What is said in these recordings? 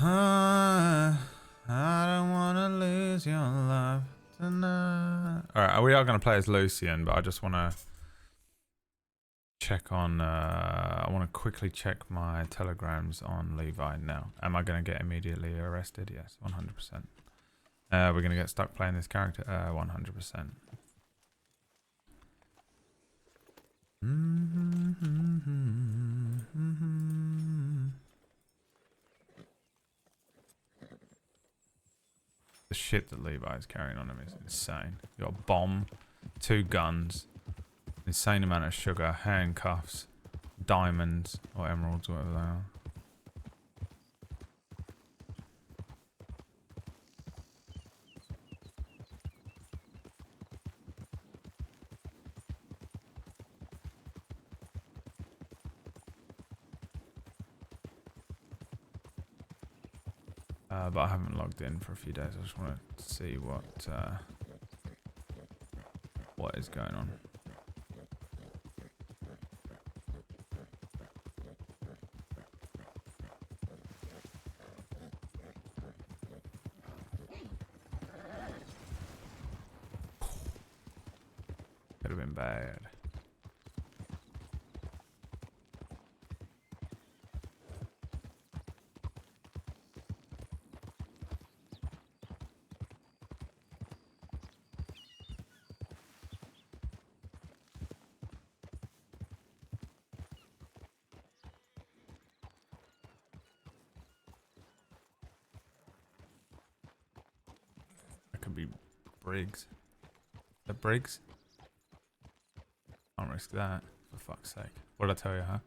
I don't wanna lose your love tonight. Alright, we are gonna play as Lucien, but I just wanna check on I wanna quickly check my telegrams on Levi now. Am I gonna get immediately arrested? Yes, 100%. We're gonna get stuck playing this character? 100%. The shit that Levi is carrying on him is insane. You got a bomb, 2 guns, insane amount of sugar, handcuffs, diamonds, or emeralds, whatever they are. But I haven't logged in for a few days. I just want to see what is going on. Could have been bad. Could be Briggs. The Briggs? Can't risk that, for fuck's sake. What did I tell you, huh?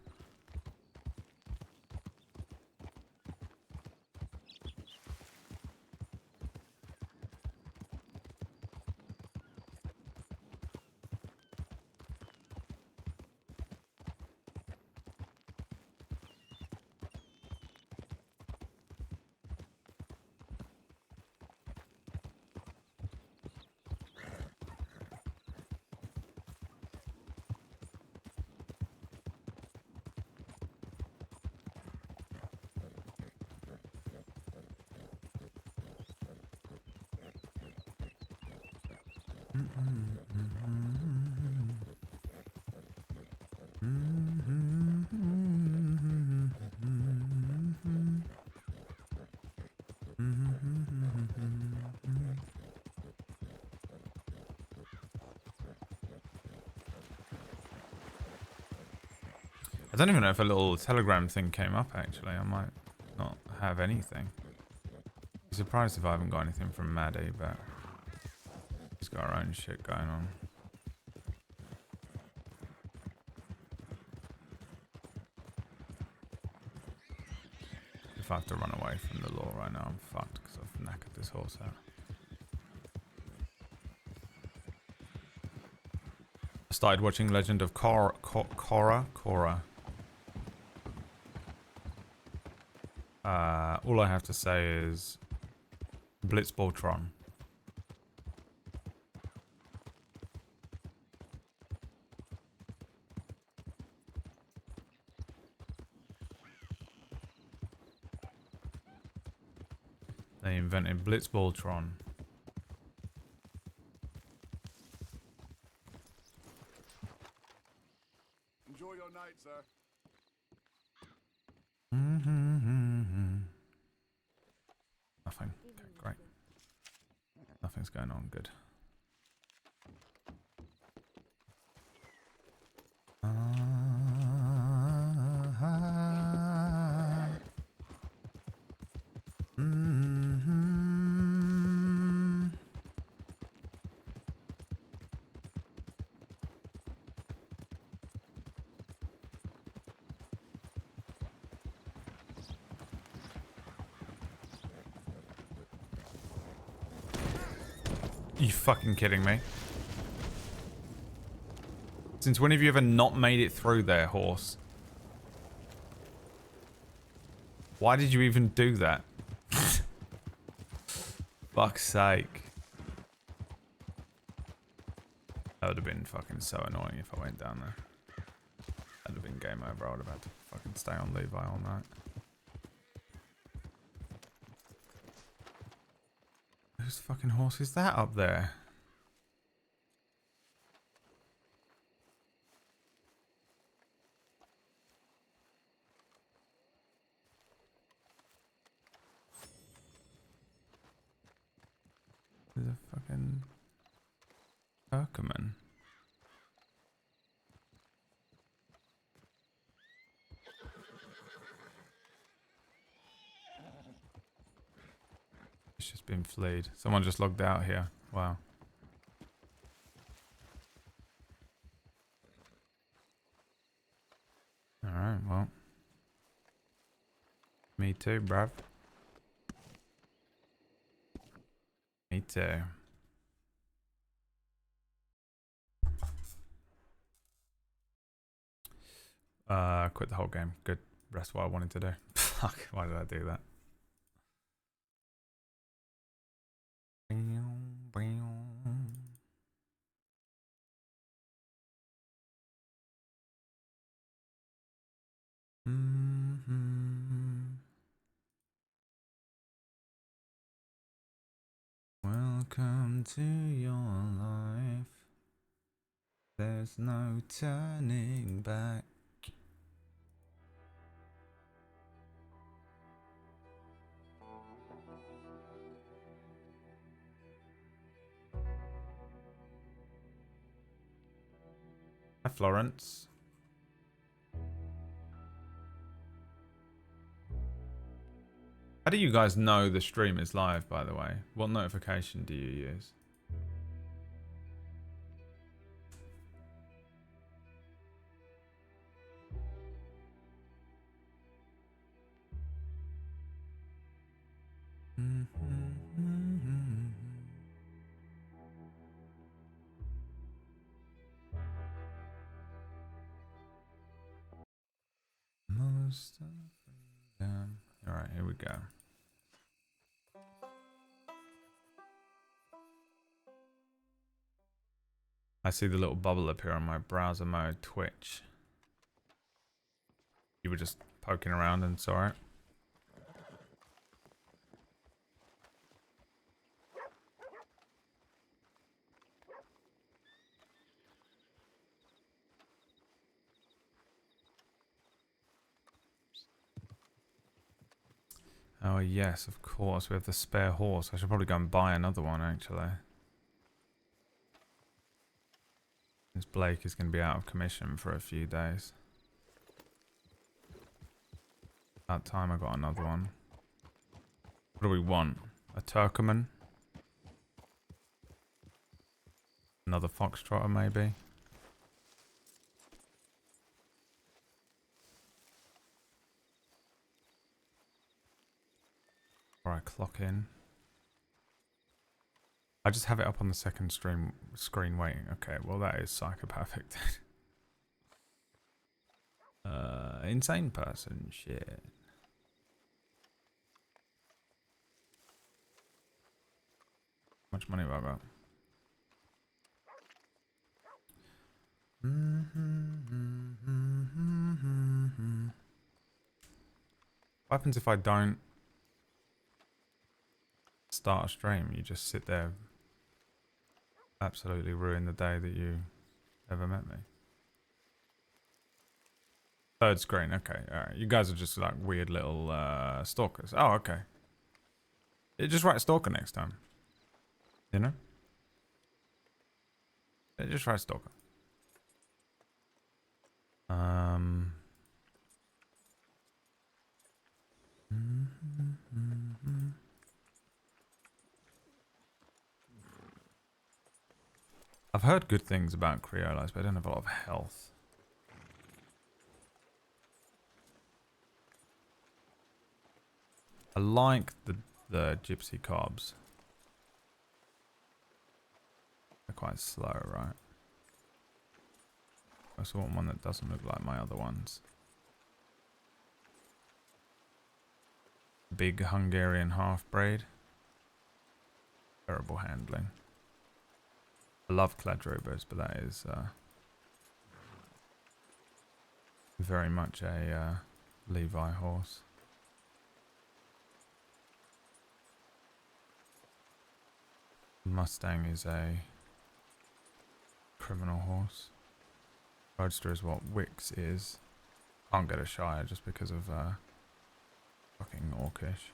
I don't even know if a little telegram thing came up, actually. I might not have anything. I'm surprised if I haven't got anything from Maddie, but he's got our own shit going on. If I have to run away from the law right now, I'm fucked because I've knackered this horse out. I started watching Legend of Korra. All I have to say is Blitzballtron. They invented Blitzballtron. Enjoy your night, sir. Nothing. Okay, great. Nothing's going on. Good. You fucking kidding me? Since when have you ever not made it through there, horse? Why did you even do that? Fuck's sake. That would have been fucking so annoying if I went down there. That would have been game over. I would have had to fucking stay on Levi all night. Whose fucking horse is that up there? There's a fucking Turkman. It's just been fleed. Someone just logged out here. Wow. Alright, well. Me too, bruv. Me too. Quit the whole game. Good. That's what I wanted to do. Fuck, why did I do that? Welcome to your life. There's no turning back. Hi, Florence. How do you guys know the stream is live, by the way? What notification do you use? Most of freedom. All right, here we go. I see the little bubble appear on my browser mode Twitch. You were just poking around and saw it. Oh yes, of course. We have the spare horse. I should probably go and buy another one, actually. This Blake is going to be out of commission for a few days. About time I got another one. What do we want? A Turkman? Another Foxtrotter, maybe? Or I clock in. I just have it up on the second screen waiting. Okay, well that is psychopathic. Insane person shit. How much money have I got? What happens if I don't start a stream? You just sit there, absolutely ruin the day that you ever met me. Third screen, okay, alright. You guys are just like weird little stalkers. Oh, okay. Just write stalker next time. You know? Just write stalker. I've heard good things about Creolis, but I don't have a lot of health. I like the gypsy cobs. They're quite slow, right? I also want one that doesn't look like my other ones. Big Hungarian half-breed. Terrible handling. I love Kladrobers, but that is very much a Levi horse. Mustang is a criminal horse. Roadster is what Wix is. Can't get a Shire just because of fucking Orcish.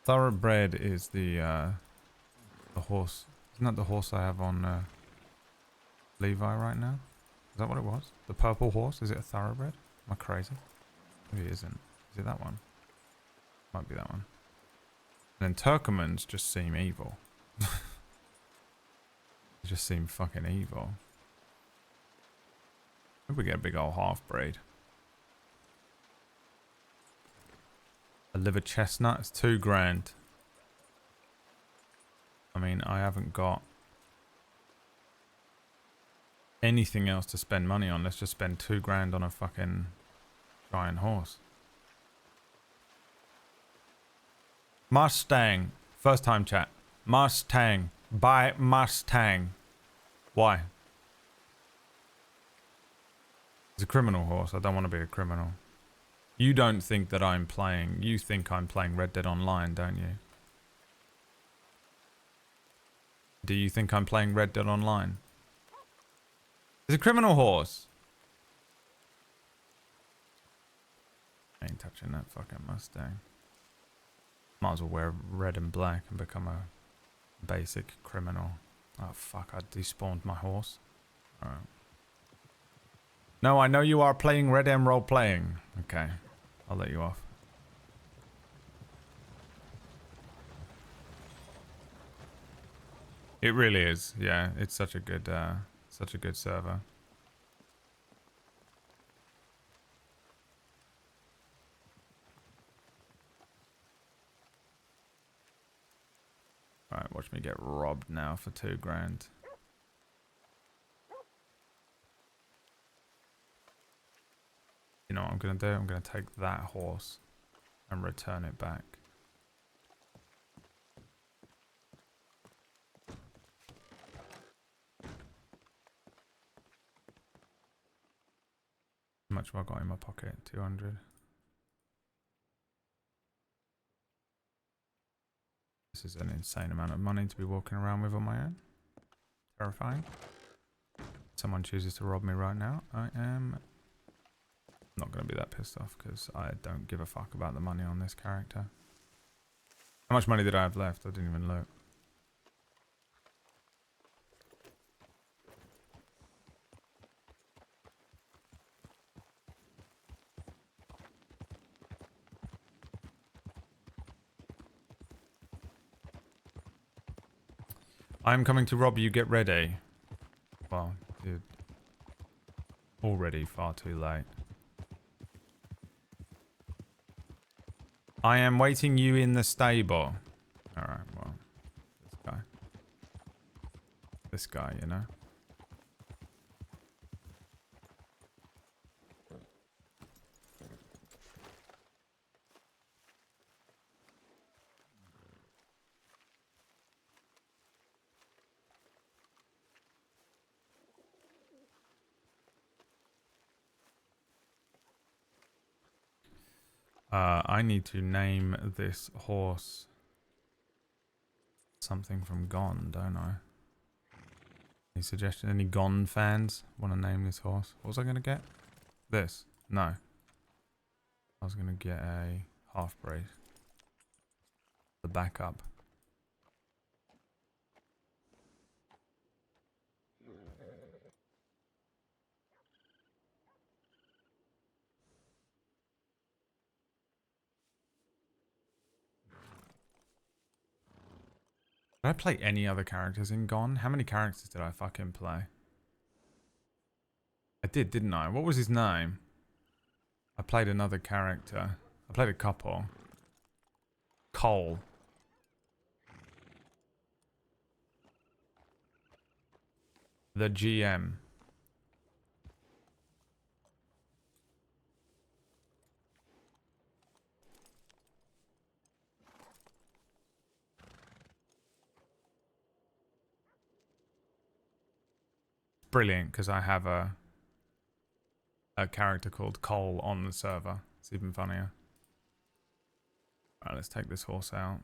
Thoroughbred is the horse. Isn't that the horse I have on Levi right now? Is that what it was? The purple horse? Is it a thoroughbred? Am I crazy? Maybe it isn't. Is it that one? Might be that one. And then Turkomans just seem evil. They just seem fucking evil. Maybe we get a big old half breed. A liver chestnut is $2,000. I mean, I haven't got anything else to spend money on. Let's just spend $2,000 on a fucking giant horse. Mustang. First time chat. Mustang. Buy Mustang. Why? It's a criminal horse. I don't want to be a criminal. You don't think that I'm playing. You think I'm playing Red Dead Online, don't you? Do you think I'm playing Red Dead Online? It's a criminal horse. I ain't touching that fucking Mustang. Might as well wear red and black and become a basic criminal. Oh fuck, I despawned my horse. Alright. No, I know you are playing Red M role playing. Okay, I'll let you off. It really is, yeah. It's such a good server. Alright, watch me get robbed now for $2,000. You know what I'm gonna do? I'm gonna take that horse and return it back. How much have I got in my pocket? 200. This is an insane amount of money to be walking around with on my own. Terrifying. Someone chooses to rob me right now. I am not going to be that pissed off because I don't give a fuck about the money on this character. How much money did I have left? I didn't even look. I'm coming to rob you, get ready. Well, dude. Already far too late. I am waiting you in the stable. Alright, well. This guy. This guy, you know. I need to name this horse something from Gone, don't I? Any suggestion? Any Gone fans want to name this horse? What was I going to get? This? No. I was going to get a half breed. The backup. Did I play any other characters in Gone? How many characters did I fucking play? I did, didn't I? What was his name? I played another character. I played a couple. Cole. The GM. Brilliant, because I have a character called Cole on the server. It's even funnier. Alright, let's take this horse out.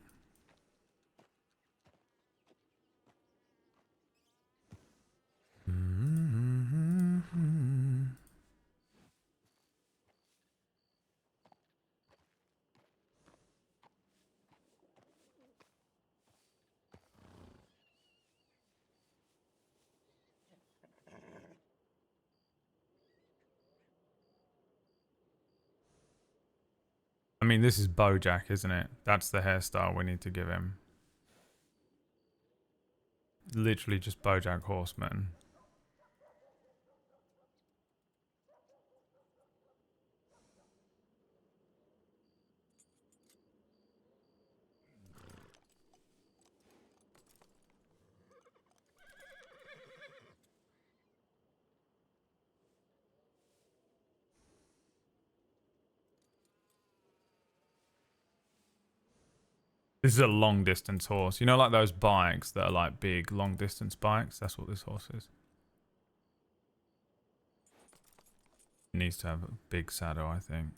I mean, this is Bojack, isn't it? That's the hairstyle we need to give him. Literally just Bojack Horseman. This is a long distance horse. You know, like those bikes that are like big long distance bikes? That's what this horse is. It needs to have a big saddle, I think.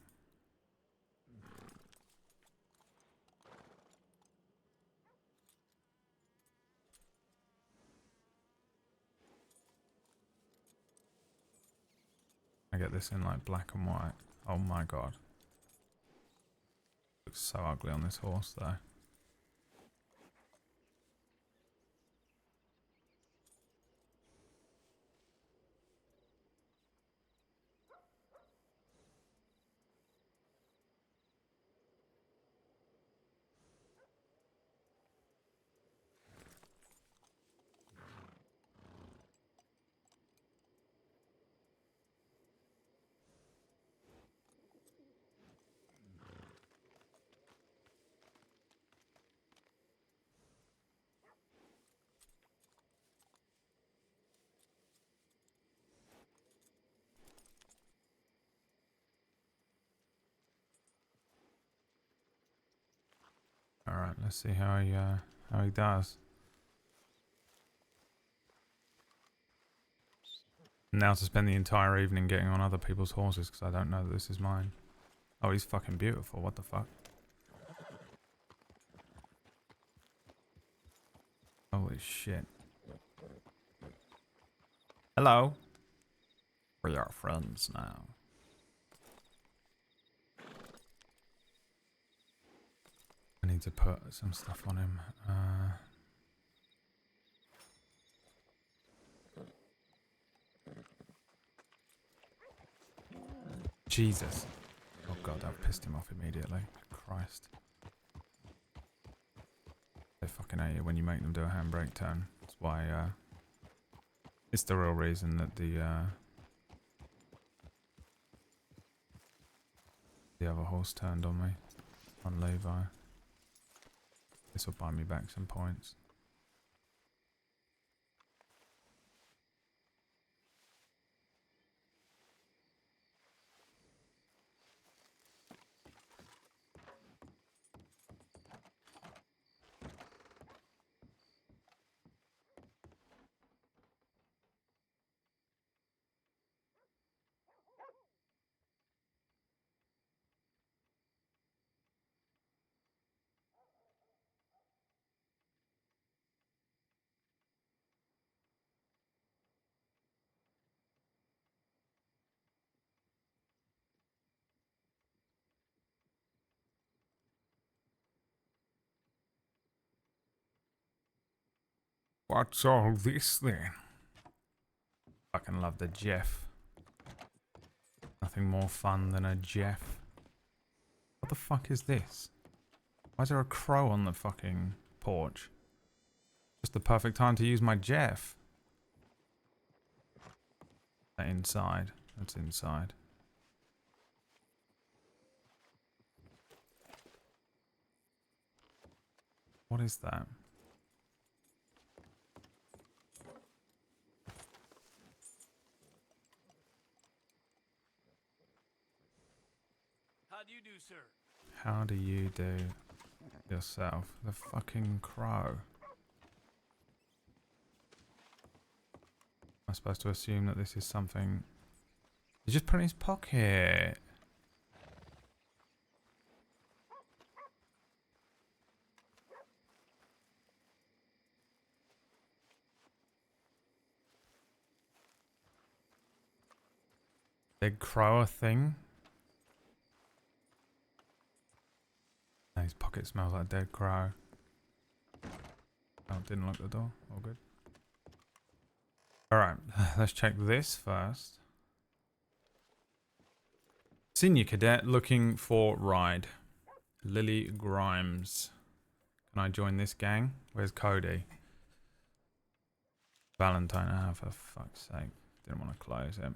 I get this in like black and white. Oh my god. Looks so ugly on this horse though. Alright, let's see how he does. Now to spend the entire evening getting on other people's horses because I don't know that this is mine. Oh, he's fucking beautiful. What the fuck? Holy shit. Hello. We are friends now. I need to put some stuff on him. Jesus. Oh god, I've pissed him off immediately. Christ. They fucking hate it when you make them do a handbrake turn. That's why, it's the real reason that the other horse turned on me. On Levi. This will buy me back some points. What's all this then? Fucking love the Jeff. Nothing more fun than a Jeff. What the fuck is this? Why is there a crow on the fucking porch? Just the perfect time to use my Jeff. That inside. That's inside. What is that? How do you do, sir? How do you do yourself? The fucking crow. I'm supposed to assume that this is something... He just put it in his pocket. Big crow a thing? No, his pocket smells like a dead crow. Oh, didn't lock the door. All good. Alright, let's check this first. Senior cadet looking for ride. Lily Grimes. Can I join this gang? Where's Cody? Valentine. Ah, for fuck's sake. Didn't want to close it.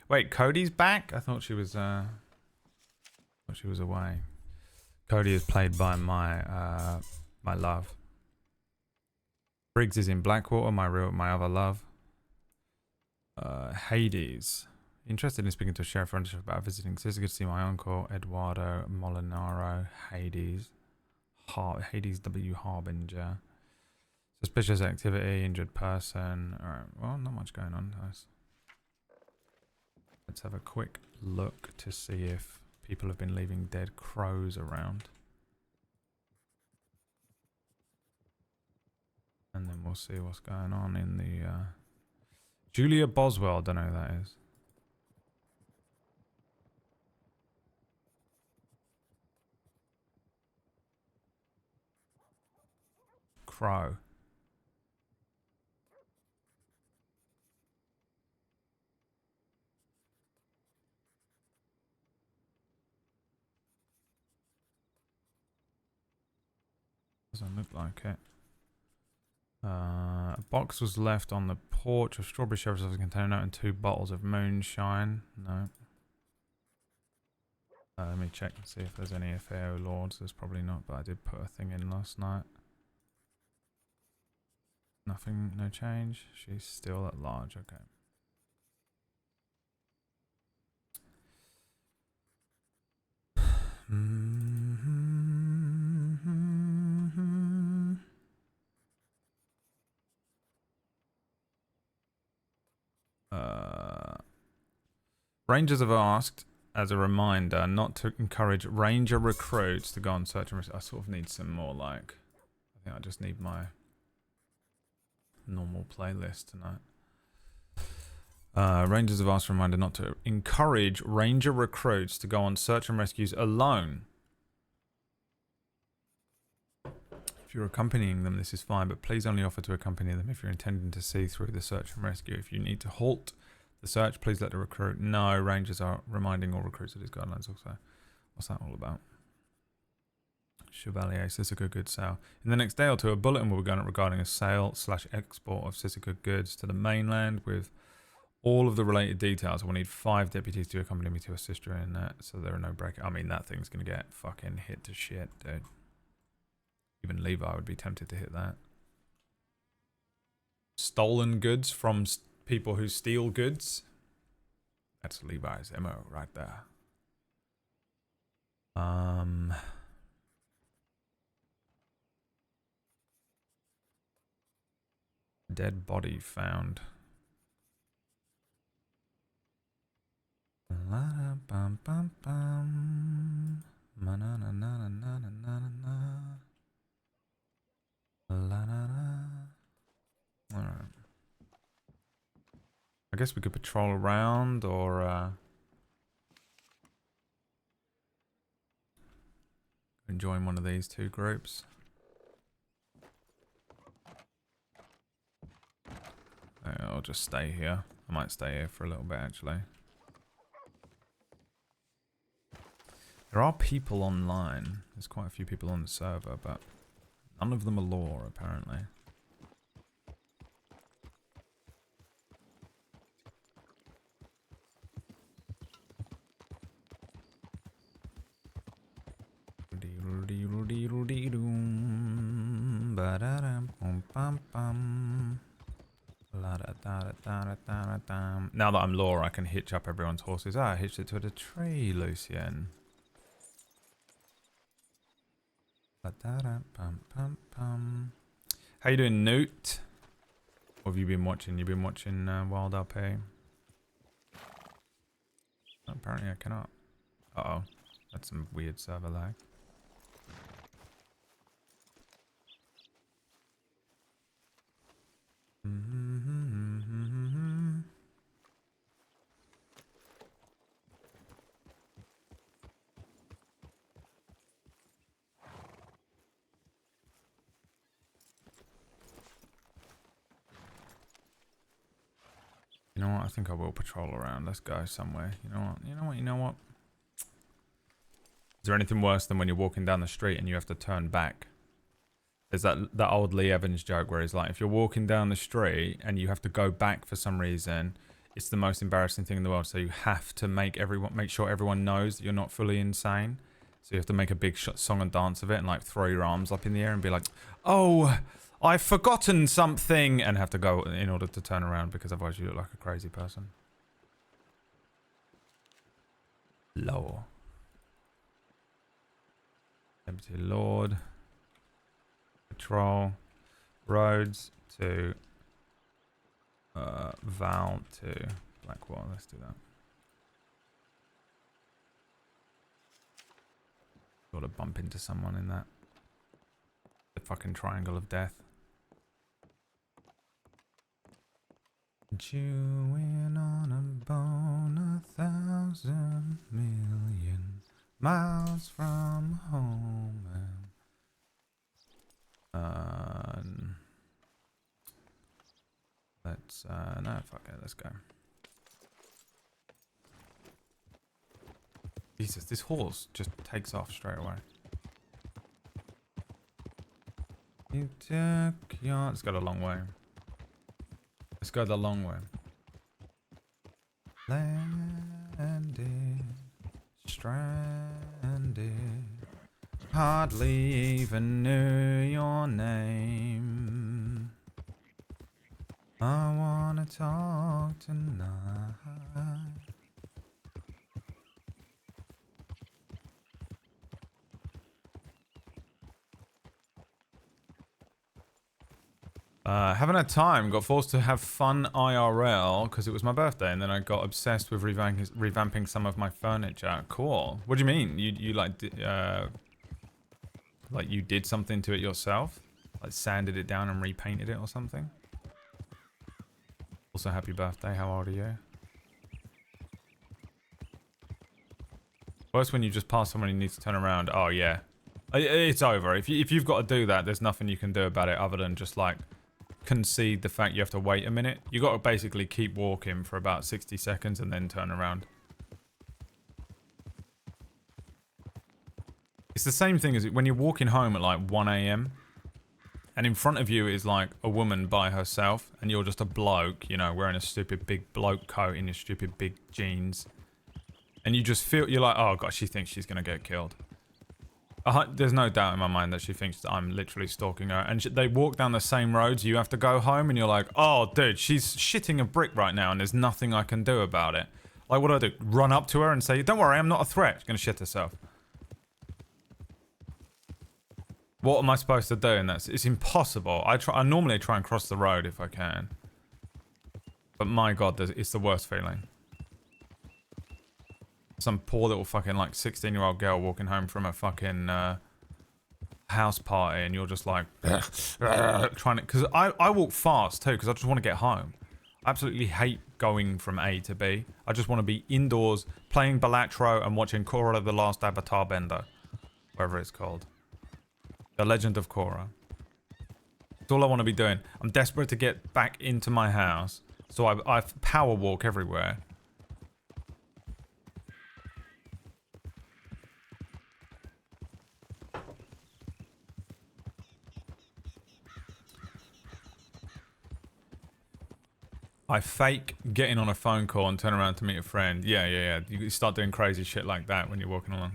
Wait, Cody's back? I thought she was away. Cody is played by my love. Briggs is in Blackwater, my other love. Hades. Interested in speaking to a sheriff about visiting sister. Good to see my uncle, Eduardo Molinaro. Hades. Hades W. Harbinger. Suspicious activity, injured person. Alright, well, not much going on. Nice. Let's have a quick look to see if people have been leaving dead crows around. And then we'll see what's going on in the... Julia Boswell, I don't know who that is. Crow. Doesn't look like it. A box was left on the porch of strawberry sheriff's office container and 2 bottles of moonshine. No. Let me check and see if there's any FAO Lords. There's probably not, but I did put a thing in last night. Nothing, no change. She's still at large, okay. Rangers have asked, as a reminder, not to encourage ranger recruits to go on search and rescue. I sort of need some more, like... I think I just need my normal playlist tonight. Rangers have asked a reminder not to encourage ranger recruits to go on search and rescues alone. If you're accompanying them, this is fine, but please only offer to accompany them if you're intending to see through the search and rescue. If you need to halt the search, please let the recruit know. Rangers are reminding all recruits of these guidelines also. What's that all about? Chevalier, Sisika goods sale. In the next day or two, a bulletin will be going up regarding a sale/export of Sisika goods to the mainland with all of the related details. I will need 5 deputies to accompany me to assist you in that, so there are no break. I mean, that thing's going to get fucking hit to shit, dude. Even Levi would be tempted to hit that. Stolen goods from people who steal goods. That's Levi's MO right there. Dead body found. Alright. I guess we could patrol around or join one of these 2 groups. I'll just stay here. I might stay here for a little bit actually. There are people online. There's quite a few people on the server, but none of them are lore apparently. Now that I'm lore, I can hitch up everyone's horses. Ah, I hitched it to the tree, Lucien. How you doing, Newt? What have you been watching? You've been watching Wild LP? Apparently I cannot. Uh-oh. That's some weird server lag. You know what? I think I will patrol around. Let's go somewhere. You know what? You know what? You know what? Is there anything worse than when you're walking down the street and you have to turn back? There's that old Lee Evans joke where he's like, if you're walking down the street and you have to go back for some reason, it's the most embarrassing thing in the world. So you have to make sure everyone knows that you're not fully insane. So you have to make a big song and dance of it and like throw your arms up in the air and be like, oh, I've forgotten something, and have to go in order to turn around because otherwise you look like a crazy person. Law. Empty Lorde. Patrol. Roads to Val to Blackwater. Let's do that. Got to bump into someone in that. The fucking triangle of death. Chewing on a bone 1,000 million miles from home. Let's no, fuck it, let's go. Jesus, this horse just takes off straight away. You took your... Let's go the long way. Let's go the long way. Landed, stranded, hardly even knew your name. I wanna talk tonight. Haven't had time. Got forced to have fun IRL because it was my birthday, and then I got obsessed with revamping some of my furniture. Cool. What do you mean? You like you did something to it yourself? Like sanded it down and repainted it or something? Also, happy birthday. How old are you? Worse when you just pass someone who needs to turn around. Oh yeah, it's over. If you've got to do that, there's nothing you can do about it other than just like concede the fact you have to wait a minute. You got to basically keep walking for about 60 seconds and then turn around. It's the same thing as when you're walking home at like 1 a.m. and in front of you is like a woman by herself and you're just a bloke, you know, wearing a stupid big bloke coat in your stupid big jeans. And you just feel, you're like, oh god, she thinks she's going to get killed. There's no doubt in my mind that she thinks that I'm literally stalking her. And they walk down the same roads. You have to go home and you're like, oh, dude, she's shitting a brick right now and there's nothing I can do about it. Like, what do? Run up to her and say, don't worry, I'm not a threat. She's going to shit herself. What am I supposed to do? And it's impossible. I normally try and cross the road if I can. But my god, it's the worst feeling. Some poor little fucking like 16-year-old girl walking home from a fucking house party and you're just like trying to, because I walk fast too because I just want to get home. I absolutely hate going from A to B. I just want to be indoors playing Balatro and watching Korra the Last Avatar Bender, whatever it's called. The Legend of Korra. That's all I want to be doing. I'm desperate to get back into my house, so I power walk everywhere. I fake getting on a phone call and turn around to meet a friend. Yeah. You start doing crazy shit like that when you're walking along.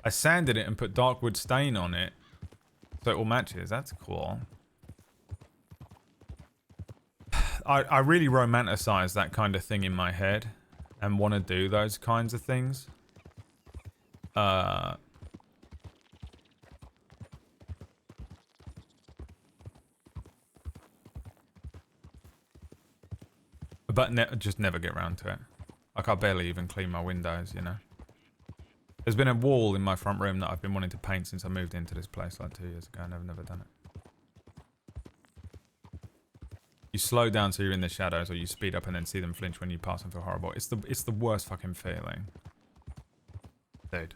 I sanded it and put dark wood stain on it so it all matches. That's cool. I really romanticize that kind of thing in my head and want to do those kinds of things. But just never get around to it. Like, I barely even clean my windows, you know. There's been a wall in my front room that I've been wanting to paint since I moved into this place like 2 years ago, and I've never done it. You slow down so you're in the shadows, or you speed up and then see them flinch when you pass and feel horrible. It's the worst fucking feeling. Dude.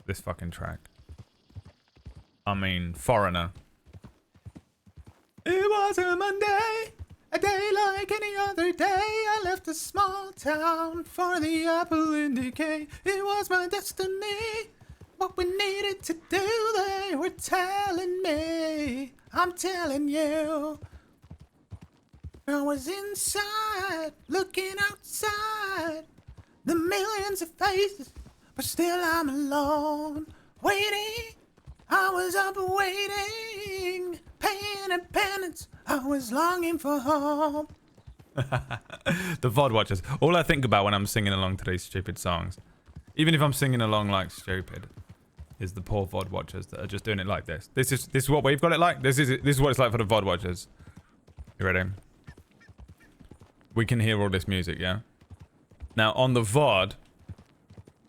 This fucking track. I mean, Foreigner. It was a Monday. A day like any other day, I left a small town for the apple in decay. It was my destiny. What we needed to do, they were telling me. I'm telling you. I was inside, looking outside. The millions of faces, but still I'm alone. Waiting, I was up waiting. Paying a penance, I was longing for home. The VOD watchers. All I think about when I'm singing along to these stupid songs, even if I'm singing along like stupid, is the poor VOD watchers that are just doing it like this. This is what we've got it like. This is what it's like for the VOD watchers. You ready? We can hear all this music, yeah? Now on the VOD,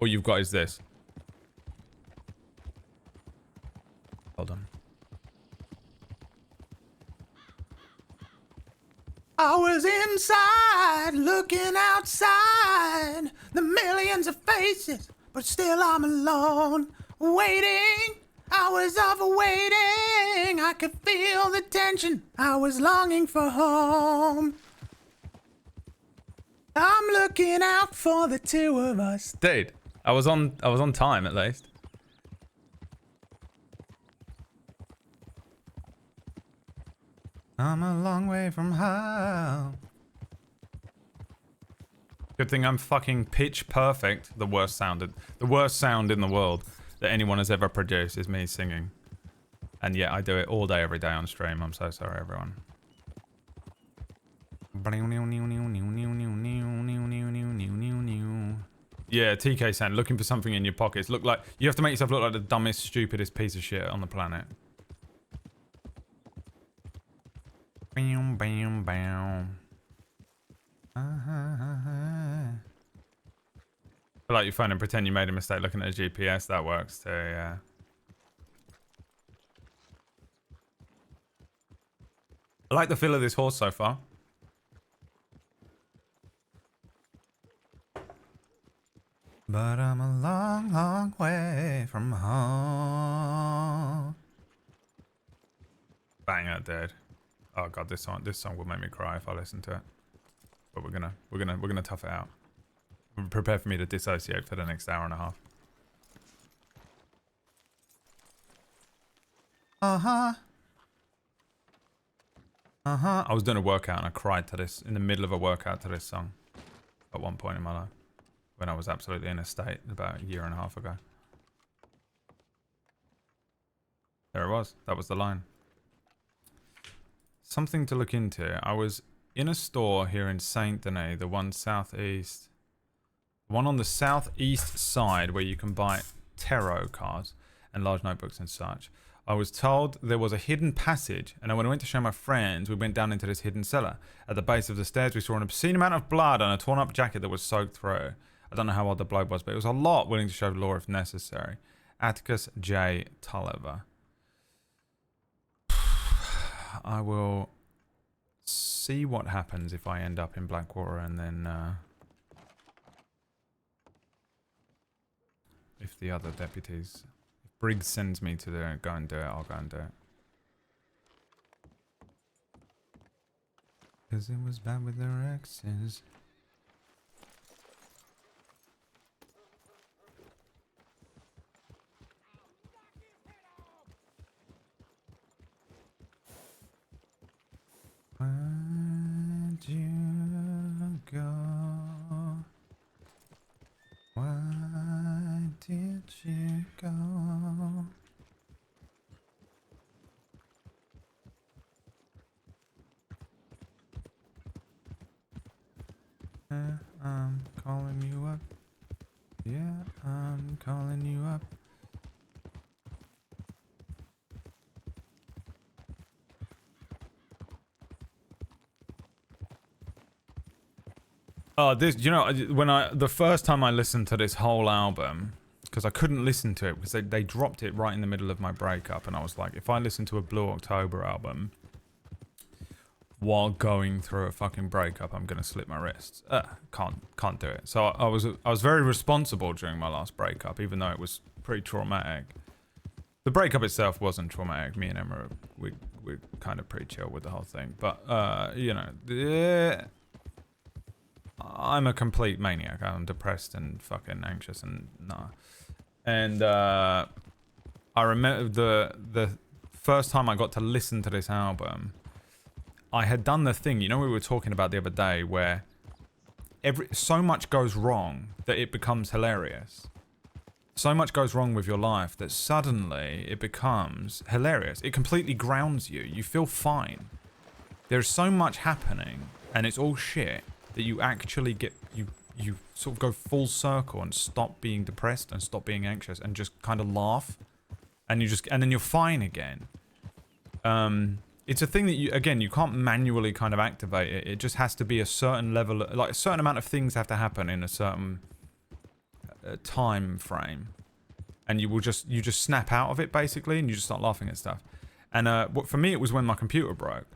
all you've got is this. Hold on. I was inside, looking outside. The millions of faces, but still I'm alone. Waiting, I was off waiting. I could feel the tension. I was longing for home. I'm looking out for the two of us. Dude, I was on time at least. I'm a long way from home. Good thing I'm fucking pitch perfect. The worst sound in the world that anyone has ever produced is me singing. And yet I do it all day, every day on stream. I'm so sorry, everyone. Yeah, TK San, looking for something in your pockets. Look like you have to make yourself look like the dumbest, stupidest piece of shit on the planet. Bam, bam, bam. Pull out your phone and pretend you made a mistake looking at a GPS. That works too, yeah. I like the feel of this horse so far. But I'm a long, long way from home. Banger, dude. Oh god, this song will make me cry if I listen to it. But we're gonna tough it out. Prepare for me to dissociate for the next hour and a half. I was doing a workout and I cried to this in the middle of a workout to this song at one point in my life when I was absolutely in a state about a year and a half ago. There it was. That was the line. Something to look into. I was in a store here in Saint Denis, the one southeast, one on the southeast side where you can buy tarot cards and large notebooks and such. I was told there was a hidden passage, and when I went to show my friends, we went down into this hidden cellar. At the base of the stairs, we saw an obscene amount of blood on a torn up jacket that was soaked through. I don't know how old the blood was, but it was a lot, willing to show law if necessary. Atticus J. Tulliver. I will see what happens if I end up in Blackwater, and then if the other deputies, if Briggs sends me to go and do it, I'll go and do it. Cause it was bad with their exes. Where'd you go? Why did you go? I'm calling you up. Yeah, I'm calling you up. Oh, this, you know, the first time I listened to this whole album, because I couldn't listen to it because they dropped it right in the middle of my breakup, and I was like, if I listen to a Blue October album while going through a fucking breakup, I'm gonna slip my wrists. Can't do it. So I was very responsible during my last breakup, even though it was pretty traumatic. The breakup itself wasn't traumatic. Me and Emma, we're kind of pretty chill with the whole thing, but you know. I'm a complete maniac. I'm depressed and fucking anxious and nah. And I remember the first time I got to listen to this album, I had done the thing, you know, we were talking about the other day, where so much goes wrong that it becomes hilarious. So much goes wrong with your life that suddenly it becomes hilarious. It completely grounds you. You feel fine. There's so much happening, and it's all shit, that you actually get, you sort of go full circle and stop being depressed and stop being anxious and just kind of laugh. And then you're fine again. It's a thing that you can't manually kind of activate it. It just has to be a certain level, like a certain amount of things have to happen in a certain time frame, and you just snap out of it basically, and you just start laughing at stuff. And for me, it was when my computer broke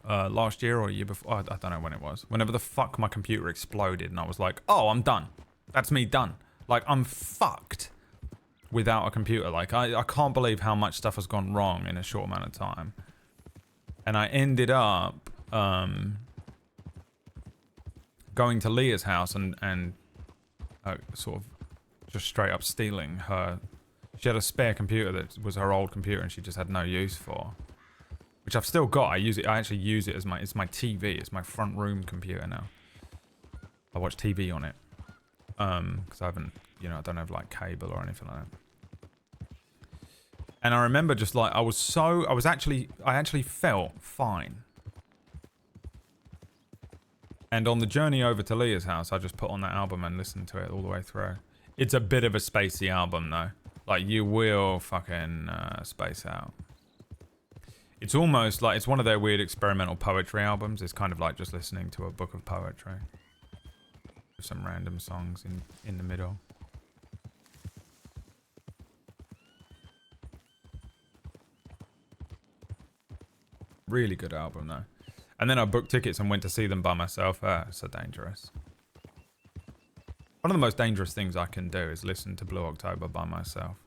last year or a year before. I don't know when it was. Whenever the fuck my computer exploded, and I was like, oh, I'm done. That's me done. Like, I'm fucked without a computer. Like, I can't believe how much stuff has gone wrong in a short amount of time. And I ended up going to Leah's house and sort of just straight up stealing her. She had a spare computer that was her old computer and she just had no use for, which I've still got. I actually use it as it's my TV. It's my front room computer now. I watch TV on it because I haven't, you know, I don't have like cable or anything like that. And I remember just like I actually felt fine. And on the journey over to Leah's house, I just put on that album and listened to it all the way through. It's a bit of a spacey album though. Like, you will fucking space out. It's almost like it's one of their weird experimental poetry albums. It's kind of like just listening to a book of poetry. With some random songs in the middle. Really good album though. And then I booked tickets and went to see them by myself. So dangerous. One of the most dangerous things I can do is listen to Blue October by myself.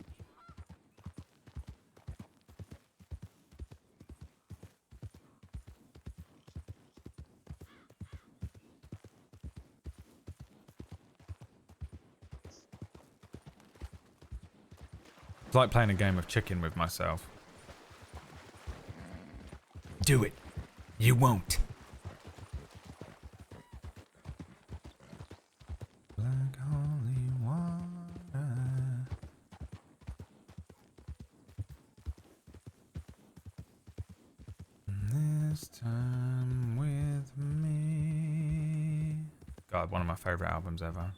It's like playing a game of chicken with myself. Do it. You won't. Like holy water. This time with me. God, one of my favorite albums ever.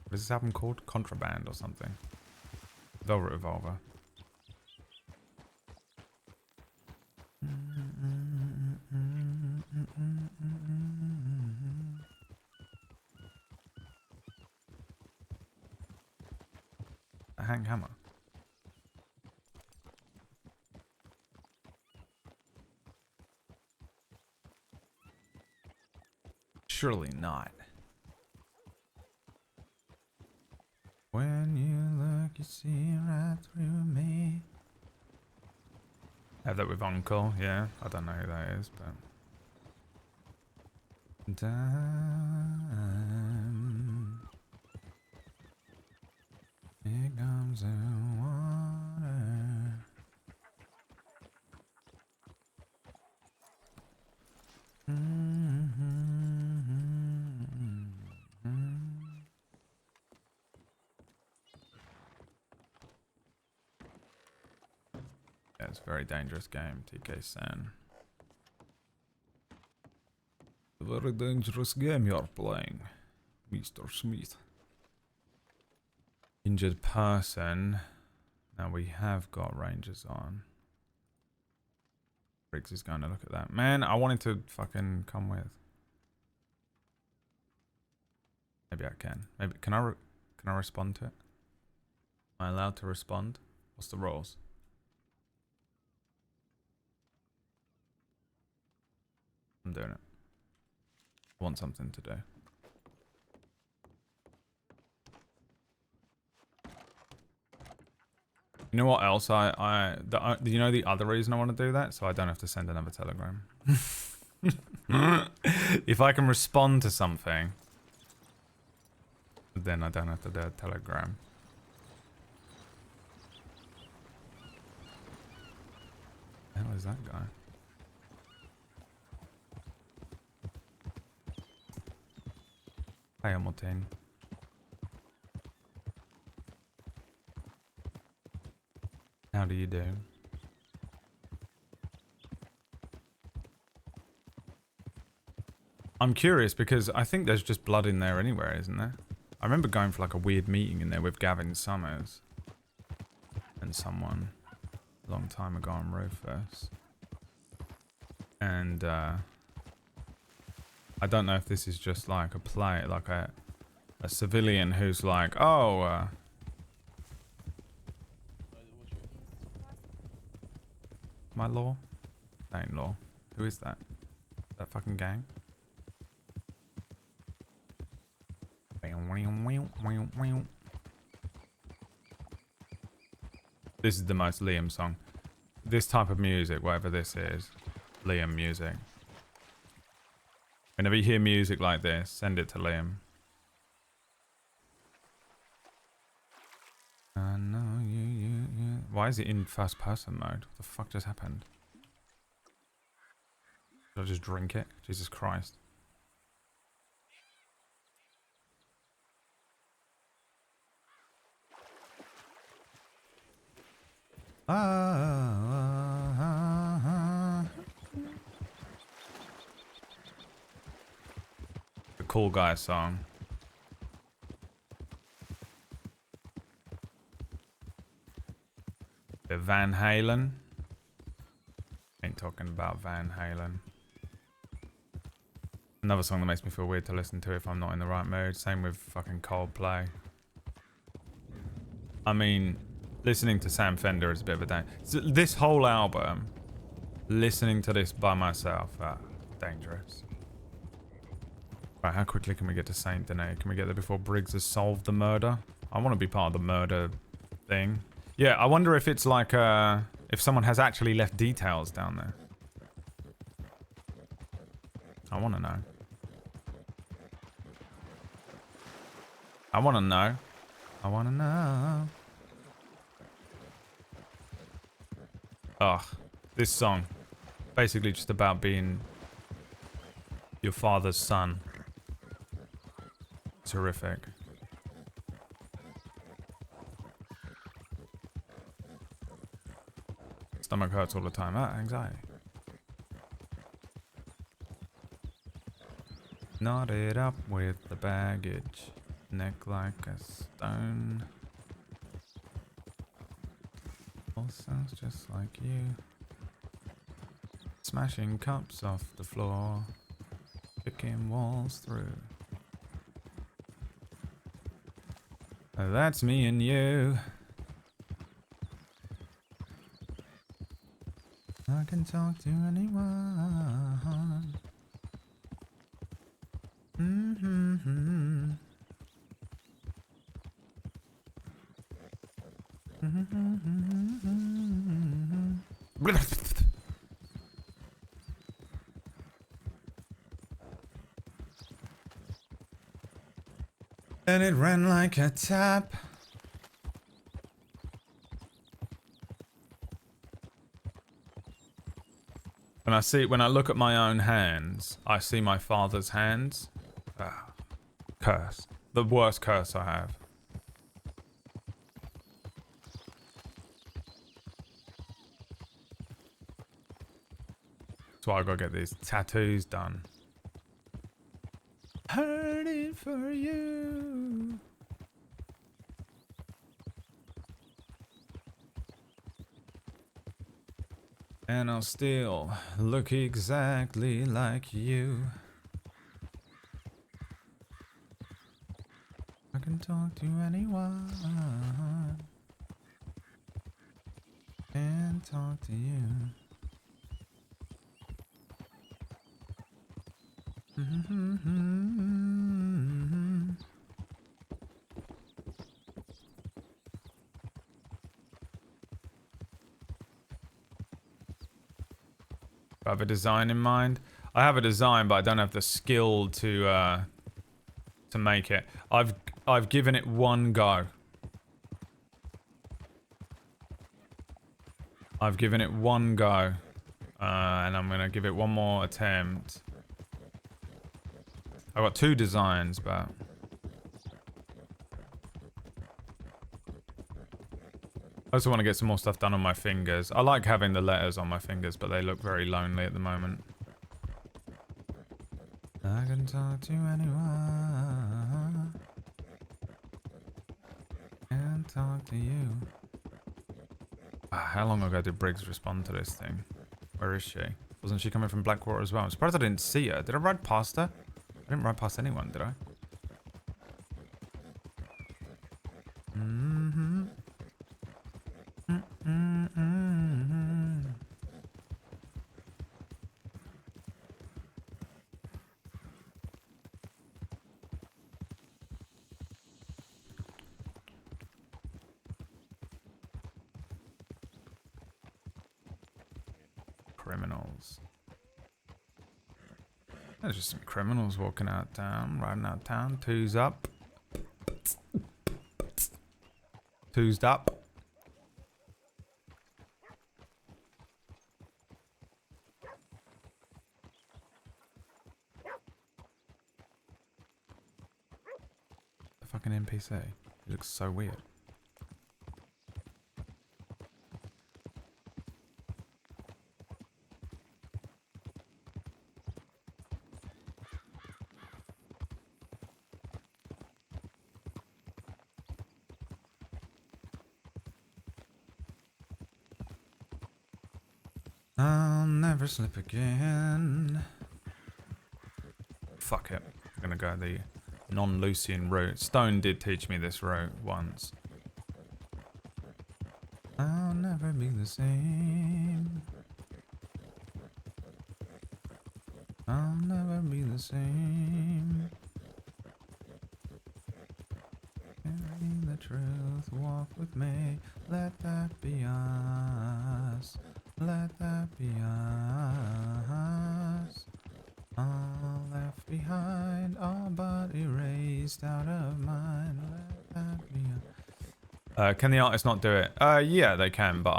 What is this album called? Contraband or something. Velvet Revolver. A Hank Hammer. Surely not. When you look, you see right through me. Have that with Uncle, yeah. I don't know who that is, but. Time. Here comes the water. Yeah, it's a very dangerous game, TK San. A very dangerous game you're playing, Mr. Smith. Injured person. Now we have got Rangers on. Briggs is going to look at that. Man, I wanted to fucking come with. Maybe I can. Maybe can I respond to it? Am I allowed to respond? What's the rules? I'm doing it. I want something to do. You know what else you know the other reason I want to do that? So I don't have to send another telegram. If I can respond to something, then I don't have to do a telegram. How is that guy? Hey, Hamilton. How do you do? I'm curious because I think there's just blood in there anywhere, isn't there? I remember going for like a weird meeting in there with Gavin Summers and someone a long time ago on Rufus. And I don't know if this is just like a play, like a civilian who's like, oh, my law? That ain't law. Who is that? That fucking gang? This is the most Liam song. This type of music, whatever this is, Liam music. Whenever you hear music like this, send it to Liam. I know you. Why is it in first person mode? What the fuck just happened? Did I just drink it? Jesus Christ. The Cool Guy song. The Van Halen. Ain't talking about Van Halen. Another song that makes me feel weird to listen to if I'm not in the right mood. Same with fucking Coldplay. I mean, listening to Sam Fender is a bit of a day. So this whole album, listening to this by myself, dangerous. Right, how quickly can we get to Saint Denis? Can we get there before Briggs has solved the murder? I want to be part of the murder thing. Yeah, I wonder if it's like, if someone has actually left details down there. I want to know. I want to know. I want to know. Ugh, this song. Basically just about being your father's son. Terrific. Stomach hurts all the time. Anxiety. Knotted up with the baggage. Neck like a stone. All sounds just like you. Smashing cups off the floor. Kicking walls through. That's me and you. I can talk to anyone. And it ran like a tap. When I look at my own hands, I see my father's hands. Curse. The worst curse I have. That's why I gotta get these tattoos done. Hurting for you. And I'll still look exactly like you. I can talk to anyone. And talk to you. I have a design in mind. I have a design, but I don't have the skill to make it. I've given it one go. I've given it one go, and I'm gonna give it one more attempt. I've got 2 designs, but I also want to get some more stuff done on my fingers. I like having the letters on my fingers, but they look very lonely at the moment. I can talk to anyone. Can't talk to you. How long ago did Briggs respond to this thing? Where is she? Wasn't she coming from Blackwater as well? I'm surprised I didn't see her. Did I ride past her? I didn't ride past anyone, did I? Mm-hmm. Mm-hmm. Criminals. There's just some criminals walking out town, riding out town. Two's up. Two's up. The fucking NPC. He looks so weird. I'll never slip again. Fuck it. I'm gonna go the non-Lucien route. Stone did teach me this route once. I'll never be the same. I'll never be the same. Carry the truth, walk with me. Let that be us. Let that be us. All left behind, all but erased out of mind. Let that be us. Can the artist not do it? Yeah, they can, but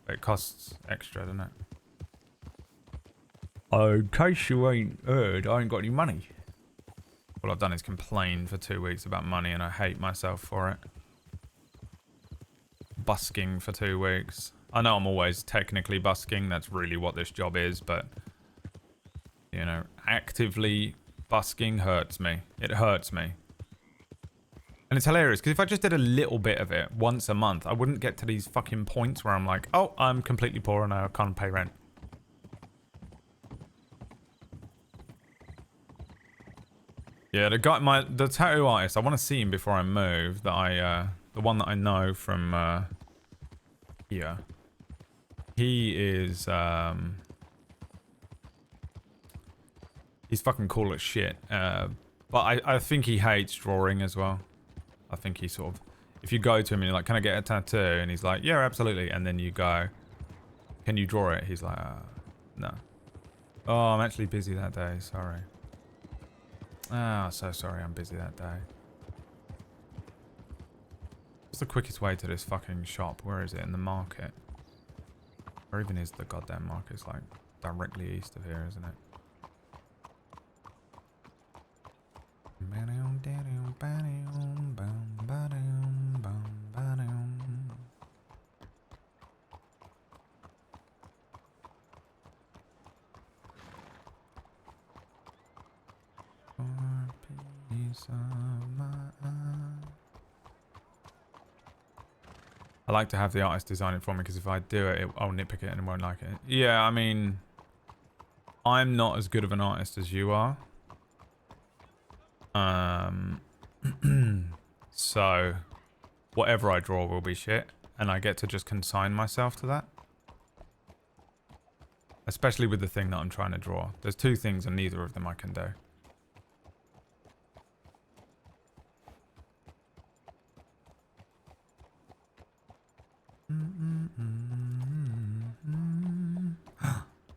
it costs extra, doesn't it? In case you ain't heard, I ain't got any money. All I've done is complain for 2 weeks about money, and I hate myself for it. Busking for 2 weeks. I know I'm always technically busking, that's really what this job is, but you know, actively busking hurts me. It hurts me. And it's hilarious, because if I just did a little bit of it once a month, I wouldn't get to these fucking points where I'm like, oh, I'm completely poor and I can't pay rent. Yeah, the tattoo artist, I want to see him before I move, the one that I know from, here. He is, he's fucking cool as shit. But I think he hates drawing as well. I think he sort of, if you go to him and you're like, can I get a tattoo? And he's like, yeah, absolutely. And then you go, can you draw it? He's like, no. Oh, I'm actually busy that day. Sorry. Oh, so sorry. I'm busy that day. What's the quickest way to this fucking shop? Where is it? In the market? Where even is the goddamn market? It's like directly east of here, isn't it? I like to have the artist design it for me, because if I do it, I'll nitpick it and won't like it. Yeah, I mean, I'm not as good of an artist as you are. So whatever I draw will be shit, and I get to just consign myself to that. Especially with the thing that I'm trying to draw. There's 2 things and neither of them I can do.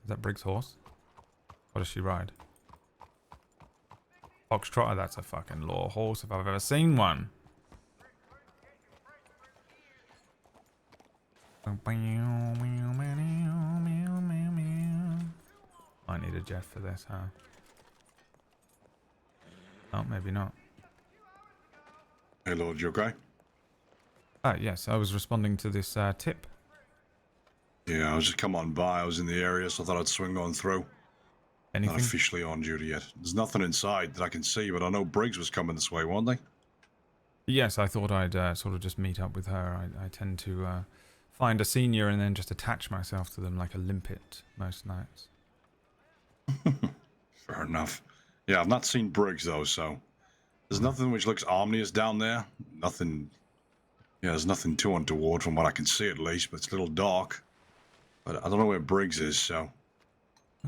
Is that Briggs' horse? What does she ride? Foxtrotter, that's a fucking law horse if I've ever seen one. Might need a Jeff for this, huh? Oh, maybe not. Hey, Lord, you okay? Yes, I was responding to this tip. Yeah, I was just come on by. I was in the area, so I thought I'd swing on through. Not Anything? officially on duty yet. There's nothing inside that I can see, but I know Briggs was coming this way, weren't they? Yes, I thought I'd sort of just meet up with her. I tend to find a senior and then just attach myself to them like a limpet most nights. Fair enough. Yeah, I've not seen Briggs, though, so... There's nothing which looks ominous down there. Nothing... Yeah, there's nothing too untoward from what I can see, at least, but it's a little dark. But I don't know where Briggs is, so...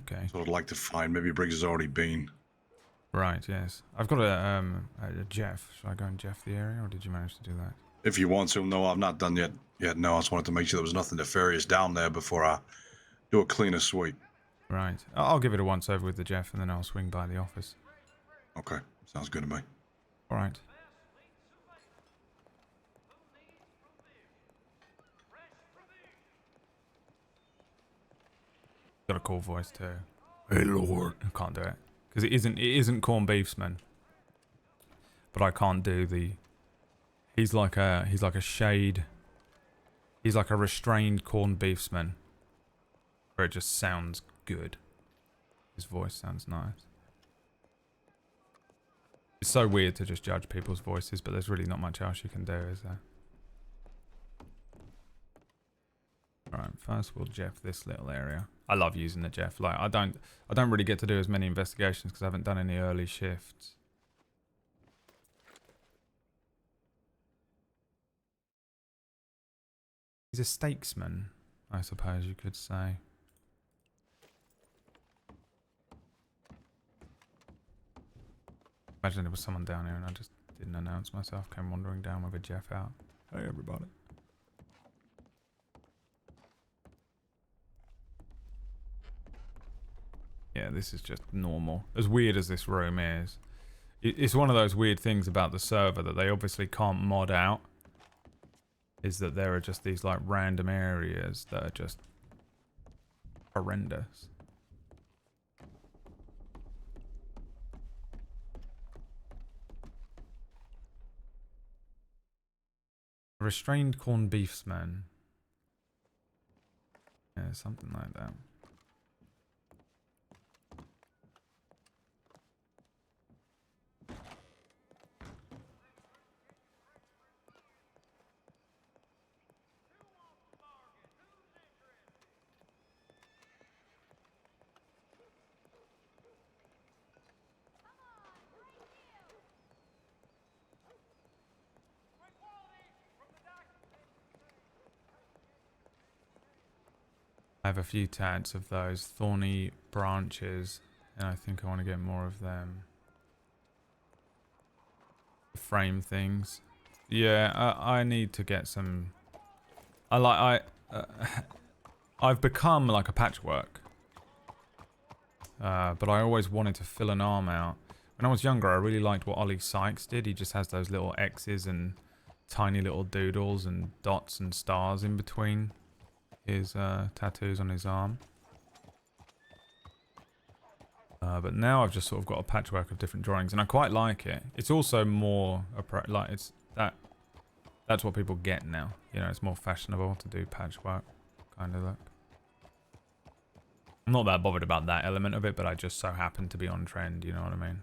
Okay. That's what I'd like to find. Maybe Briggs has already been. Right, yes. I've got a Jeff. Should I go and Jeff the area, or did you manage to do that? If you want to, no, I've not done yet. No, I just wanted to make sure there was nothing nefarious down there before I do a cleaner sweep. Right. I'll give it a once over with the Jeff, and then I'll swing by the office. Okay, sounds good to me. All right. Got a cool voice too. Hey Lord. I can't do it because it isn't corned beefsman. But I can't do the. He's like a shade. He's like a restrained corned beefsman. Where it just sounds good. His voice sounds nice. It's so weird to just judge people's voices, but there's really not much else you can do, is there? Alright, first we'll Jeff this little area. I love using the Jeff. Like I don't really get to do as many investigations because I haven't done any early shifts. He's a stakesman, I suppose you could say. Imagine there was someone down here and I just didn't announce myself, came wandering down with a Jeff out. Hey everybody. Yeah, this is just normal. As weird as this room is. It's one of those weird things about the server that they obviously can't mod out. Is that there are just these like random areas that are just horrendous. Restrained corned beefsman. Yeah, something like that. I have a few tads of those thorny branches, and I think I want to get more of them. Frame things. Yeah, I need to get some. I've become like a patchwork, but I always wanted to fill an arm out. When I was younger, I really liked what Ollie Sykes did. He just has those little X's and tiny little doodles and dots and stars in between his tattoos on his arm. But now I've just sort of got a patchwork of different drawings, and I quite like it. It's also more like that's what people get now. You know, it's more fashionable to do patchwork kind of look. I'm not that bothered about that element of it, but I just so happen to be on trend. You know what I mean?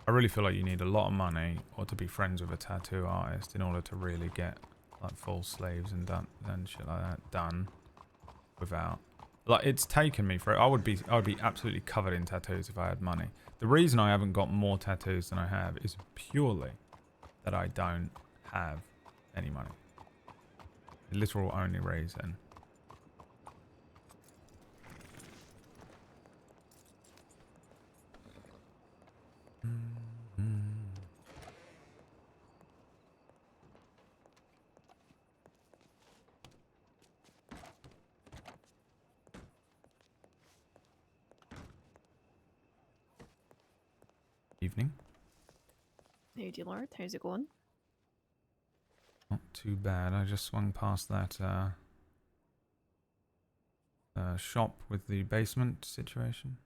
I really feel like you need a lot of money or to be friends with a tattoo artist in order to really get like full sleeves and shit like that done without Like, it's taken me for it. I would be absolutely covered in tattoos if I had money. The reason I haven't got more tattoos than I have is purely that I don't have any money. The literal only reason. Evening. Howdy, Lord. How's it going? Not too bad. I just swung past that shop with the basement situation.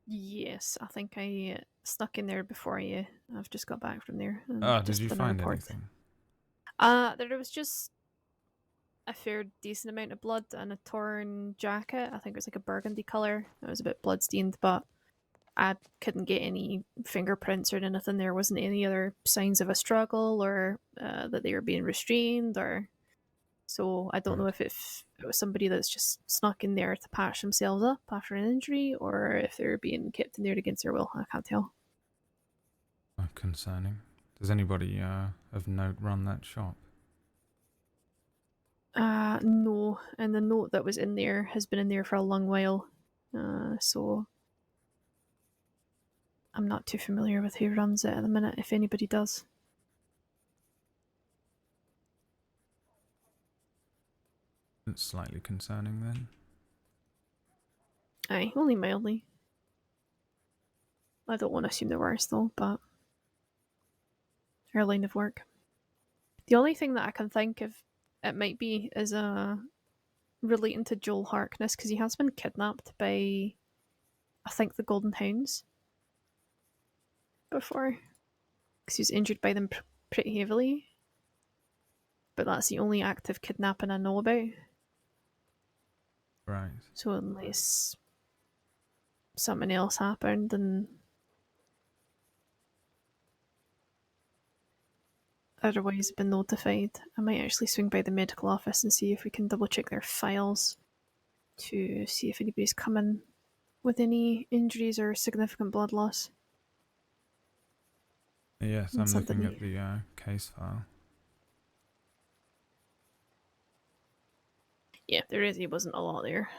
Yes, I think I snuck in there before you. I've just got back from there. And Oh, did just you done a find report. anything? There was just a fair decent amount of blood and a torn jacket. I think it was like a burgundy color. It was a bit bloodstained, but I couldn't get any fingerprints or anything. There wasn't any other signs of a struggle or that they were being restrained or. So I don't know if it was somebody that's just snuck in there to patch themselves up after an injury, or if they're being kept in there against their will. I can't tell. Concerning. Does anybody of note run that shop? No. And the note that was in there has been in there for a long while. So I'm not too familiar with who runs it at the minute, if anybody does. It's slightly concerning then. Aye, only mildly. I don't want to assume the worst though, but her line of work. The only thing that I can think of it might be is relating to Joel Harkness, because he has been kidnapped by, I think, the Golden Hounds before, because he was injured by them pretty heavily. But that's the only active kidnapping I know about. Right. So unless something else happened and otherwise been notified, I might actually swing by the medical office and see if we can double check their files to see if anybody's coming with any injuries or significant blood loss. Yes, I'm looking at the case file. Yeah, there really wasn't a lot there.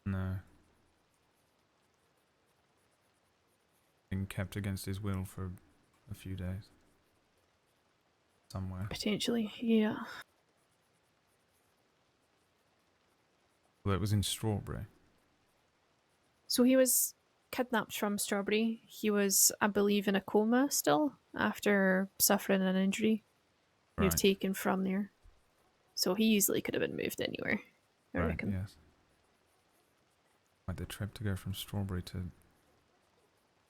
No. Been kept against his will for a few days. Somewhere. Potentially, yeah. Well, it was in Strawberry. So he was kidnapped from Strawberry. He was, I believe, in a coma still after suffering an injury. He was Right. taken from there. So he easily could have been moved anywhere, I Right, reckon. yes. Like the trip to go from Strawberry to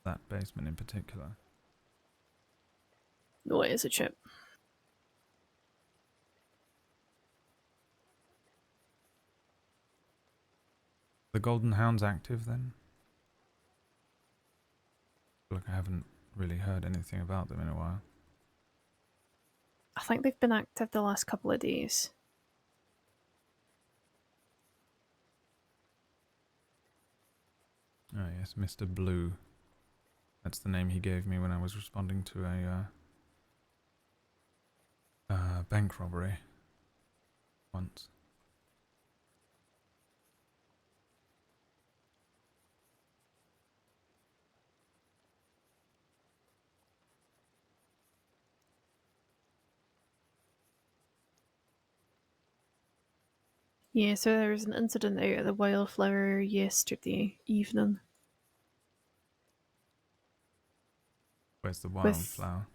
that basement in particular. No, it is a trip. The Golden Hound's active then? Look, I haven't really heard anything about them in a while. I think they've been active the last couple of days. Oh yes, Mr. Blue. That's the name he gave me when I was responding to a bank robbery once. Yeah, so there was an incident out at the Wildflower yesterday evening. Where's the With- wildflower?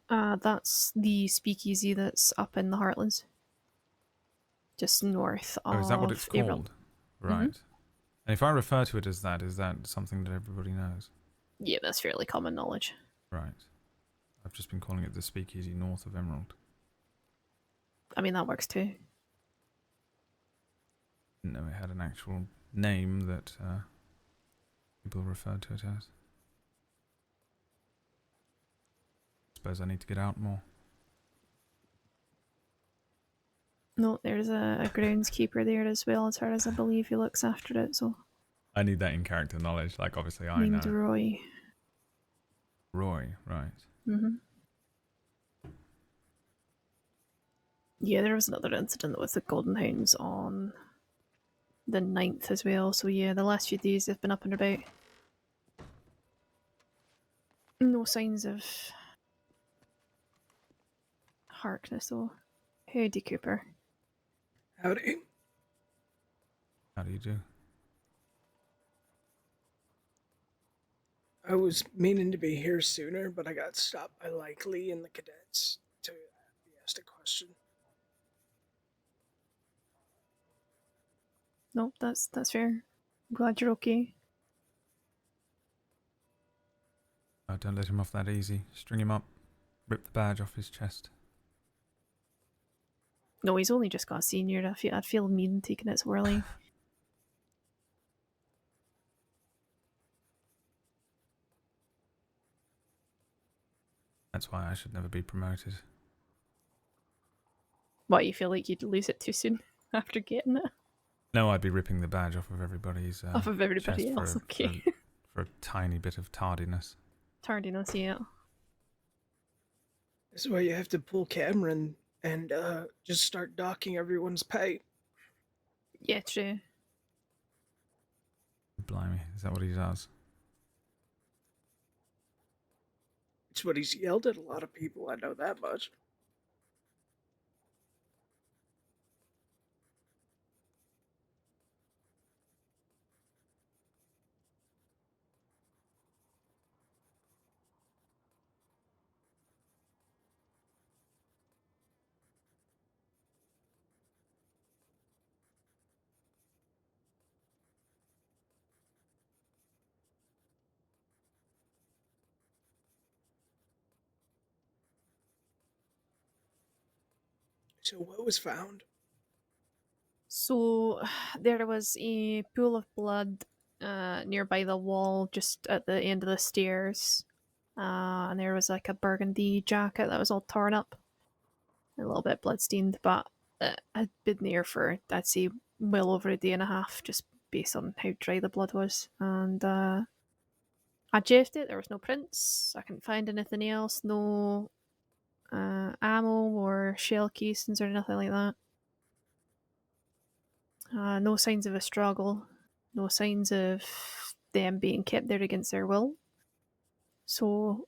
That's the speakeasy that's up in the Heartlands. Just north of Oh, is that what it's April. called? Right. And if I refer to it as that, is that something that everybody knows? Yeah, that's fairly common knowledge. Right. I've just been calling it the Speakeasy north of Emerald. I mean, that works too. Didn't know it had an actual name that people referred to it as. Suppose I need to get out more. No, there's a groundskeeper there as well, as far as I believe he looks after it, so. I need that in character knowledge. Like, obviously, I Named know. Roy. Roy, right. Mm-hmm. Yeah, there was another incident with the Golden Hounds on the 9th as well, so yeah, the last few days they've been up and about. No signs of Harkness though. Howdy, Cooper. Howdy. How do you do? I was meaning to be here sooner, but I got stopped by Likely and the cadets to be asked a question. Nope, that's fair. I'm glad you're okay. Oh, don't let him off that easy. String him up. Rip the badge off his chest. No, he's only just got a senior. I'd feel mean taking it so early. That's why I should never be promoted. What, you feel like you'd lose it too soon after getting it? No, I'd be ripping the badge off of everybody's Off of everybody chest else, okay. for a tiny bit of tardiness. Tardiness, yeah. This is why you have to pull Cameron and just start docking everyone's pay. Yeah, true. Blimey, is that what he does? It's what he's yelled at a lot of people, I know that much. So what was found? So there was a pool of blood nearby the wall, just at the end of the stairs. And there was like a burgundy jacket that was all torn up, a little bit bloodstained, but it had been there for, I'd say, well over a day and a half, just based on how dry the blood was. And I checked it, there was no prints, I couldn't find anything else, no ammo or shell casings or anything like that. No signs of a struggle, no signs of them being kept there against their will. So,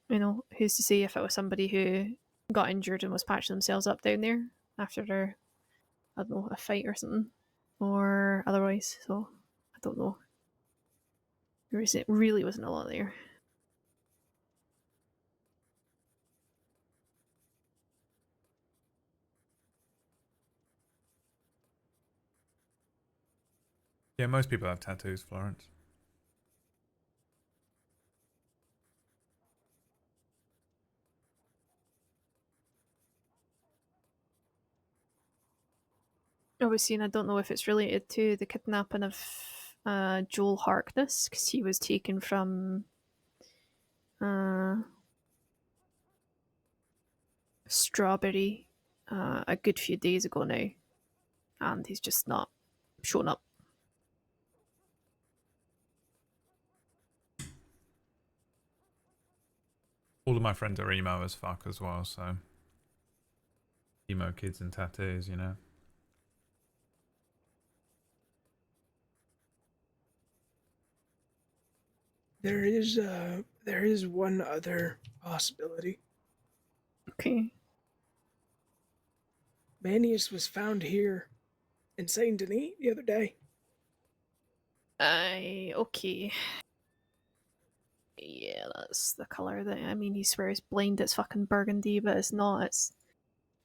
who's to say if it was somebody who got injured and was patching themselves up down there after their, I don't know, a fight or something, or otherwise. So, I don't know. There really wasn't a lot there. Yeah, most people have tattoos, Florence. Obviously, and I don't know if it's related to the kidnapping of Joel Harkness, because he was taken from Strawberry a good few days ago now, and he's just not shown up. All of my friends are emo as fuck as well, so emo kids and tattoos, you know. There is one other possibility. Okay. Manius was found here in Saint Denis the other day. Okay. Yeah, that's the colour that, I mean, he swears blind it's fucking burgundy, but it's not, it's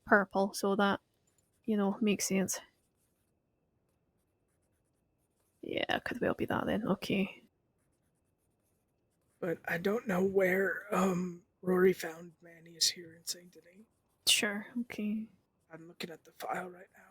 purple, so that, makes sense. Yeah, could well be that then, okay. But I don't know where Rory found Manius here in Saint Denis. Sure, okay. I'm looking at the file right now.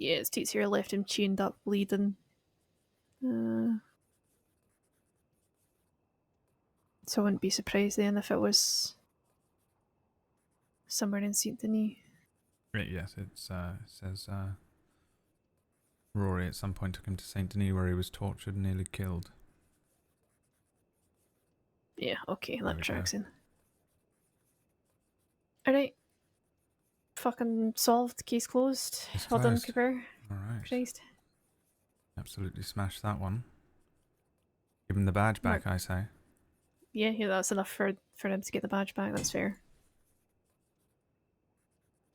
Yeah, it states here left him chained up, bleeding. So I wouldn't be surprised then if it was somewhere in Saint Denis. Right, yes, it says Rory at some point took him to Saint Denis where he was tortured and nearly killed. Yeah, okay, There that we tracks go. in. Alright. Fucking solved, case closed. It's Well done, closed. Cooper. Alright. Christ. Absolutely smashed that one. Give him the badge back, I say. Yeah, that's enough for him to get the badge back, that's fair.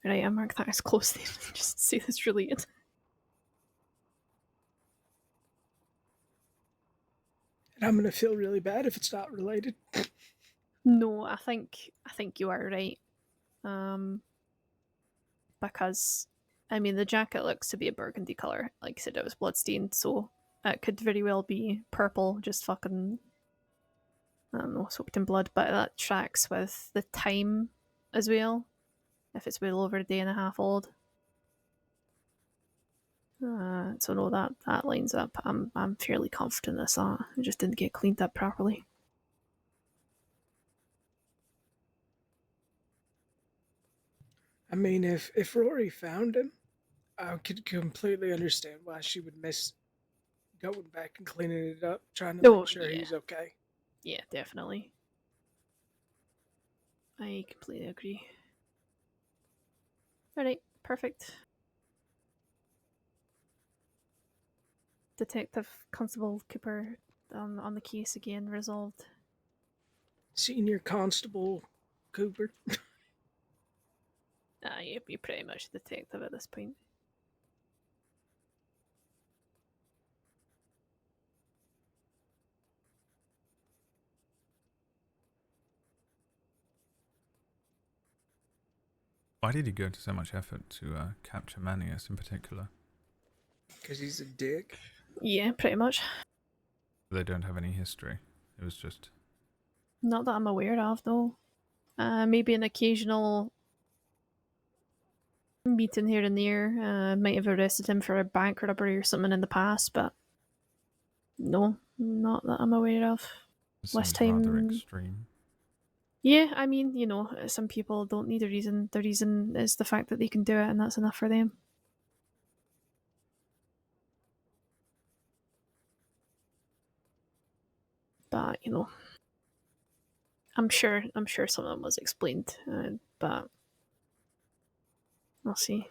Right, I mark that as close then. Just say that's related. And I'm gonna feel really bad if it's not related. No, I think you are right. Because I mean the jacket looks to be a burgundy colour. Like I said, it was bloodstained, so it could very well be purple, just fucking I don't know, soaked in blood, but that tracks with the time as well. If it's well over a day and a half old. So no, that lines up. I'm fairly confident that's that. It just didn't get cleaned up properly. I mean, if Rory found him, I could completely understand why she would miss going back and cleaning it up, trying to make sure yeah. he's okay. Yeah, definitely. I completely agree. Alright, perfect. Detective Constable Cooper on the case again, resolved. Senior Constable Cooper. You're pretty much a detective at this point. Why did he go to so much effort to capture Manius in particular? Because he's a dick. Yeah, pretty much. They don't have any history. It was just... Not that I'm aware of, though. Maybe an occasional meeting here and there. Might have arrested him for a bank robbery or something in the past, but no, not that I'm aware of. It Last seems rather time, extreme. yeah, I mean, some people don't need a reason. The reason is the fact that they can do it, and that's enough for them. But I'm sure some of them was explained, but we'll see.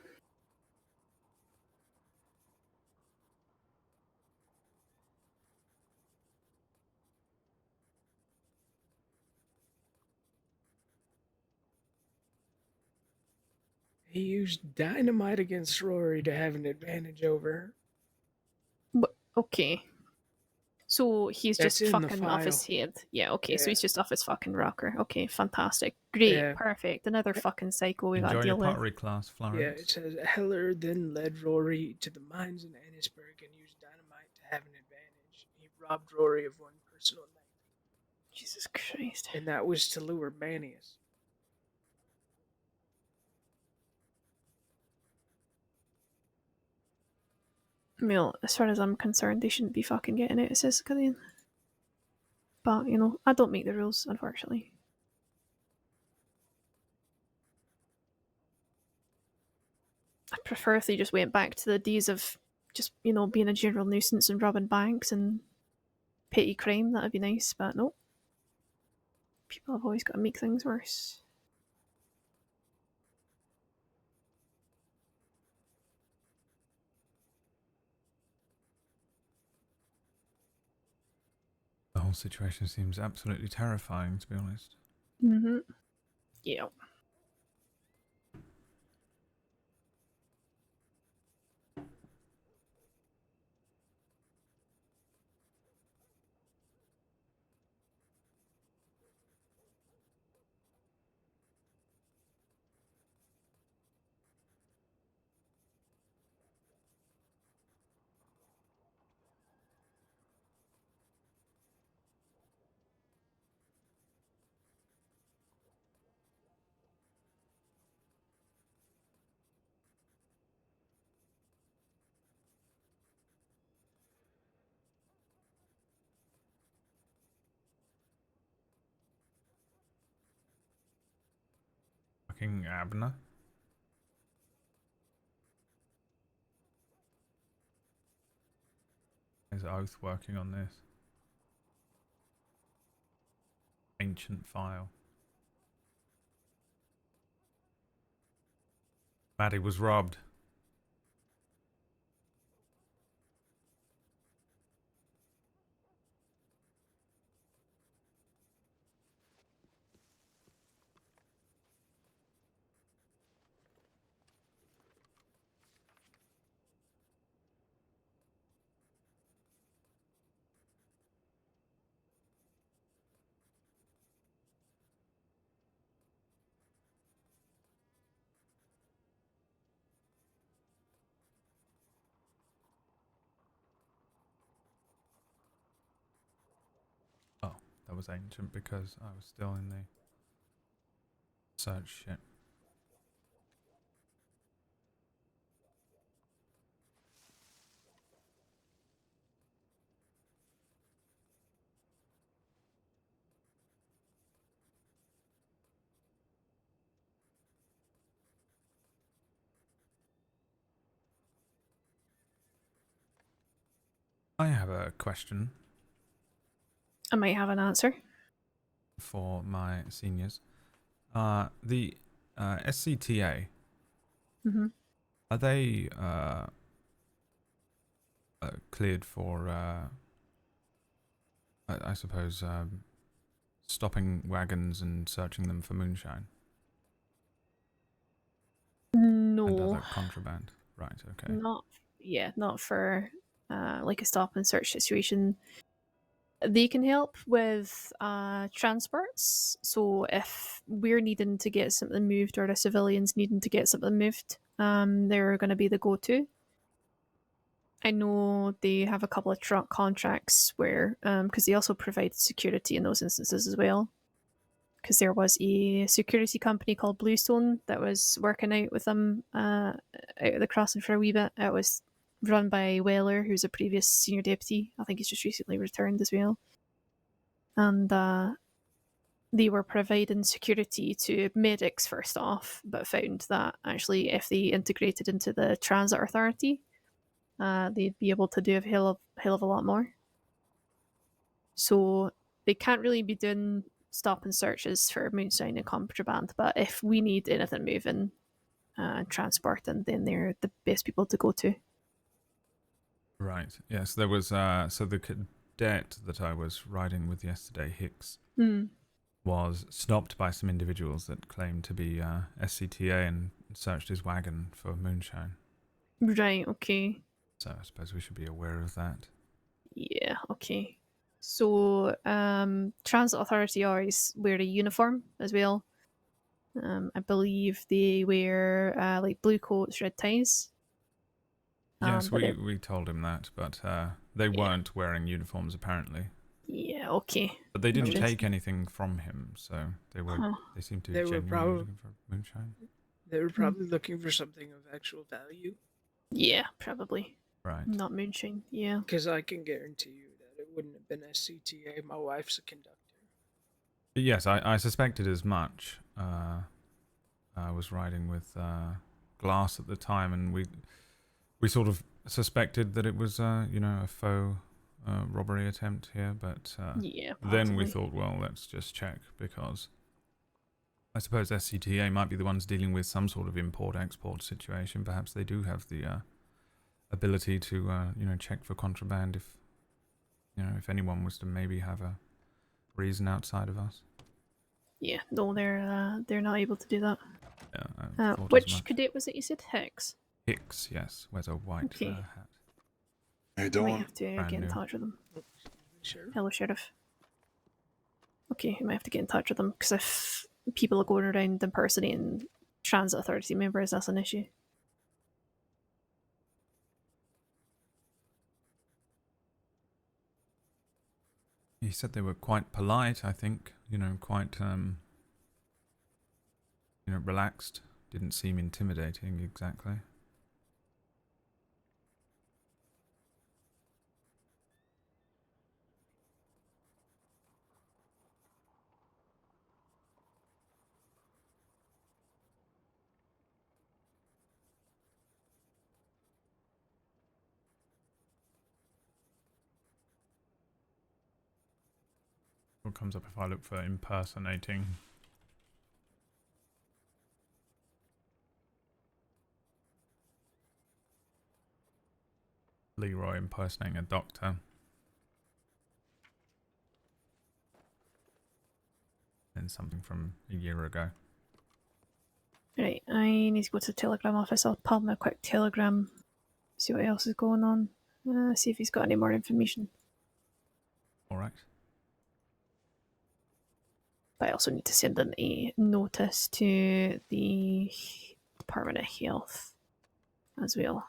He used dynamite against Rory to have an advantage over her. But okay. So he's That's just in the fucking off his file. head. Yeah, okay, so Yeah. he's just off his fucking rocker. Okay, fantastic. Great, Yeah. perfect. Another fucking psycho we gotta Enjoy your deal with. pottery class, Yeah, Florence. it says Heller then led Rory to the mines in Annisburg and used dynamite to have an advantage. He robbed Rory of one personal knife, Jesus Christ. and that was to lure Manius. Well, as far as I'm concerned, they shouldn't be fucking getting out of Siscallion. But, I don't make the rules, unfortunately. I'd prefer if they just went back to the days of just, being a general nuisance and robbing banks and petty crime. That'd be nice, but no. People have always got to make things worse. The whole situation seems absolutely terrifying, to be honest. Mm-hmm. Yeah. Fucking Abner. Is Oath working on this? Ancient file. Maddie was robbed. Oh, that was ancient because I was still in the search shit. I have a question I might have an answer. for my seniors. The SCTA, Mm-hmm. are they cleared for, I suppose, stopping wagons and searching them for moonshine and No, other contraband? Right, okay. not for like a stop and search situation. They can help with transports. So if we're needing to get something moved or the civilians needing to get something moved, they're going to be the go-to. I know they have a couple of truck contracts where, because they also provide security in those instances as well. Because there was a security company called Bluestone that was working out with them out of the crossing for a wee bit. It was run by Weller, who's a previous senior deputy. I think he's just recently returned as well. And they were providing security to medics first off, but found that actually if they integrated into the transit authority, they'd be able to do a hell of a lot more. So they can't really be doing stop and searches for moonshine and contraband, but if we need anything moving and transporting, then they're the best people to go to. Right, yes, there was, so the cadet that I was riding with yesterday, Hicks, was stopped by some individuals that claimed to be SCTA and searched his wagon for moonshine. Right, okay. So I suppose we should be aware of that. Yeah, okay. So, Transit Authority always wear a uniform as well. I believe they wear like blue coats, red ties. Yes, But we told him that, but they weren't wearing uniforms apparently. yeah, okay. But they didn't Interesting. take anything from him, so they were Huh. they seemed to They be were genuinely looking for moonshine. They were probably looking for something of actual value. Yeah, probably. Right. Not moonshine, yeah. Because I can guarantee you that it wouldn't have been SCTA. My wife's a conductor. But yes, I suspected as much. I was riding with Glass at the time, and we sort of suspected that it was a faux robbery attempt here, but Yeah, then we possibly. thought, well, let's just check, because I suppose SCTA might be the ones dealing with some sort of import-export situation. Perhaps they do have the ability to check for contraband if anyone was to maybe have a reason outside of us. Yeah, no, they're not able to do that. Yeah, I thought as Which much. cadet was it you said? Hicks? Hicks, yes, wears a white Okay. hat. Hey, I might Dawn. have to Brand get in new. touch with them. Sure. Hello, Sheriff. Okay, I might have to get in touch with them, because if people are going around impersonating transit authority members, that's an issue. He said they were quite polite, I think, quite relaxed. Didn't seem intimidating exactly. What comes up if I look for impersonating? Leroy impersonating a doctor. And something from a year ago. Right, I need to go to the telegram office. I'll pop him a quick telegram, see what else is going on, see if he's got any more information. Alright. But I also need to send in a notice to the Department of Health as well.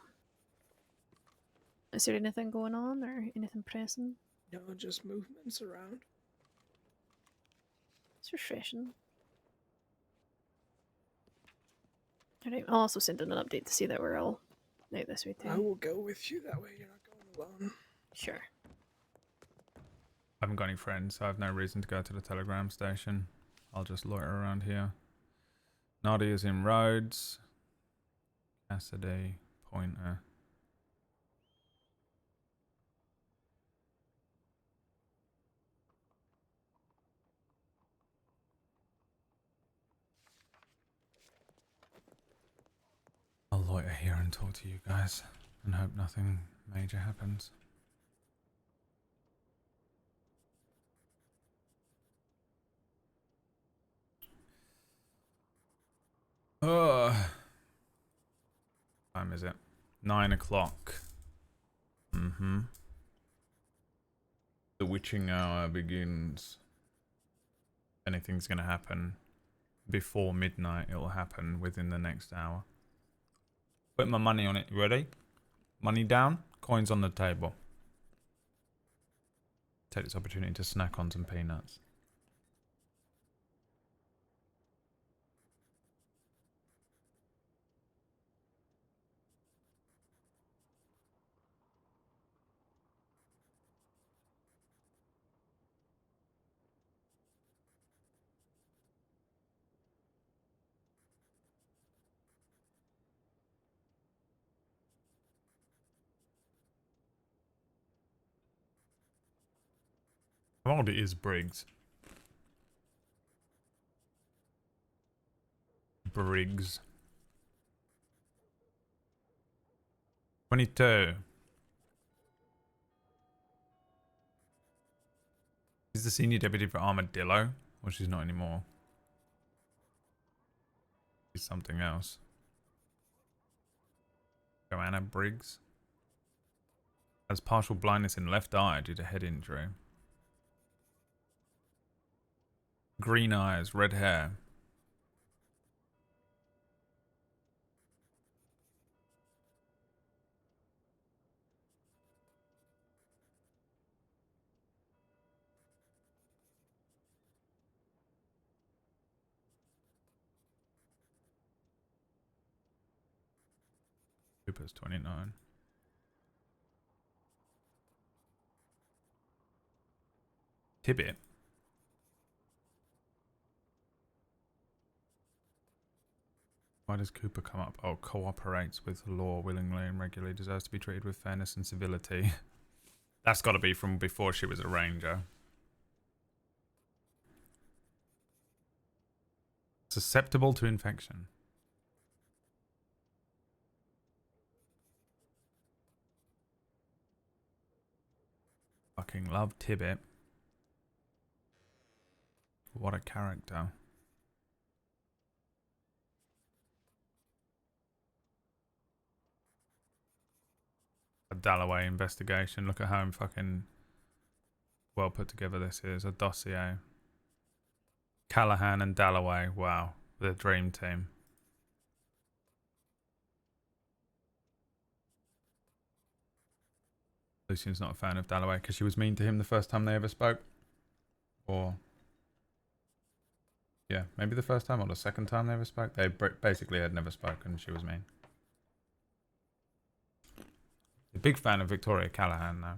Is there anything going on or anything pressing? No, just movements around. It's refreshing. Alright, I'll also send in an update to see that we're all out this way too. I will go with you. That way you're not going alone. Sure. I haven't got any friends, so I have no reason to go to the telegram station. I'll just loiter around here. Nadia's in Rhodes. Cassidy, Pointer. I'll loiter here and talk to you guys and hope nothing major happens. Time is it? 9 o'clock. The witching hour begins. If anything's gonna happen before midnight, it'll happen within the next hour. Put my money on it. You ready? Money down, coins on the table. Take this opportunity to snack on some peanuts. How old is Briggs? Briggs. 22. She's the senior deputy for Armadillo. Well, she's not anymore. She's something else. Joanna Briggs. Has partial blindness in left eye due to head injury. Green eyes, red hair. Cooper's 29. Tibbet. Why does Cooper come up? Oh, cooperates with law willingly and regularly, deserves to be treated with fairness and civility. That's got to be from before she was a ranger. Susceptible to infection. Fucking love Tibbet. What a character. A Dalloway investigation. Look at how fucking well put together this is. A dossier. Callahan and Dalloway. Wow. The dream team. Lucian's not a fan of Dalloway because she was mean to him the first time they ever spoke. Or... yeah, maybe the first time or the second time they ever spoke. They basically had never spoken. She was mean. A big fan of Victoria Callahan, though.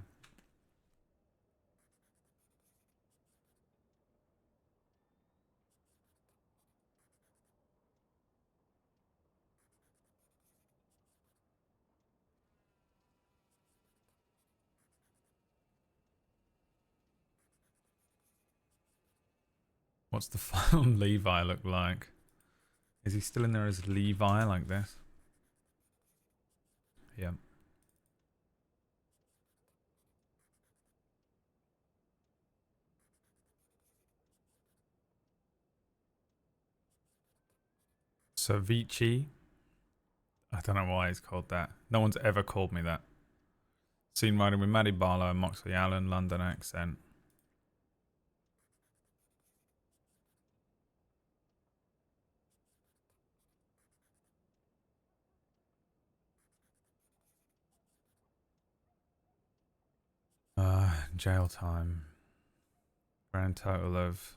What's the final Levi look like? Is he still in there as Levi like this? Yep. Savici. I don't know why he's called that. No one's ever called me that. Seen riding with Maddie Barlow and Moxley Allen, London accent. Jail time. Grand total of...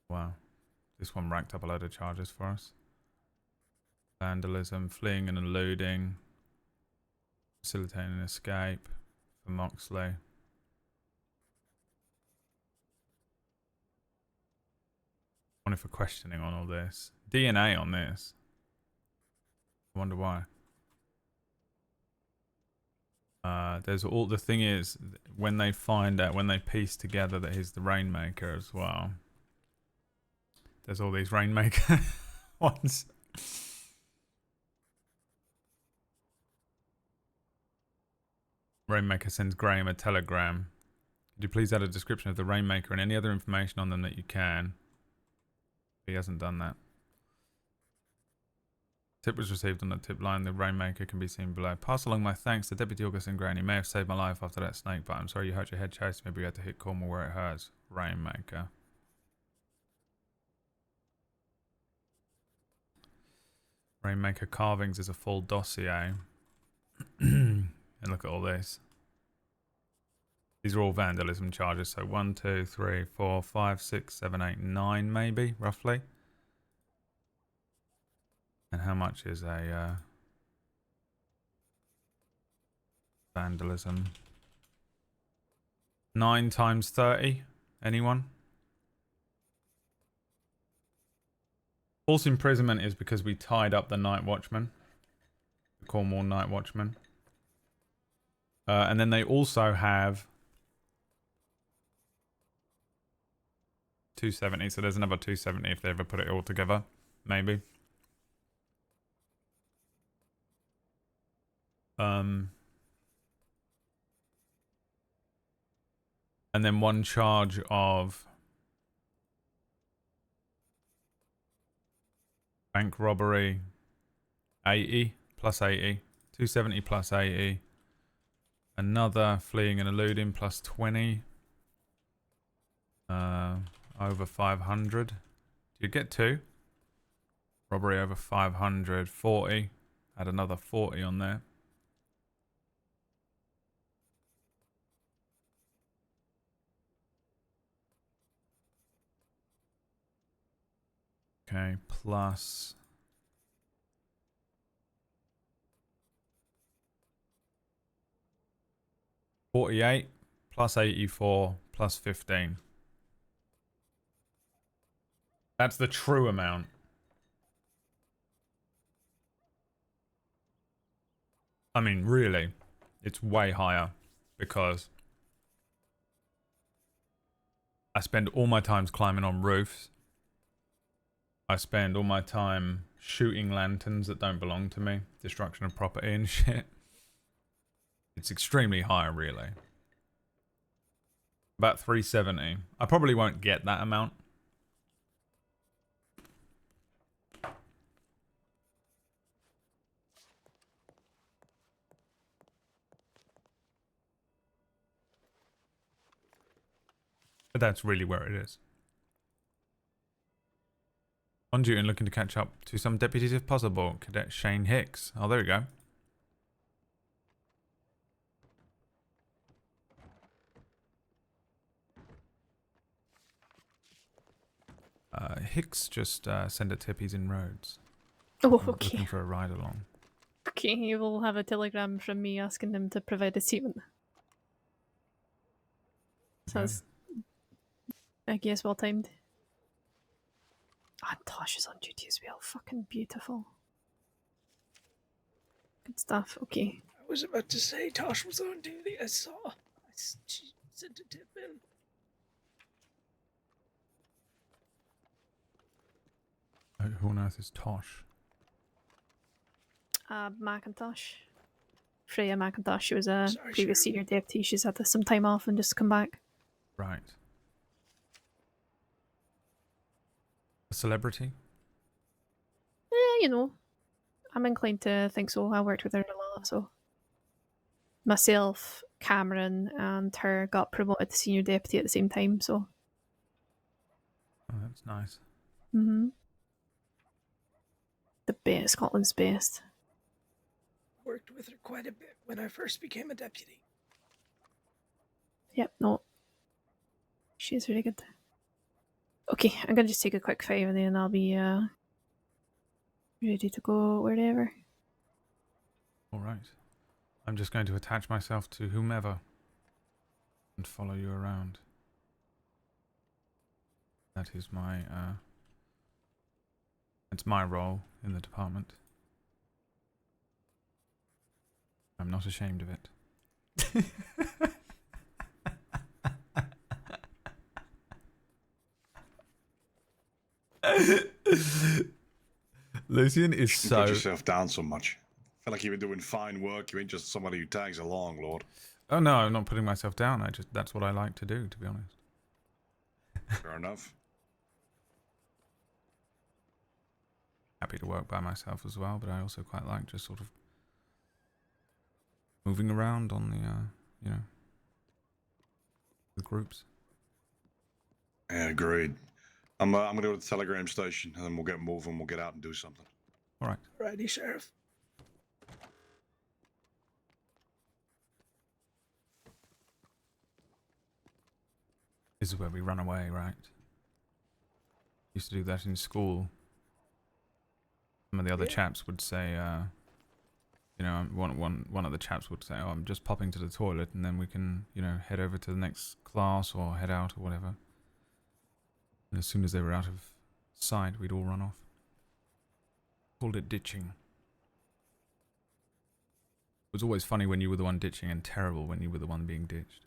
Wow. This one racked up a load of charges for us. Vandalism, fleeing and eluding. Facilitating an escape for Moxley. Wanted for questioning on all this. DNA on this. I wonder why. There's all the thing is when they find out, when they piece together that he's the Rainmaker as well. There's all these Rainmaker ones. Rainmaker sends Graham a telegram. Could you please add a description of the Rainmaker and any other information on them that you can? He hasn't done that. Tip was received on the tip line. The Rainmaker can be seen below. Pass along my thanks to Deputy Augustin Graham. You may have saved my life after that snake bite. I'm sorry you hurt your head chasing me, but you had to hit Cornwall where it hurts. Rainmaker. Rainmaker carvings is a full dossier. And look at all this. These are all vandalism charges. So 1, 2, 3, 4, 5, 6, 7, 8, 9 maybe, roughly. And how much is a vandalism? 9 times 30? Anyone? False imprisonment is because we tied up the night watchman. The Cornwall night watchman. And then they also have 270. So there's another 270 if they ever put it all together. Maybe. And then one charge of bank robbery, 80 plus 80, 270 plus 80, another fleeing and eluding plus 20, over 500. Do you get 2? Robbery over 500, 40, add another 40 on there. Okay, plus 48 plus 84 plus 15. That's the true amount. I mean, really, it's way higher because I spend all my time climbing on roofs. I spend all my time shooting lanterns that don't belong to me. Destruction of property and shit. It's extremely high, really. About 370. I probably won't get that amount. But that's really where it is. On duty and looking to catch up to some deputies if possible. Cadet Shane Hicks. Oh, there we go. Hicks just send a tip. He's in Rhodes. Oh, I'm okay. looking for a ride along. Okay, you will have a telegram from me asking him to provide a statement. So Okay. that's, I guess, well timed. And Tosh is on duty as well. Fucking beautiful. Good stuff. Okay. I was about to say Tosh was on duty. I saw. She sent a tip in. Who on earth is Tosh? Macintosh. Freya Macintosh. She was a Sorry, previous Sheriff. senior deputy. She's had some time off and just come back. Right. A celebrity? You know, I'm inclined to think so. I worked with her a lot, so. Myself, Cameron, and her got promoted to senior deputy at the same time, so. Oh, that's nice. The best, Scotland's best. Worked with her quite a bit when I first became a deputy. Yep, no. She's really good. Okay, I'm gonna just take a quick 5 and then I'll be ready to go wherever. All right. I'm just going to attach myself to whomever and follow you around. That is my, it's my role in the department. I'm not ashamed of it. Lucien is You so... put yourself down so much. I feel like you've been doing fine work. You ain't just somebody who tags along, Lord. Oh no, I'm not putting myself down. That's what I like to do, to be honest. Fair enough. Happy to work by myself as well, but I also quite like just sort of moving around on the, you know, the groups. Yeah, agreed. I'm gonna go to the telegram station, and then we'll get moving. We'll get out and do something. All right. Righty, Sheriff. This is where we run away, right? Used to do that in school. Some of the other Yeah. chaps would say, you know, one of the chaps would say, "Oh, I'm just popping to the toilet," and then we can, you know, head over to the next class or head out or whatever. And as soon as they were out of sight, we'd all run off. Called it ditching. It was always funny when you were the one ditching and terrible when you were the one being ditched.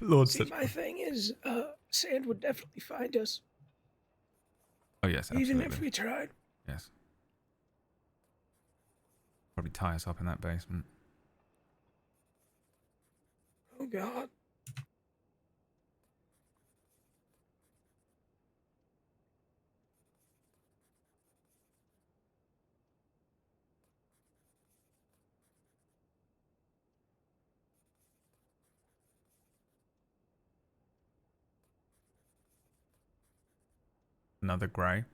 Lord See, said, my thing is, Sand would definitely find us, "Oh yes, absolutely. even if we tried. Yes. Probably tie us up in that basement." Oh, God. Another grey.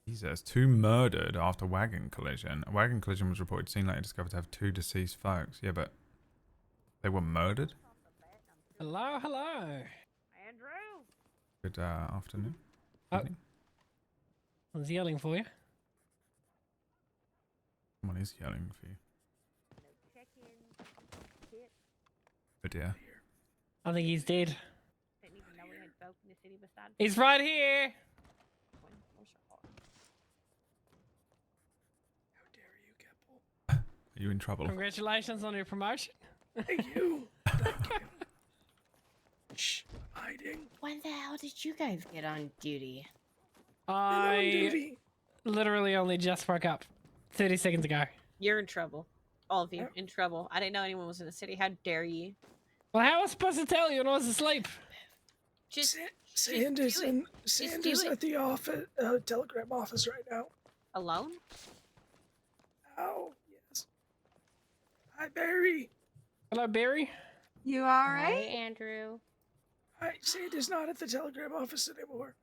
Jesus, 2 murdered after wagon collision. A wagon collision was reported seen later discovered to have 2 deceased folks. Yeah, but they were murdered? Hello, hello. Andrew! Good afternoon. Oh. Evening. I was yelling for you. Someone is yelling for you. No check-in. Hit. Oh dear. I think he's dead. Didn't even know we had folk in the city beside He's right here. Where's your car? How dare you, Keppel? Are you in trouble? Congratulations on your promotion. Thank you. Thank you. Shh, hiding. When the hell did you guys get on duty? I'm on I duty. literally only just woke up 30 seconds ago. You're in trouble. All of you Yep. in trouble. I didn't know anyone was in the city. How dare you? Well, how was I supposed to tell you when I was asleep? Just, Sand do is it. in. Sand do is it. at the office, telegram office right now. alone? Oh, yes. Hi, Barry. Hello, Barry. You all Hi, right? Andrew. Hi, Sand is not at the telegram office anymore.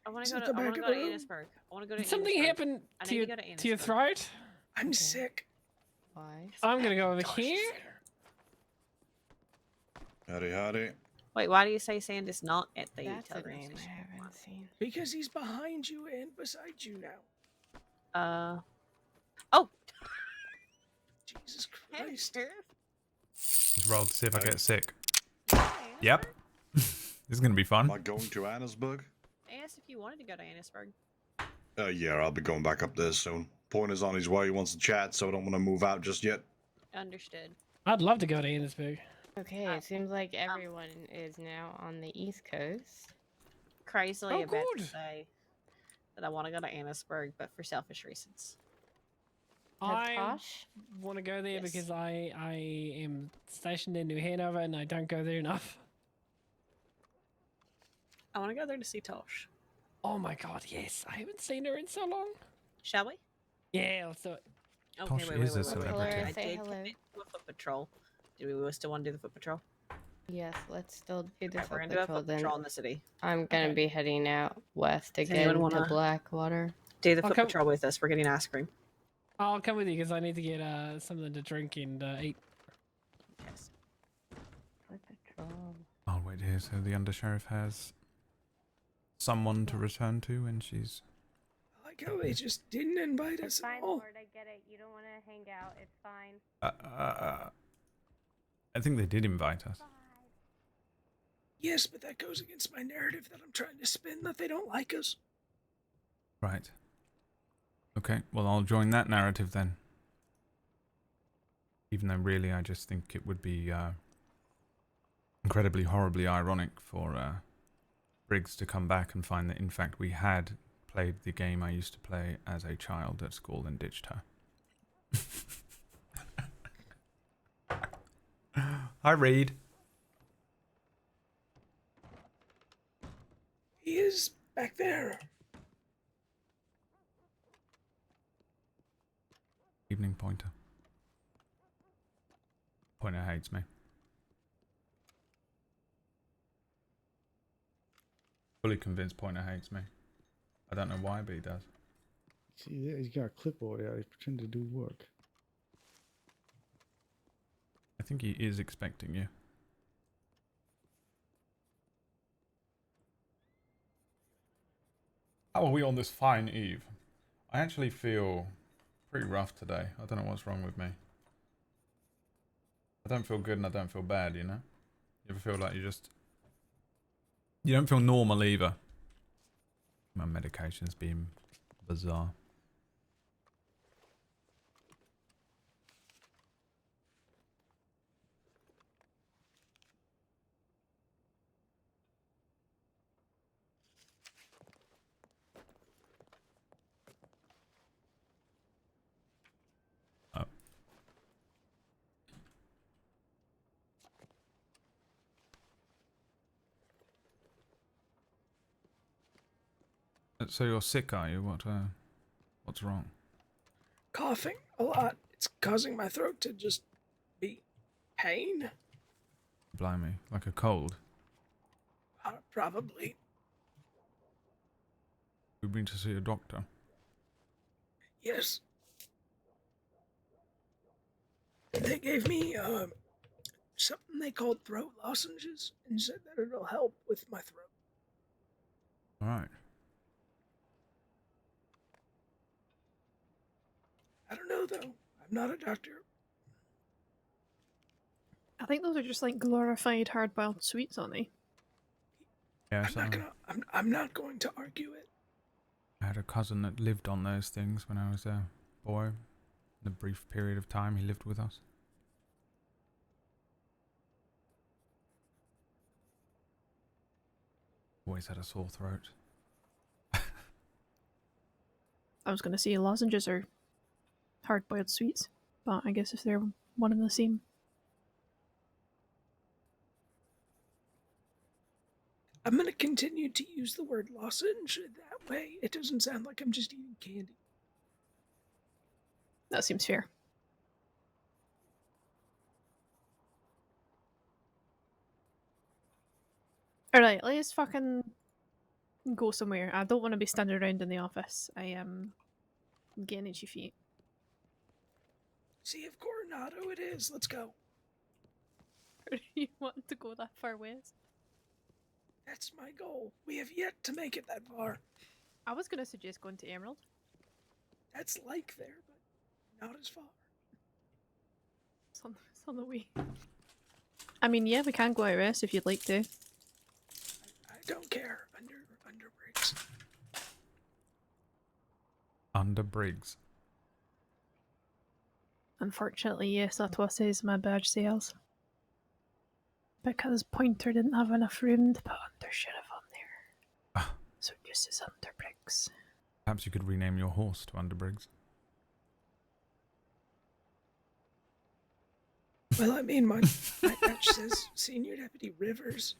I want He's to at go the to. I back want to of go the to room. Annisburg. I want to go to. Did something Annisburg. happen I to need your, to go to to your Annisburg. throat? I'm Okay. sick. Why? I'm gonna go over Gosh, here. Howdy, howdy. Wait, why do you say Sand is not at the That's a telegram name station? I haven't seen. Because he's behind you and beside you now. Oh. Jesus Hey, Christ. Sheriff. Just roll to see if I get sick. Hi, Yep. Annisburg. This is going to be fun. Am I going to Annisburg? I asked if you wanted to go to Annisburg. Yeah, I'll be going back up there soon. Pointer's on his way. He wants to chat, so I don't want to move out just yet. Understood. I'd love to go to Annisburg. Okay, it seems like everyone is now on the East Coast. Crazily Oh, about to good. say that I want to go to Annisburg, but for selfish reasons. I Tosh? want to go there Yes. because I am stationed in New Hanover and I don't go there enough. I want to go there to see Tosh. Oh my god, yes. I haven't seen her in so long. Shall we? Yeah, let's do it. Okay, Tosh is a celebrity. Laura, I say did hello. commit to a foot patrol. Do we still want to do the foot patrol? Yes, let's still do the Okay, we're foot gonna do a patrol foot then. patrol in the city. I'm gonna Okay. be heading out west Does again anyone to wanna- Blackwater. Do the I'll foot come- patrol with us. We're getting ice cream. I'll come with you because I need to get something to drink and eat. Yes. Foot patrol. I'll wait here so the undersheriff has someone to return to when she's... I like how they just didn't invite us at all. I get it. You don't want to hang out. It's fine. I think they did invite us. Yes, but that goes against my narrative that I'm trying to spin that they don't like us. Right. Okay, well I'll join that narrative then. Even though really I just think it would be incredibly horribly ironic for Briggs to come back and find that in fact we had played the game I used to play as a child at school and ditched her. Hi Reed. He is back there. Evening, Pointer. Pointer hates me. Fully convinced Pointer hates me. I don't know why, but he does. See, there, he's got a clipboard out. He's pretending to do work. I think he is expecting you. How are we on this fine eve? I actually feel pretty rough today. I don't know what's wrong with me. I don't feel good and I don't feel bad, you know? You ever feel like you don't feel normal either? My medication's been bizarre. Oh. So you're sick, are you? What's wrong? Coughing a lot. It's causing my throat to just be pain. Blimey, like a cold. Probably. We've been to see a doctor. Yes. They gave me something they called throat lozenges and said that it'll help with my throat. Alright. I don't know though. I'm not a doctor. I think those are just like glorified hard-boiled sweets, aren't they? Yeah, I'm not going to argue it. I had a cousin that lived on those things when I was a boy. The brief period of time he lived with us. Always had a sore throat. I was going to say lozenges are hard-boiled sweets, but I guess if they're one and the same. I'm going to continue to use the word lozenge. That way it doesn't sound like I'm just eating candy. That seems fair. Alright, let's fucking go somewhere. I don't want to be standing around in the office. I am getting itchy feet. See if Coronado it is. Let's go. You want to go that far west? That's my goal. We have yet to make it that far. I was going to suggest going to Emerald. That's like there, but not as far. It's on the way. I mean, yeah, we can go out west if you'd like to. I don't care. Under Briggs. Under Briggs. Unfortunately, yes, that was his my badge sales. Because Pointer didn't have enough room to put under sheriff on there. So just his underbricks. Perhaps you could rename your horse to Underbriggs. Well, I mean, my badge says Senior Deputy Rivers.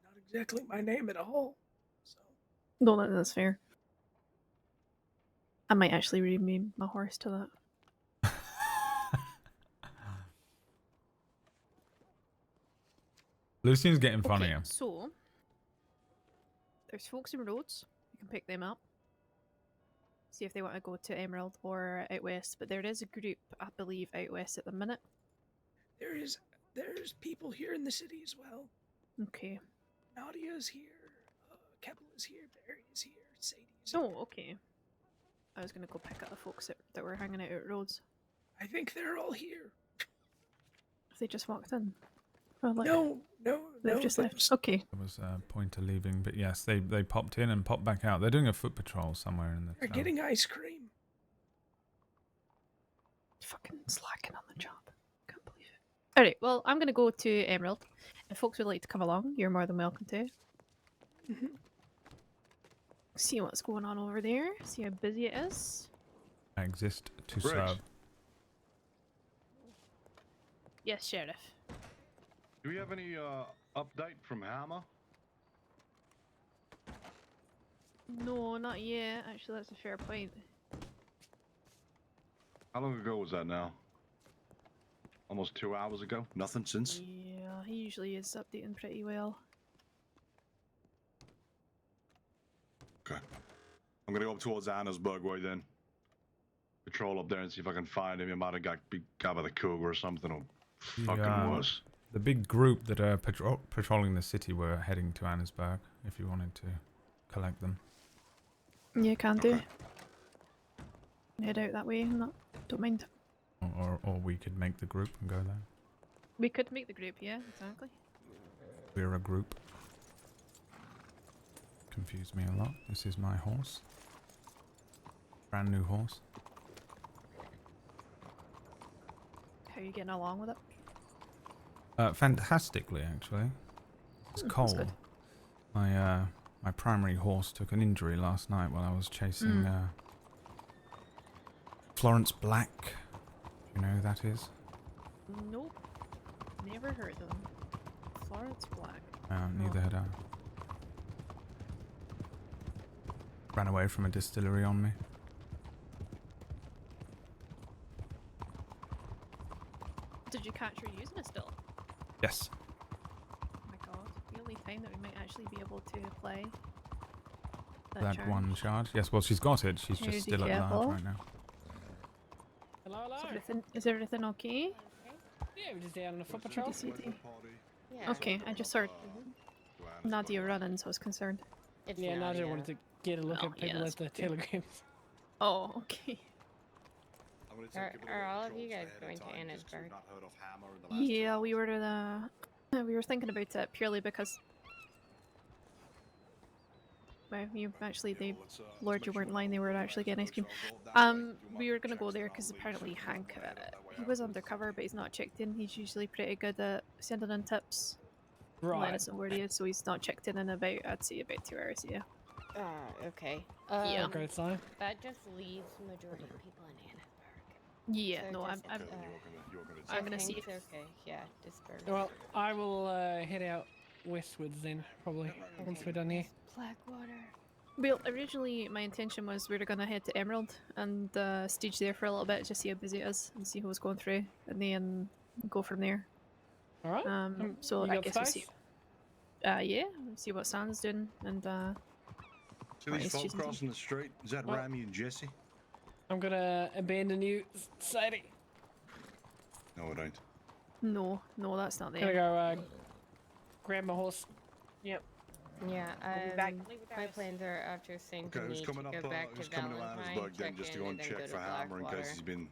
Not exactly my name at all. So No, that's fair. I might actually rename my horse to that. Lucien's getting funnier. Okay, so there's folks in Rhodes. You can pick them up. See if they want to go to Emerald or out west. But there is a group, I believe, out west at the minute. there's people here in the city as well. Okay. Nadia's here. Keppel is here. Barry is here. Sadie's here. Oh, okay. I was gonna go pick up the folks that were hanging out at Rhodes. I think they're all here. If they just walked in. Or like, No, they've just left. Okay. There was a Pointer leaving, but yes, they popped in and popped back out. They're doing a foot patrol somewhere in the They're town. getting ice cream. Fucking slacking on the job. Can't believe it. Alright, well, I'm gonna go to Emerald. If folks would like to come along, you're more than welcome to. Mhm. See what's going on over there. See how busy it is. I exist to Briggs. serve. Yes, Sheriff. Do we have any update from Hammer? No, not yet. Actually, that's a fair point. How long ago was that now? Almost 2 hours ago? Nothing since? Yeah, he usually is updating pretty well. Okay. I'm gonna go up towards Annesburg way then. Patrol up there and see if I can find him. He might have got by the cougar or something, or fucking worse. The big group that are patrolling the city were heading to Annesburg, if you wanted to collect them. Yeah, can do. Okay. Head out that way. Don't mind. Or we could make the group and go there. We could make the group, yeah, exactly. We're a group. Confused me a lot. This is my horse. Brand new horse. How are you getting along with it? Fantastically, actually. It's That's Cole. good. My primary horse took an injury last night while I was chasing Florence Black. You know who that is? Nope. Never heard of them. Florence Black. Neither had I. Ran away from a distillery on me. Did you catch her using it still? Yes. Oh my god. The only time that we might actually be able to play That charge. one charge. Yes, well, she's got it. She's Here, just be still at careful. large right now. Hello, hello. Is everything okay? Yeah, we're just out on a foot Did patrol. you see the- Yeah. Okay, I just heard Nadia running, so I was concerned. It's Yeah, Nadia wanted to get a look Oh, at yeah, people that's at the good. telegrams. Oh, okay. Are all of you guys going to Annesburg? Yeah, we were thinking about it purely because well, you actually Lord, you weren't lying. They were actually getting ice cream. We were gonna go there because apparently Hank, he was undercover, but he's not checked in. He's usually pretty good at sending in tips, letting Right. us know where he is. So he's not checked in about, I'd say, about 2 hours. Yeah. Okay. Yeah. Great sign. That just leaves majority of people in Annesburg. Yeah. So No, I'm. just, I'm I gonna see think if- it's okay. Yeah, disperse. Well, I will head out westwards then, probably, once we're done here. Blackwater. Well, originally my intention was we were gonna head to Emerald and stage there for a little bit, just see how busy it is and see who was going through, and then go from there. Alright. So you I got guess we'll space? see. Yeah, we'll see what Sam's doing, and See Right, these it's folk just- crossing the street? Is that What? Rami and Jesse? I'm gonna abandon you, Sadie. No, it ain't. no, that's not Gonna there. go grab my horse. Yep. Yeah, We'll be back. my plans are after St. Okay, Denis who's coming to up? go back Who's to coming to Valentine, Annesburg then, check just to in, go and and then check go for to Hammer in case Blackwater. he's been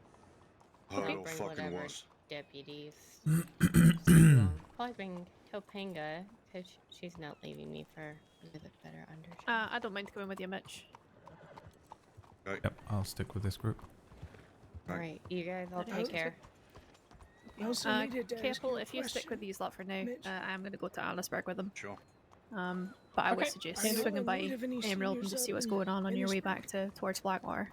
Okay. hurt or Bring fucking whatever worse. deputies. Probably bring Topanga, because she's not leaving me for a bit better understanding. I don't mind coming with you, Mitch. Okay. Yep, I'll stick with this group. Right. Alright, you guys all Okay. take care. I also needed to ask you Careful, a if you stick with question, these lot for now, Mitch. I'm going to go to Annisburg with them. Sure. But I would Okay. suggest Are you swinging in by need of any Emerald and seniors just see up what's in going on your way Annisburg? back towards Blackwater.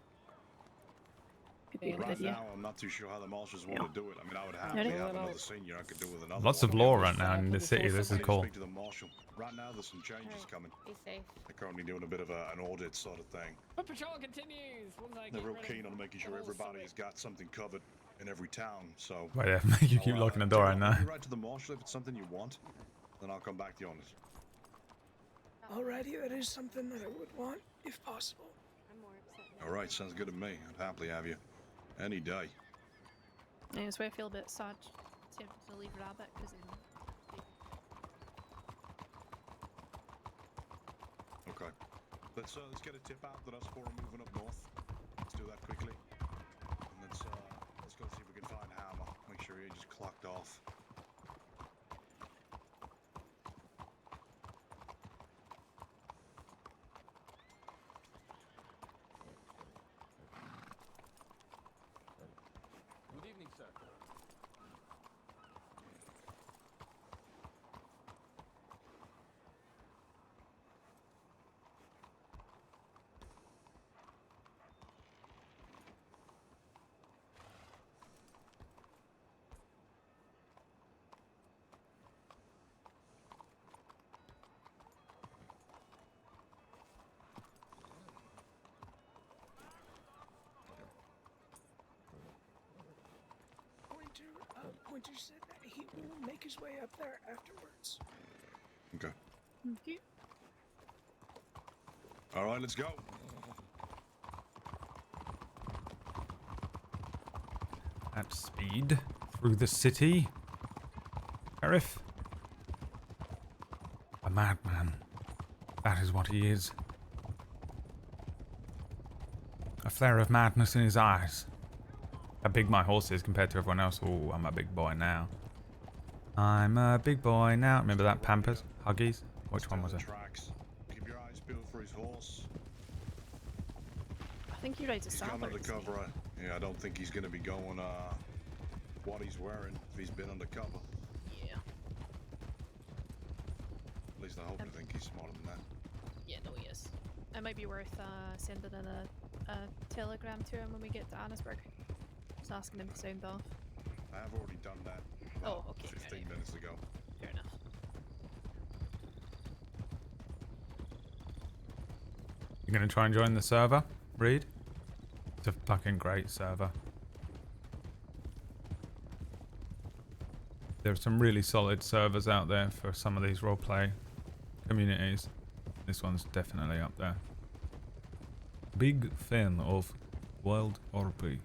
Could be a good Right idea. now, I'm not too sure how the marshals want Yeah. to do it. I mean, I would Yeah. happily Well, have then another I'll- senior I could do with another Lots one. of law Yeah, right just, now in the put city. before This I is need to cool. speak to the marshal. Right now, there's some changes Alright. coming. Be safe. They're currently doing a bit of an audit sort of thing. But patrol continues. Once I They're get real rid of keen on making the sure whole everybody suite. has got something covered in every town. So Well, yeah, you keep I'll, locking the tell door, you I what, know. let me write to the marshal if it's something you want. Then I'll come back to you on it. Alrighty, that is something that I would want, if possible. I'm more upset now. All right, sounds good to me. I'd happily have you any day. Yeah, that's why I feel a bit sad to leave Rabbit because Okay. Let's get a tip out that us four are moving up north. Let's do that quickly. And let's go see if we can find Hammer. Make sure he just clocked off. Good evening, sir. Pointer said that he will make his way up there afterwards. Okay. Okay. All right, let's go. At speed through the city. Sheriff. A madman. That is what he is. A flare of madness in his eyes. How big my horse is compared to everyone else. Oh, I'm a big boy now. I'm a big boy now. Remember that Pampers? Huggies? Which one was it? Tracks. Keep your eyes peeled for his horse. I think he rides a He's gone saddler. doesn't he? undercover. Yeah, I don't think he's gonna be going what he's wearing if he's been undercover. Yeah. At least I hope to think he's smarter than that. Yeah, no, he is. It might be worth sending in a telegram to him when we get to Annisburg. Just asking him to sound off. I have already done that. Oh, about okay, 15 right. minutes ago. Fair enough. You gonna try and join the server, Reed? It's a fucking great server. There are some really solid servers out there for some of these roleplay communities. This one's definitely up there. Big fan of Wild RP.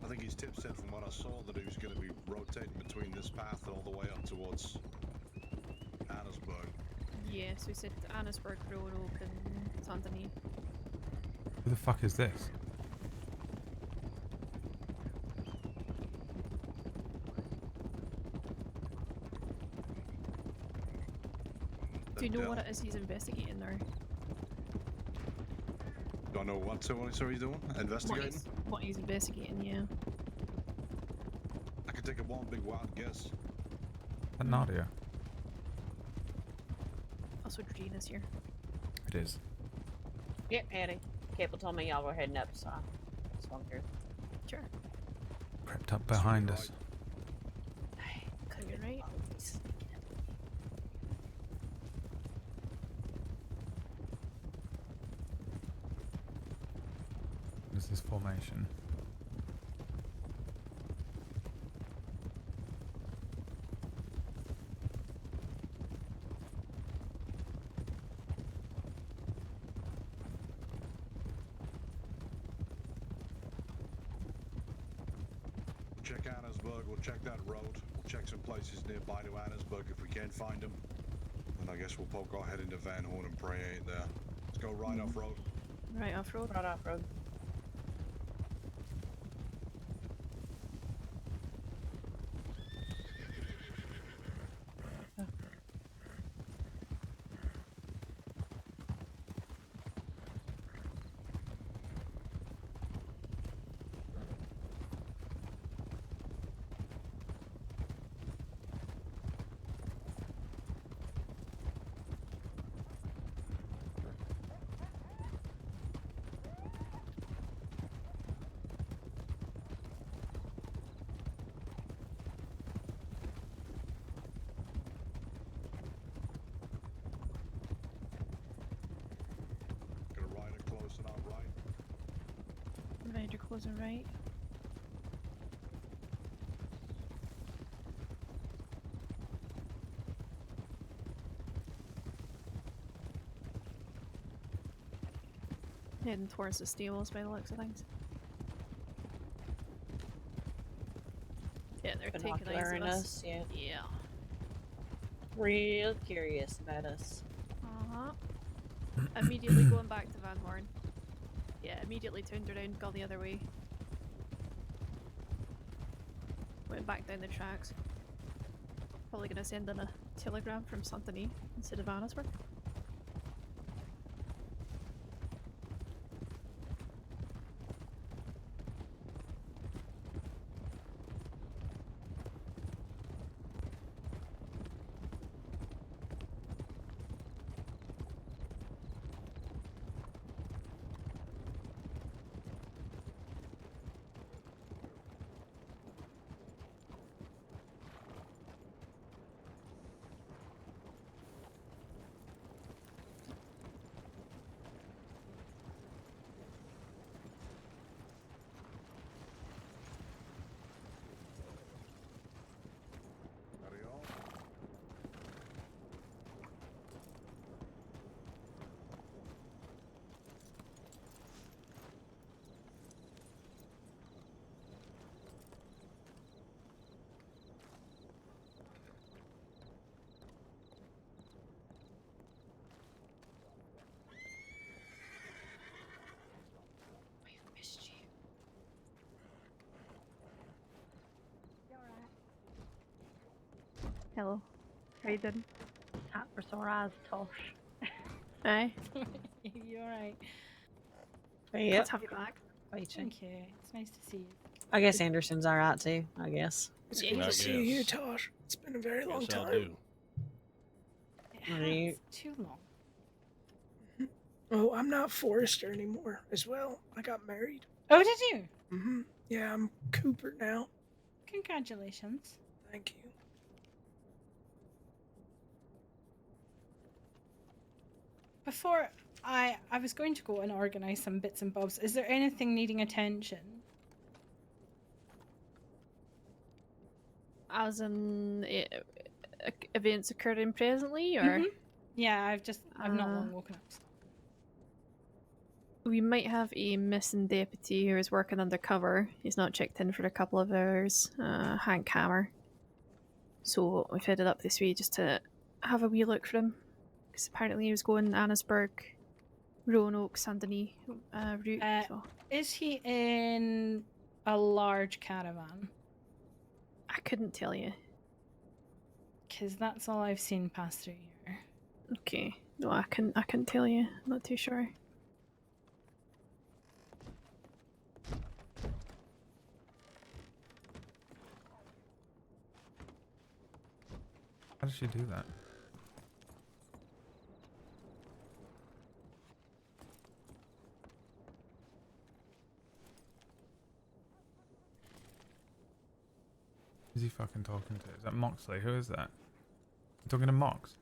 I think his tip said from what I saw that he was going to be rotating between this path and all the way up towards Annisburg. Yeah, so he said Annisburg Road opens underneath. Who the fuck is this? Do you know what Dell. it is he's investigating there? Do I know what he's doing? Investigating? What he's investigating, yeah. I could take a one big wild guess. That Nadia. Also, Regina's here. It is. Yep, Eddie. Cable told me y'all were heading up, so I swung through. Sure. Crept up behind us. Could be right. What is this formation? Check Annisburg, we'll check that road. We'll check some places nearby to Annisburg if we can't find them. Then I guess we'll poke our head into Van Horn and pray ain't there. Let's go right off road. Right off road. Right off road. Alright, you're closing right. Heading towards the stables by the looks of things. Yeah, they're taking eyes of Binocularing us. us, yeah. Yeah. Real curious about us. Uh-huh. Immediately going back to Van Horn. Yeah, immediately turned around, gone the other way. Went back down the tracks. Probably gonna send in a telegram from Santini instead of Anna's work. Hello. How you doing? Hat for sore eyes, Tosh. Aye. You alright? Yep. Let's have you back. Thank you. It's nice to see you. I guess Anderson's alright too, I guess. It's Yeah, good I to see you here, Tosh. It's been a very long Yes, I time. do. It Right. has too long. Oh, I'm not Forrester anymore as well. I got married. Oh, did you? Mm-hmm. Yeah, I'm Cooper now. Congratulations. Thank you. Before I was going to go and organize some bits and bobs. Is there anything needing attention? As in events occurring presently, or Mhm. Yeah, I've not long woken up. we might have a missing deputy who is working undercover. He's not checked in for a couple of hours. Hank Hammer. So we've headed up this way just to have a wee look for him, because apparently he was going Annisburg, Roanoke, Saint Denis route. So Is he in a large caravan? I couldn't tell you. Because that's all I've seen pass through here. Okay, no, I couldn't tell you. I'm not too sure. How did she do that? Who's he fucking talking to? Is that Moxley? Who is that? You talking to Mox?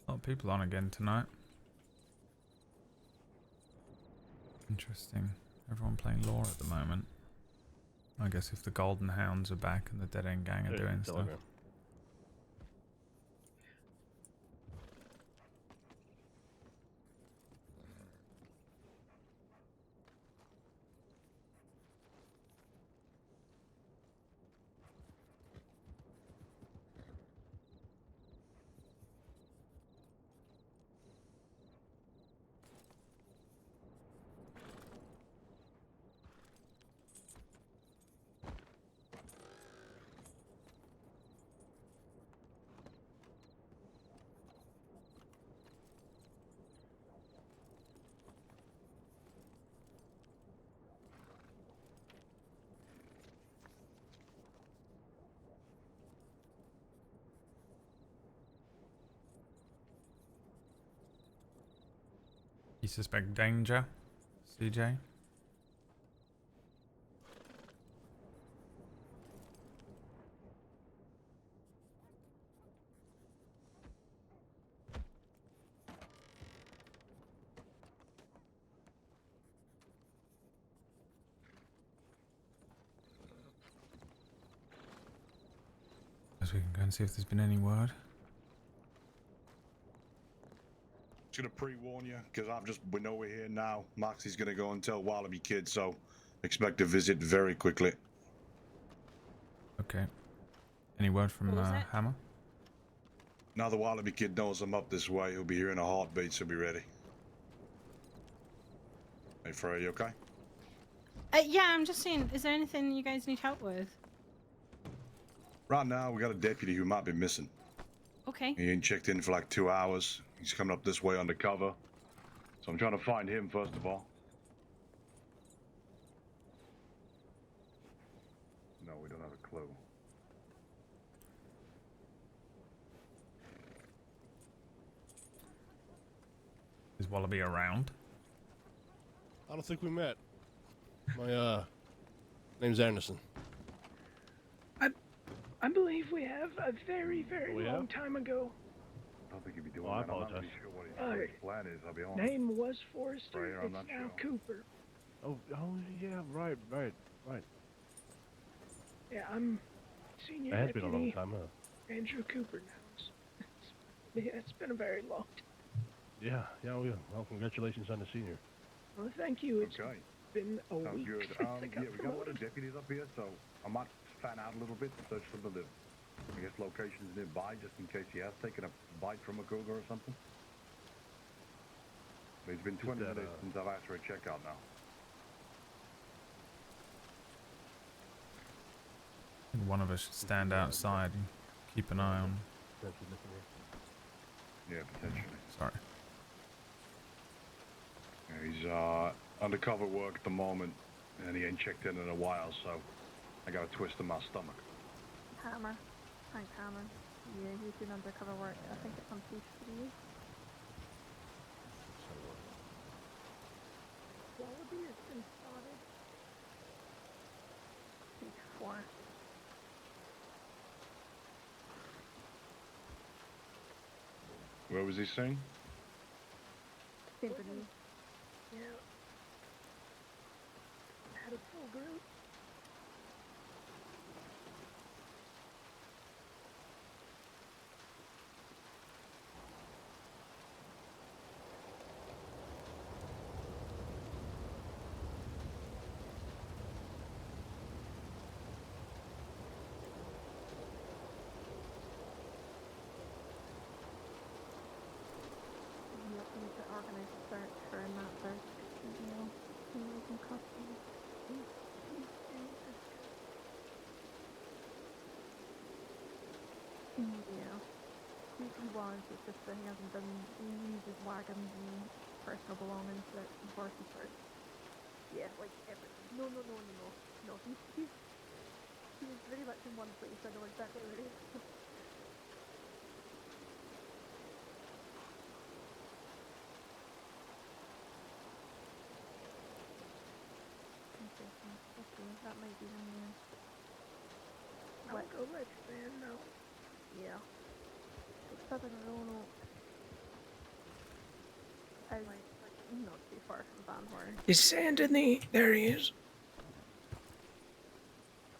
A lot of people on again tonight. Interesting. Everyone playing lore at the moment. I guess if the Golden Hounds are back and the Dead End Gang are doing stuff. You suspect danger, CJ? Guess we can go and see if there's been any word. Just gonna pre-warn you, because we know we're here now. Moxie's gonna go and tell Wallaby Kid, so expect a visit very quickly. Okay. Any word from What was that? Hammer? Now the Wallaby Kid knows I'm up this way, he'll be here in a heartbeat, so be ready. Hey, Freya, you okay? Yeah, I'm just saying, is there anything you guys need help with? Right now, we got a deputy who might be missing. Okay. He ain't checked in for like 2 hours. He's coming up this way undercover. So I'm trying to find him, first of all. No, we don't have a clue. Is Wallaby around? I don't think we met. My name's Anderson. I believe we have a very, very We long have? time ago. I don't think he'd be doing Oh, I that. I'm not apologize. really sure what his plan is, I'll be honest. Name was Forrester. Freya, I'm It's not now sure. Cooper. Oh, yeah, right. Yeah, I'm senior It has been a long deputy time, huh? Andrew Cooper now. Yeah, it's been a very long time. Yeah. Well, congratulations on the senior. Well, thank you. It's Okay, been a sounds week good. since I Yeah, got we got a lot promoted. of deputies up here, so I might fan out a little bit and search for the, I guess, locations nearby, just in case he has taken a bite from a cougar or something. But it's been 20 that, minutes since I've asked for a checkout now. I think one of us should stand outside and keep an eye on. Yeah, potentially. Sorry. Yeah, he's undercover work at the moment, and he ain't checked in a while, so I got a twist in my stomach. Hammer. Hank Hammer. Yeah, he's doing undercover work. I think it's on page 3. Wallaby has been spotted. Page 4. Where was he saying? Same for me. Yeah. Had a full group. You need to organize a search for a map search. Some costumes. Yeah. He was, it's just that he hasn't done, he uses wagons and personal belongings that horses search. Yeah, like everything. No. No, he's very much in one place, I know exactly where he is. Okay, that might be in there. I'll go let Stan know. Yeah. It's Southern Roanoke. Not too far from Van Horn. Is Sand in the... There he is.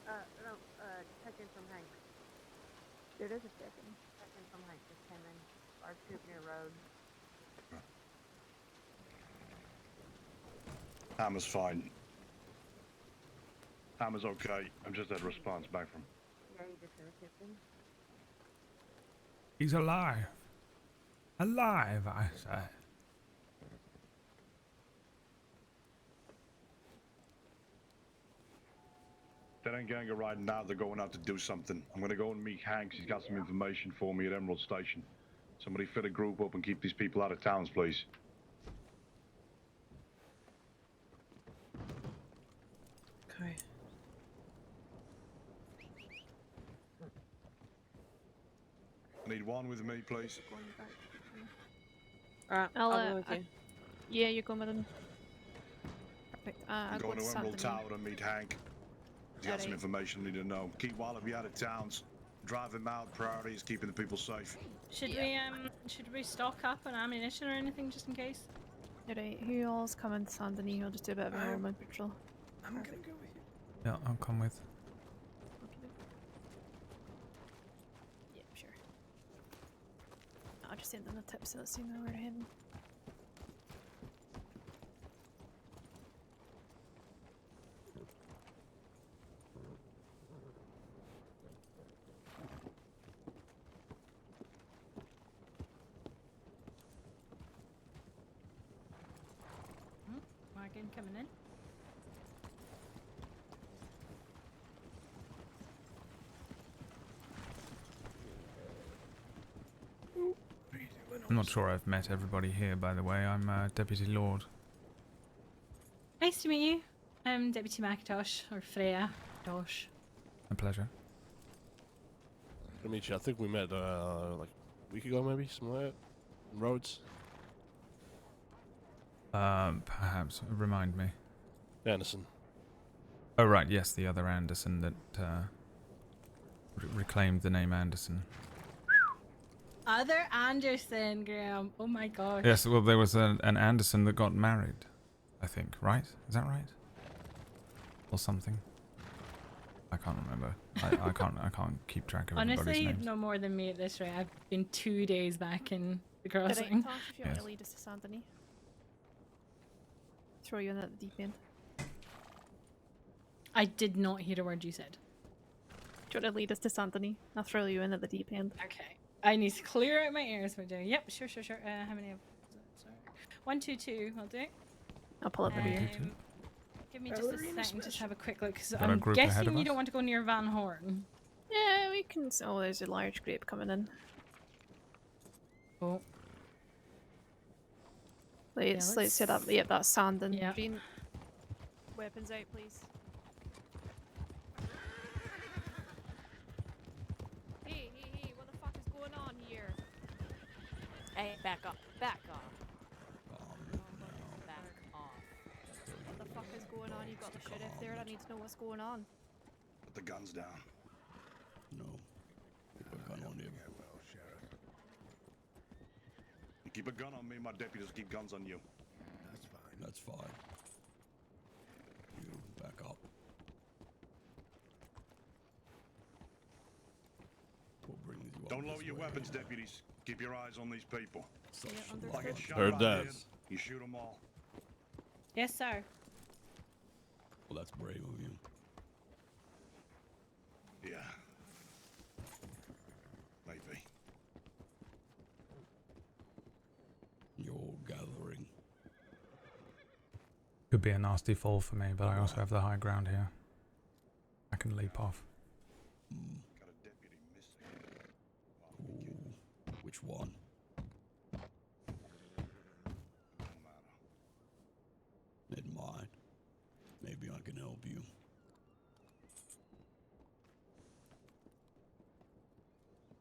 No, check in from Hank. There is a check-in. Check in from Hank, just came in. Our troop near road. Hammer's fine. Hammer's okay. I've just had a response back from. Yeah, you just heard Tipton. He's alive. Alive, I say. They ain't gang are riding out, they're going out to do something. I'm gonna go and meet Hanks, he's got some information for me at Emerald Station. Somebody fit a group up and keep these people out of towns, please. Okay. I need one with me, please. Going back to Alright, I'll I'll go with I you. Yeah, you're going with him. Perfect. I'm I'll go going to to Emerald Saint-Denis. Tower to meet Hank. He's got some Alright. information I need to know. Keep Wallaby out of towns. Drive him out. Priority is keeping the people safe. Should we stock up on ammunition or anything just in case? Alright, who all's coming to Saint-Denis? I'll just do a bit of a normal patrol. I'm gonna go with you. Yeah, I'll come with. Okay. Yeah, sure. I'll just send them the tips so that they know where they're heading. Wagon coming in. I'm not sure I've met everybody here, by the way. I'm Deputy Lorde. Nice to meet you. I'm Deputy Macintosh, or Freya. Dosh. A pleasure. Good to meet you. I think we met like a week ago, maybe, something like that. In Rhodes. Perhaps. Remind me. Anderson. Oh, right, yes, the other Anderson that reclaimed the name Anderson. Other Anderson, Graham. Oh my gosh. Yes, well, there was an Anderson that got married, I think, right? Is that right? Or something? I can't remember. I can't keep track of everybody's Honestly, names. no more than me at this rate. I've been 2 days back in the Alright, crossing. Tosh, if you want Yes. to lead us to Saint-Denis. Throw you in at the deep end. I did not hear a word you said. Do you want to lead us to Saint-Denis? I'll throw you in at the deep end. Okay. I need to clear out my ears. We're doing. Yep, sure. How many of sorry. 1, 2, 2. I'll do. I'll pull up the rear. Give me just a second, just have a quick look, because Got a I'm group ahead guessing of you us? don't want to go near Van Horn. Yeah, we can. Oh, there's a large grape coming in. Oh. Let's set up. Yep, that's sand and Yeah. green. Weapons out, please. Hey, what the fuck is going on here? Hey, back off. Back off. Back off. What the fuck is going on? You got the sheriff there. I need to know what's going on. Put the guns down. No. Put a gun on him. You keep a gun on me, my deputies keep guns on you. That's fine. You back up. We'll bring these Don't lower your weapons, deputies. Keep your eyes on these people. Yeah, If I get understood. shot Heard right that. here, you shoot them all. Yes, sir. Well, that's brave of you. Yeah. Maybe. You're gathering. Could be a nasty fall for me, but I also have the high ground here. I can leap off. Got a deputy missing. Ooh, which one? Don't matter. It might. Maybe I can help you.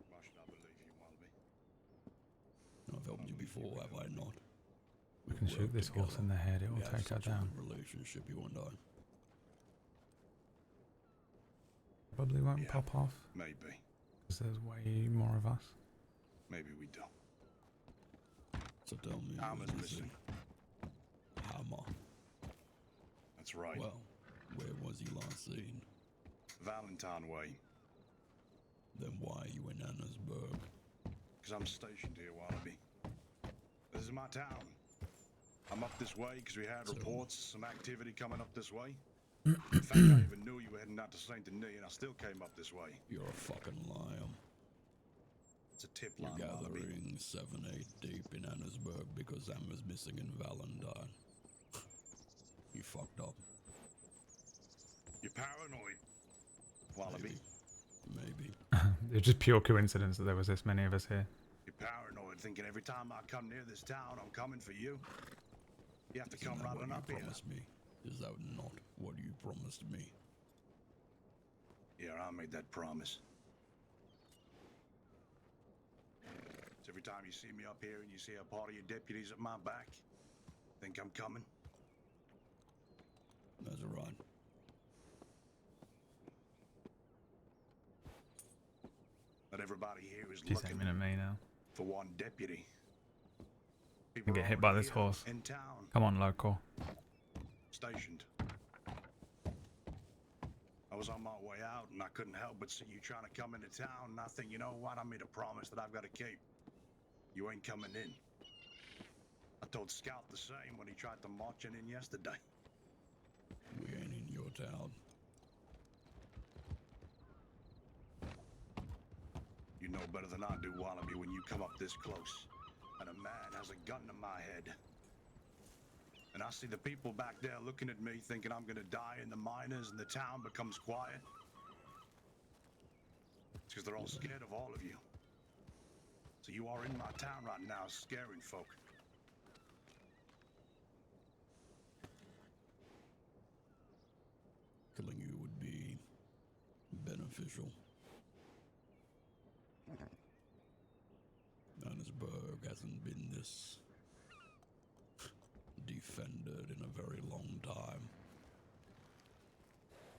Why should I believe you, Wallaby? I've helped you before, have I not? I can shoot this horse in the head, it will We have take her such a down. good relationship, you and I. Probably won't Yeah. pop off, Maybe. because there's way more of us. Maybe we don't. So tell me, Hammer's who's missing. Hammer. That's right. Well, where was he last seen? Valentine Way. Then why are you in Annesburg? Because I'm stationed here, Wallaby. This is my town. I'm up this way because we had So- reports, some activity coming up this way. In fact, I even knew you were heading out to Saint Denis, and I still came up this way. You're a fucking liar. It's a tip You're line, Wallaby. gathering 7-8 deep in Annesburg because Hammer's missing in Valentine. You fucked up. You're paranoid, Wallaby. Maybe. It's just pure coincidence that there was this many of us here. You're paranoid, thinking every time I come near this town, I'm coming for you. You have to Isn't come that right what on you up here. promised me? Is that not what you promised me? Yeah, I made that promise. So every time you see me up here and you see a part of your deputies at my back, Think I'm coming? That's right. But everybody here is She's looking aiming at me now. for one deputy. I People get are hit by already this here horse. in town, Come on, local. stationed. I was on my way out and I couldn't help but see you trying to come into town, and I think, you know what, I made a promise that I've got to keep. You ain't coming in. I told Scout the same when he tried to march in yesterday. We ain't in your town. You know better than I do, Wallaby, when you come up this close and a man has a gun to my head. And I see the people back there looking at me thinking I'm gonna die in the miners and the town becomes quiet. It's because they're all scared of all of you. So you are in my town right now scaring folk. Killing you would be beneficial. Johannesburg hasn't been this defended in a very long time.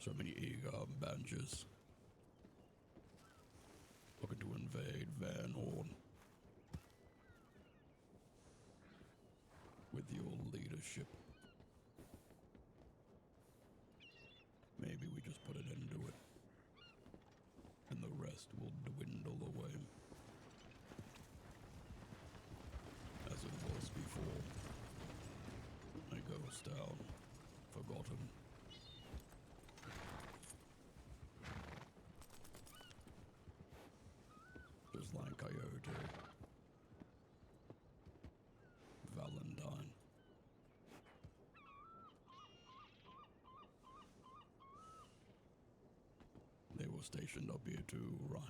So many eager banjers looking to invade Van Horn. With your leadership, maybe we just put an end to it, and the rest will dwindle away. As it was before. A ghost town, forgotten. Just like Coyote. Valentine. They were stationed up here too, right?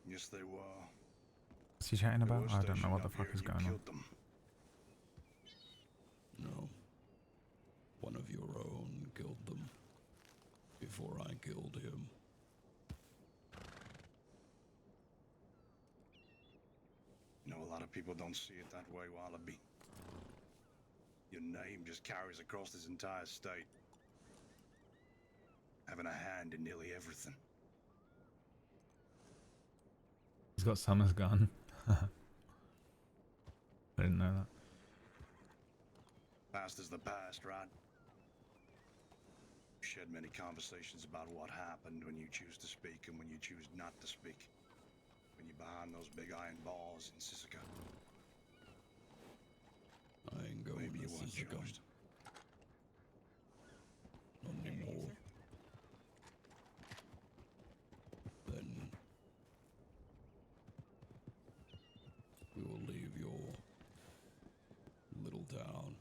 Yes, they were. What's he chatting They about? were I don't know stationed what the up here fuck is and you going on. killed them. No. One of your own killed them. Before I killed him. You know, a lot of people don't see it that way, Wallaby. Your name just carries across this entire state. Having a hand in nearly everything. He's got Summer's gun. I didn't know that. Past is the past, right? We've shared many conversations about what happened when you choose to speak and when you choose not to speak. When you're behind those big iron bars in Sisika. I ain't going Maybe to you weren't Sisika. chosen. Not anymore. Then we will leave your little town.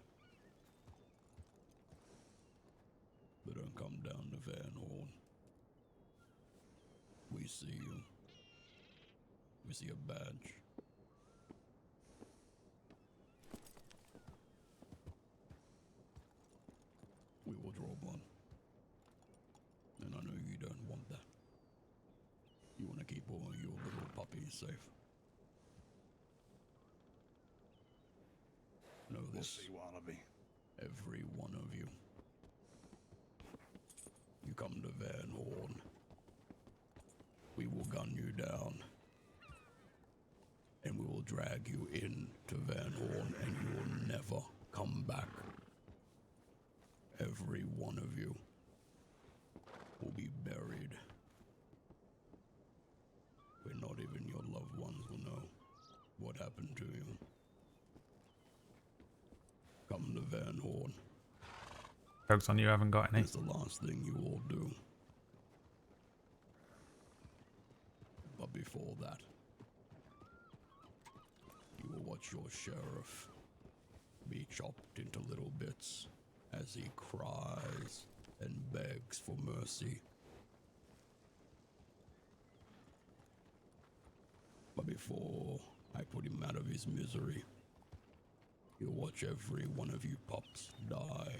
But don't come down to Van Horn. We see you. We see a badge. We will draw blood. And I know you don't want that. You want to keep all your little puppies safe. Know We'll this, see, Wallaby. every one of you. You come to Van Horn, we will gun you down. And we will drag you into Van Horn and you will never come back. Every one of you will be buried. Where not even your loved ones will know what happened to you. Come to Van Horn. Jokes on you, haven't got any. It's the last thing you all do. But before that, you will watch your sheriff be chopped into little bits as he cries and begs for mercy. But before I put him out of his misery, you'll watch every one of you pups die.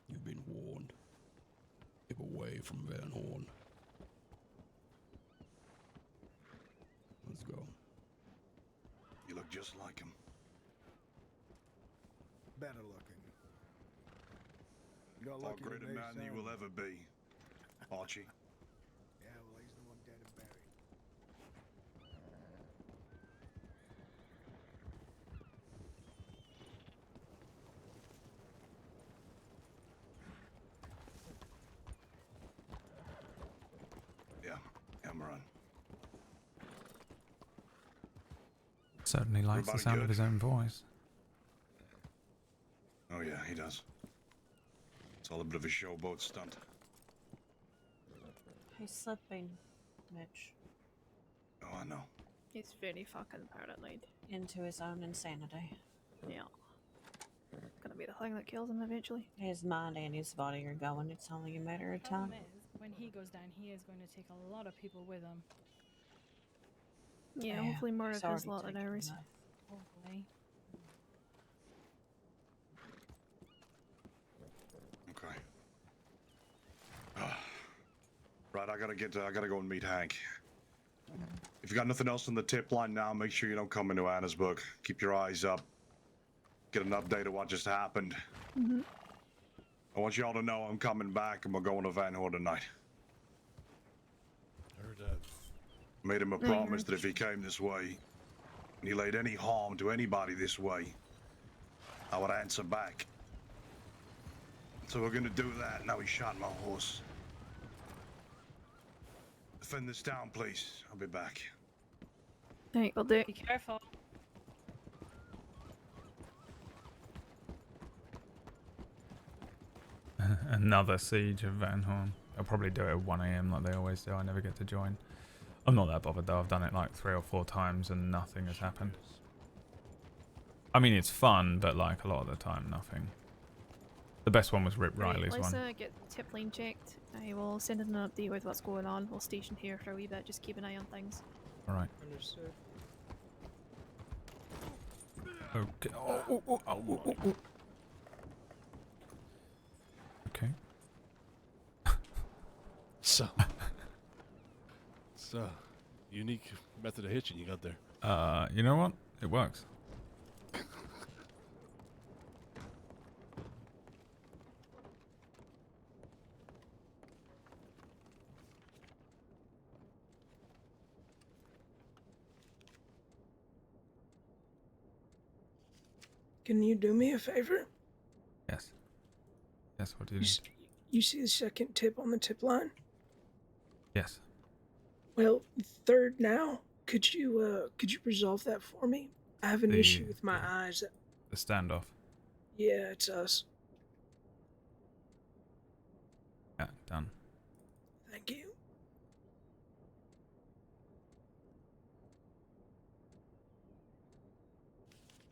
You've been warned. Keep away from Van Horn. Let's go. just like him. Better looking. You got Far lucky greater today, man than you son. will ever be, Archie. Yeah, well, he's the one dead and buried. Yeah, Amaran. Certainly likes the Everybody sound good? of his own voice. Oh yeah, he does. It's all a bit of a showboat stunt. He's slipping, Mitch, Oh, I know. He's very fucking paranoid. into his own insanity. Yeah. Gonna be the thing that kills him eventually. His mind and his body are going. It's only a matter of time. Problem is, when he goes down, he is going to take a lot of people with him. Yeah, hopefully more he's of his already lot than taken ours. enough. Hopefully. Okay. Right, I gotta go and meet Hank. If you got nothing else on the tip line now, make sure you don't come into Annesburg. Keep your eyes up. Get an update of what just happened. Mm-hmm. I want you all to know I'm coming back and we're going to Van Horn tonight. Heard that. Made him a promise that if he came this way, and he laid any harm to anybody this way, I would answer back. So we're gonna do that. Now he shot my horse. Defend this town, please. I'll be back. Right, we'll do it. Be careful. Another siege of Van Horn. They'll probably do it at 1 AM like they always do. I never get to join. I'm not that bothered though. I've done it like 3 or 4 times and nothing has happened. I mean, it's fun, but like a lot of the time, nothing. The best one was Rip Riley's let's one. get tip line checked. I will send in an update with what's going on. We'll station here for a wee bit. Just keep an eye on things. Alright. Understood. Okay. Oh. Okay. So, it's a unique method of hitching you got there. You know what? It works. Can you do me a favor? Yes. Yes, what do you need? You see the second tip on the tip line? Yes. Well, third now. Could you resolve that for me? I have an issue with my eyes. The standoff. Yeah, it's us. Yeah, done. Thank you.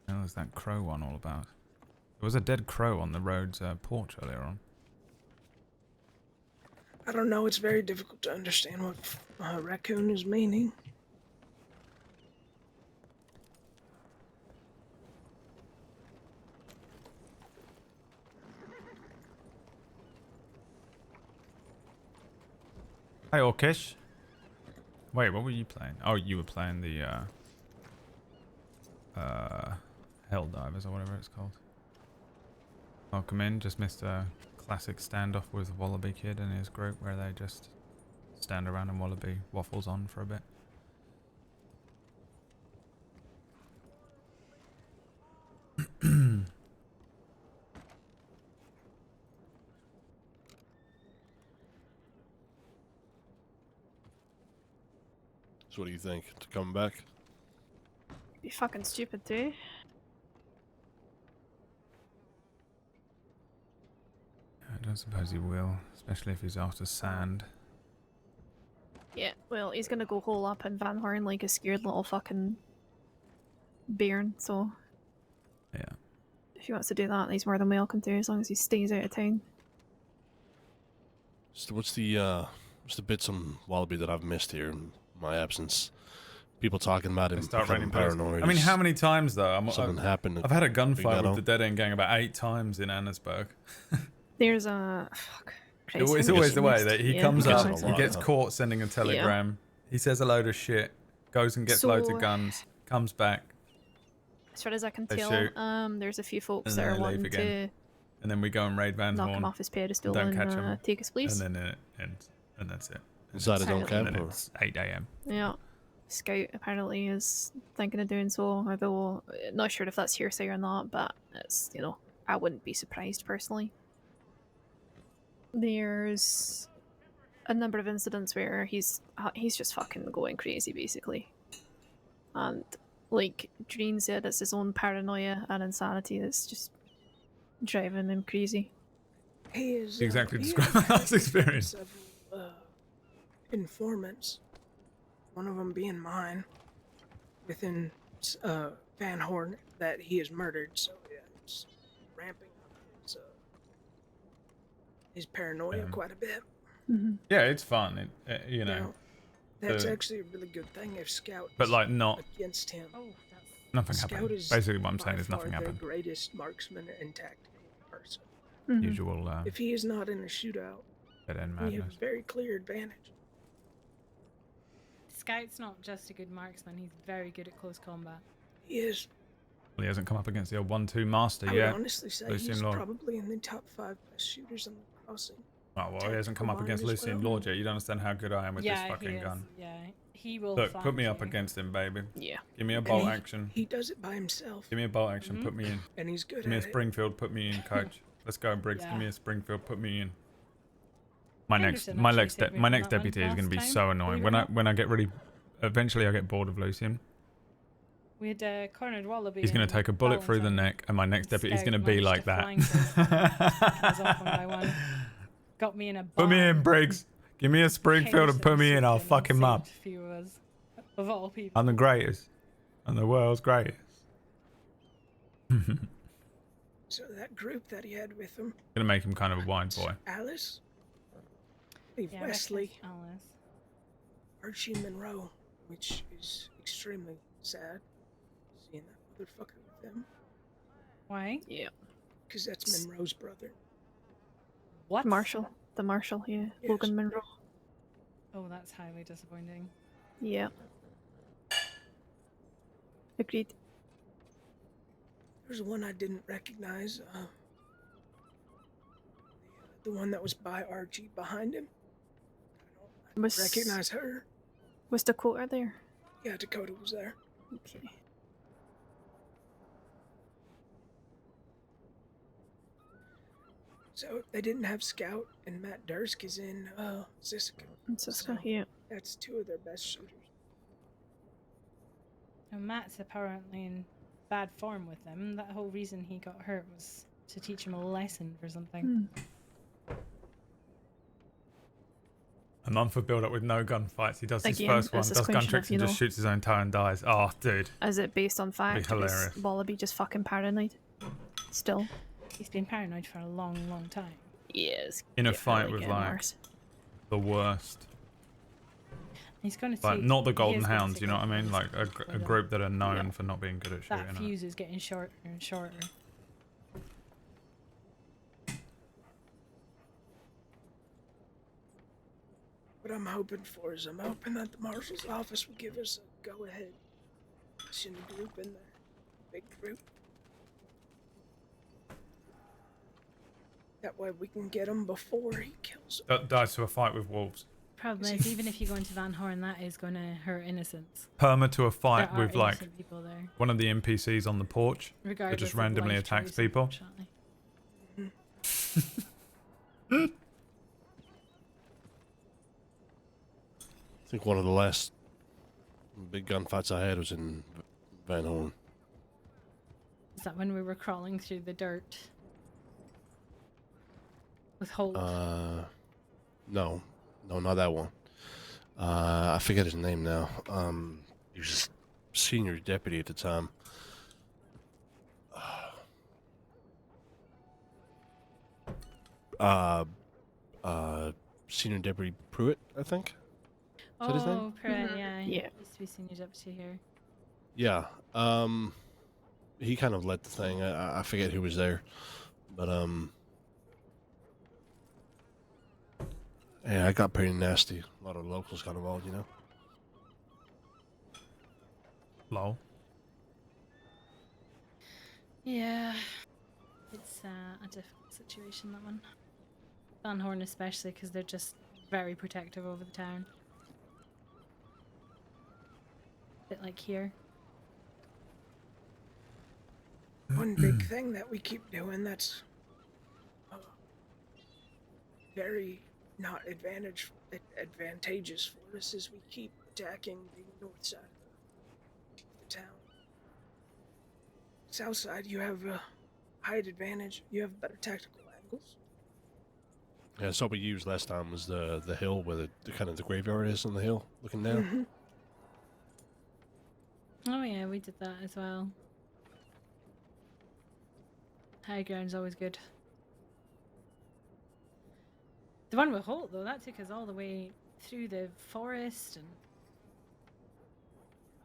What was that crow one all about? There was a dead crow on the road's porch earlier on. I don't know. It's very difficult to understand what raccoon is meaning. Hey, Orkish. Wait, what were you playing? Oh, you were playing the Helldivers or whatever it's called. Welcome in. Just missed a classic standoff with Wallaby Kid and his group where they just stand around and Wallaby waffles on for a bit. So what do you think? To come back? Be fucking stupid too. I don't suppose he will, especially if he's after sand. Yeah, well, he's gonna go hole up in Van Horn like a scared little fucking bairn, so... Yeah. If he wants to do that, he's more than welcome to, as long as he stays out of town. So what's the bits on Wallaby that I've missed here in my absence? People talking about him Start becoming raining bullets. paranoid. I mean, how many times though? Something happened. I've had a gunfight Ghetto. with the Dead End Gang about 8 times in Annesburg. There's a... Fuck. Christ, It's how many always the way missed? that he Yeah, comes I guess up, it's a he lot, gets huh? caught sending a telegram, he says a load of shit, goes and gets loads of So- guns, comes back. As far as I can They tell, shoot, there's a few folks and that then are they leave wanting again. to And then we go and raid Van knock him Horn. off his pedestal Don't and catch him. take his place. And then it ends. And that's it. And Inside it's- his own Apparently. camp, And then or it's 8 a.m. Yeah. Scout apparently is thinking of doing so, although not sure if that's hearsay or not, but it's, you know, I wouldn't be surprised personally. There's a number of incidents where he's just fucking going crazy basically. And like Dreen said, it's his own paranoia and insanity that's just driving him crazy. He is Exactly he describe has my last experience. several informants. One of them being mine, within Van Horn, that he has murdered. So yeah, it's ramping up his paranoia quite a bit. Mm-hmm. Yeah, it's fun. You know. That's the- actually a really good thing if Scout But is like not against him. Oh, that's nothing Scout happened. is Basically, what I'm by saying is far nothing their happened. greatest marksman and tactical person. Mm-hmm. Usual If he is not in a shootout, dead end we have madness. a very clear advantage. Scout's not just a good marksman; he's very good at close combat. He is. Well, he hasn't come up against the old 1-2 master I yet. would honestly say Lucien he's Lorde. probably in the top 5 best shooters on the crossing. Oh, well, he hasn't come up Tactical against mind as Lucien well. Lorde yet. You don't understand how good I am with this yeah, fucking he is. gun. Yeah, he will. Look, put find me up you. against him, baby. Yeah. Give me a And bolt action. He does it by himself, Give me a bolt action. Put me in. and he's good Give me a at it. Springfield. Put me in, coach. Let's go, Briggs. Yeah. Give me a Springfield. Put me in. My Henderson my actually next saved me my from next that one deputy is going to be last so time, annoying. believe it When I or not. get really, eventually I get bored of Lucien. We had cornered Wallaby. He's going to and take a bullet through the Valentine. neck, and my next deputy is Scout going to be managed like to that. flank us off one by one. Got me in a Put me in, barn. Briggs. Give me a Springfield and put me in. I'll Henderson fuck him up. saved a few of us, of all people. I'm the greatest. I'm the world's greatest. So that group that he had with him, Gonna make him kind of a wide boy. Alice, Steve Yeah, Wesley, reference Alice. Archie Monroe, which is extremely sad, seeing that motherfucker with them, Why? Yeah. because that's Monroe's brother. What? Marshall. The Marshall, yeah. Yes. Logan Monroe. Oh, that's highly disappointing. Yeah. Agreed. There's one I didn't recognize. The one that was by Archie behind him. I don't Was recognize her. Was Dakota there? Yeah, Dakota was there. Okay. So they didn't have Scout, and Matt Dursk is in Ziska. Siska, yeah. That's 2 of their best shooters. Now, Matt's apparently in bad form with them. That whole reason he got hurt was to teach him a lesson for something. A month of build up with no gunfights. He does his Again, first one, it's a does gun question tricks of, you and just know- shoots his own tire and dies. Oh, dude. Is it based on fact? Or is hilarious. Wallaby just fucking paranoid? Still? He's been paranoid for a long, long time. Yes. In a fight with getting like worse. the worst. He's going to Like take. not the he Golden is gonna Hounds, take you know what I over mean? this Like a split up. group that are known Yeah. for not being good at shooting. That like. fuse is getting shorter and shorter. What I'm hoping for is I'm hoping that the marshal's office will give us a go-ahead. Send a group in there. Big group. That way we can get him before he kills him. Dies to a fight with wolves. Problem is, even if you go into Van Horn, that is going to hurt innocents. Perma to a fight There are with like innocent people there, one of the NPCs on the porch that regardless just of randomly life attacks choice, people. unfortunately. I think one of the last big gunfights I had was in Van Horn. Is that when we were crawling through the dirt with Holt? No, not that one. I forget his name now. He was a senior deputy at the time. Senior Deputy Pruitt, I think. Is that his name? Oh, Pruitt, yeah. He Yeah. used to be senior deputy here. Yeah. He kind of led the thing. I forget who was there, but yeah, I got pretty nasty. A lot of locals got involved, you know. Lol. Yeah. It's a difficult situation, that one. Van Horn especially, because they're just very protective over the town. Bit like here. One big thing that we keep doing that's very not advantageous for us is we keep attacking the north side of the town. South side, you have a height advantage. You have better tactical angles. Yeah, that's what we used last time was the hill where the kind of the graveyard is on the hill, looking down. Oh yeah, we did that as well. High ground's always good. The one with Holt, though, that took us all the way through the forest and...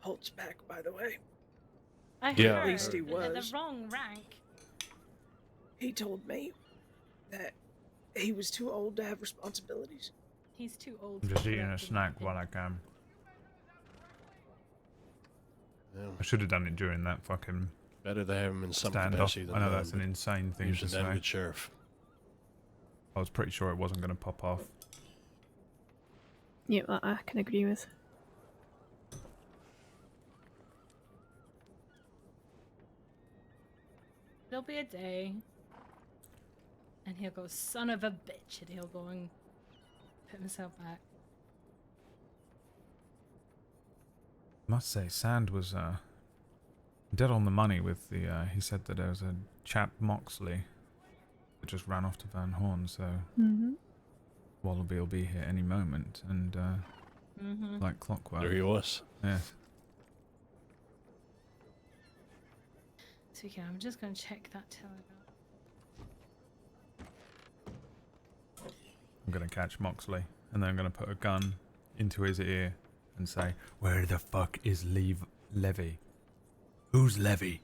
Holt's back, by the way. I Yeah, heard at least he the was. wrong rank. He told me that he was too old to have responsibilities. He's too old. I'm to just be eating a corrected. snack while I can. Yeah. I should have done it during that fucking Better to have him in some standoff. capacity than I know that's an insane thing use to a damn say. good sheriff. I was pretty sure it wasn't going to pop off. Yeah, that I can agree with. There'll be a day, and he'll go, son of a bitch, and he'll go and put himself back. Must say, Sand was dead on the money with the. He said that there was a chap Moxley that just ran off to Van Horn, so Wallaby will be here any moment, and like clockwork. There he was. Yes. So yeah, I'm just going to check that telegram. I'm going to catch Moxley, and then I'm going to put a gun into his ear and say, "Where the fuck is Levy? Who's Levy?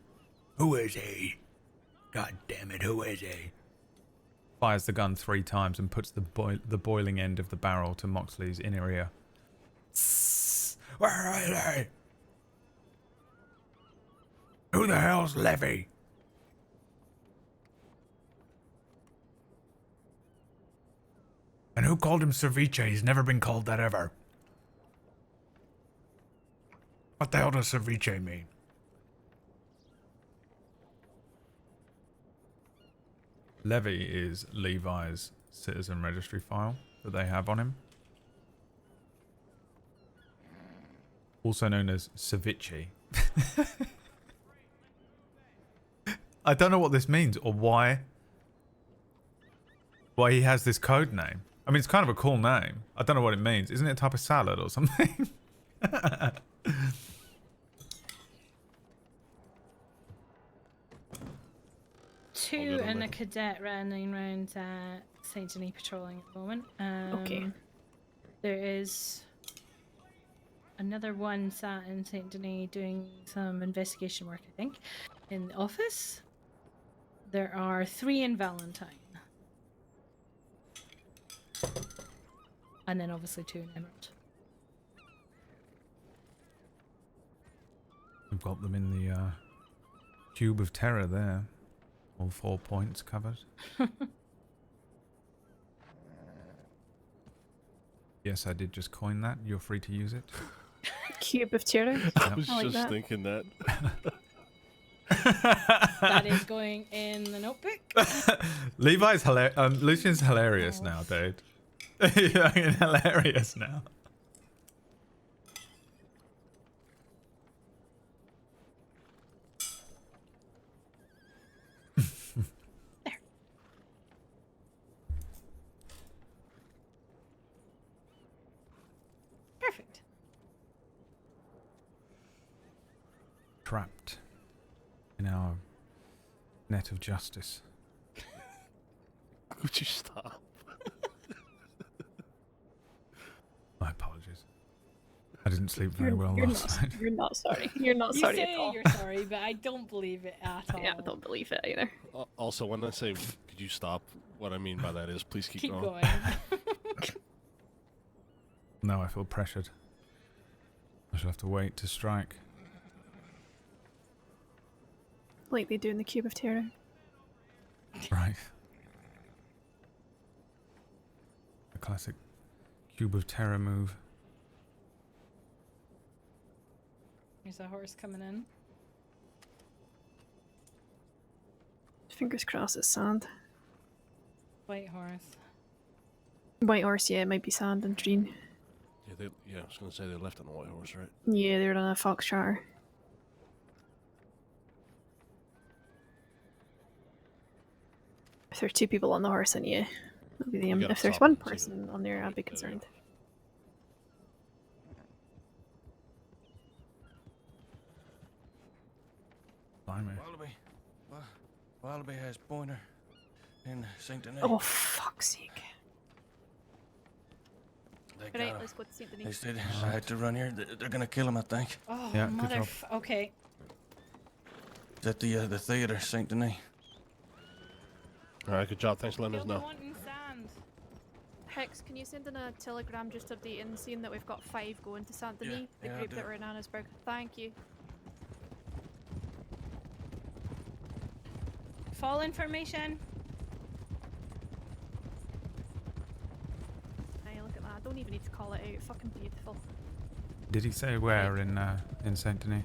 Who is he? God damn it, who is he?" Fires the gun 3 times and puts the boiling end of the barrel to Moxley's inner ear. Where are they? Who the hell's Levy? And who called him Ceviche? He's never been called that ever. What the hell does Ceviche mean? Levy is Levi's citizen registry file that they have on him. Also known as Ceviche. I don't know what this means or why he has this code name. I mean, it's kind of a cool name. I don't know what it means. Isn't it a type of salad or something? Two and a cadet running around St. Denis patrolling at the moment. Okay. There is another one sat in St. Denis doing some investigation work, I think, in the office. There are 3 in Valentine. And then obviously 2 in Emerald. We've got them in the cube of terror there. All 4 points covered. Yes, I did just coin that. You're free to use it. Cube of terror. I was I like just that. thinking that. That is going in the notebook. Levi's hilarious. Lucian's hilarious now, dude. You're fucking hilarious now. Perfect. Trapped in our net of justice. Would you stop? My apologies. I didn't sleep very well You're last night. You're not sorry. You're not You sorry say at all. you're sorry, but I don't believe it at all. Yeah, I don't believe it either. Also, when I say, could you stop? What I mean by that is, please keep, Keep going. going. No, I feel pressured. I shall have to wait to strike. Like they do in the Cube of Terror. Right. The classic Cube of Terror move. There's a horse coming in. Fingers crossed it's sand. White horse. White horse, yeah, it might be sand and green. Yeah, I was gonna say they left on a white horse, right? Yeah, they're on a fox charter. If there's 2 people on the horse, then yeah, that'll be the gotta if there's stop one and see person on there, I'd be concerned. Blimey. Wallaby has pointer in Saint Denis. Oh, fuck's sake. They Right, got him. let's go to St. They Denis. said I had to run here. They're gonna kill him, I think. Oh, Yeah, good mother. job. Okay. It's at the theater, Saint Denis. All right, good job. Thanks for letting us You'll be know. wanting sand. Hex, can you send in a telegram just updating, saying that we've got 5 going to Saint Denis, the yeah, I'll group do that it. were in Annesburg? Thank you. Fall information. Hey, look at that. I don't even need to call it out. Fucking beautiful. Did he say where in Saint Denis?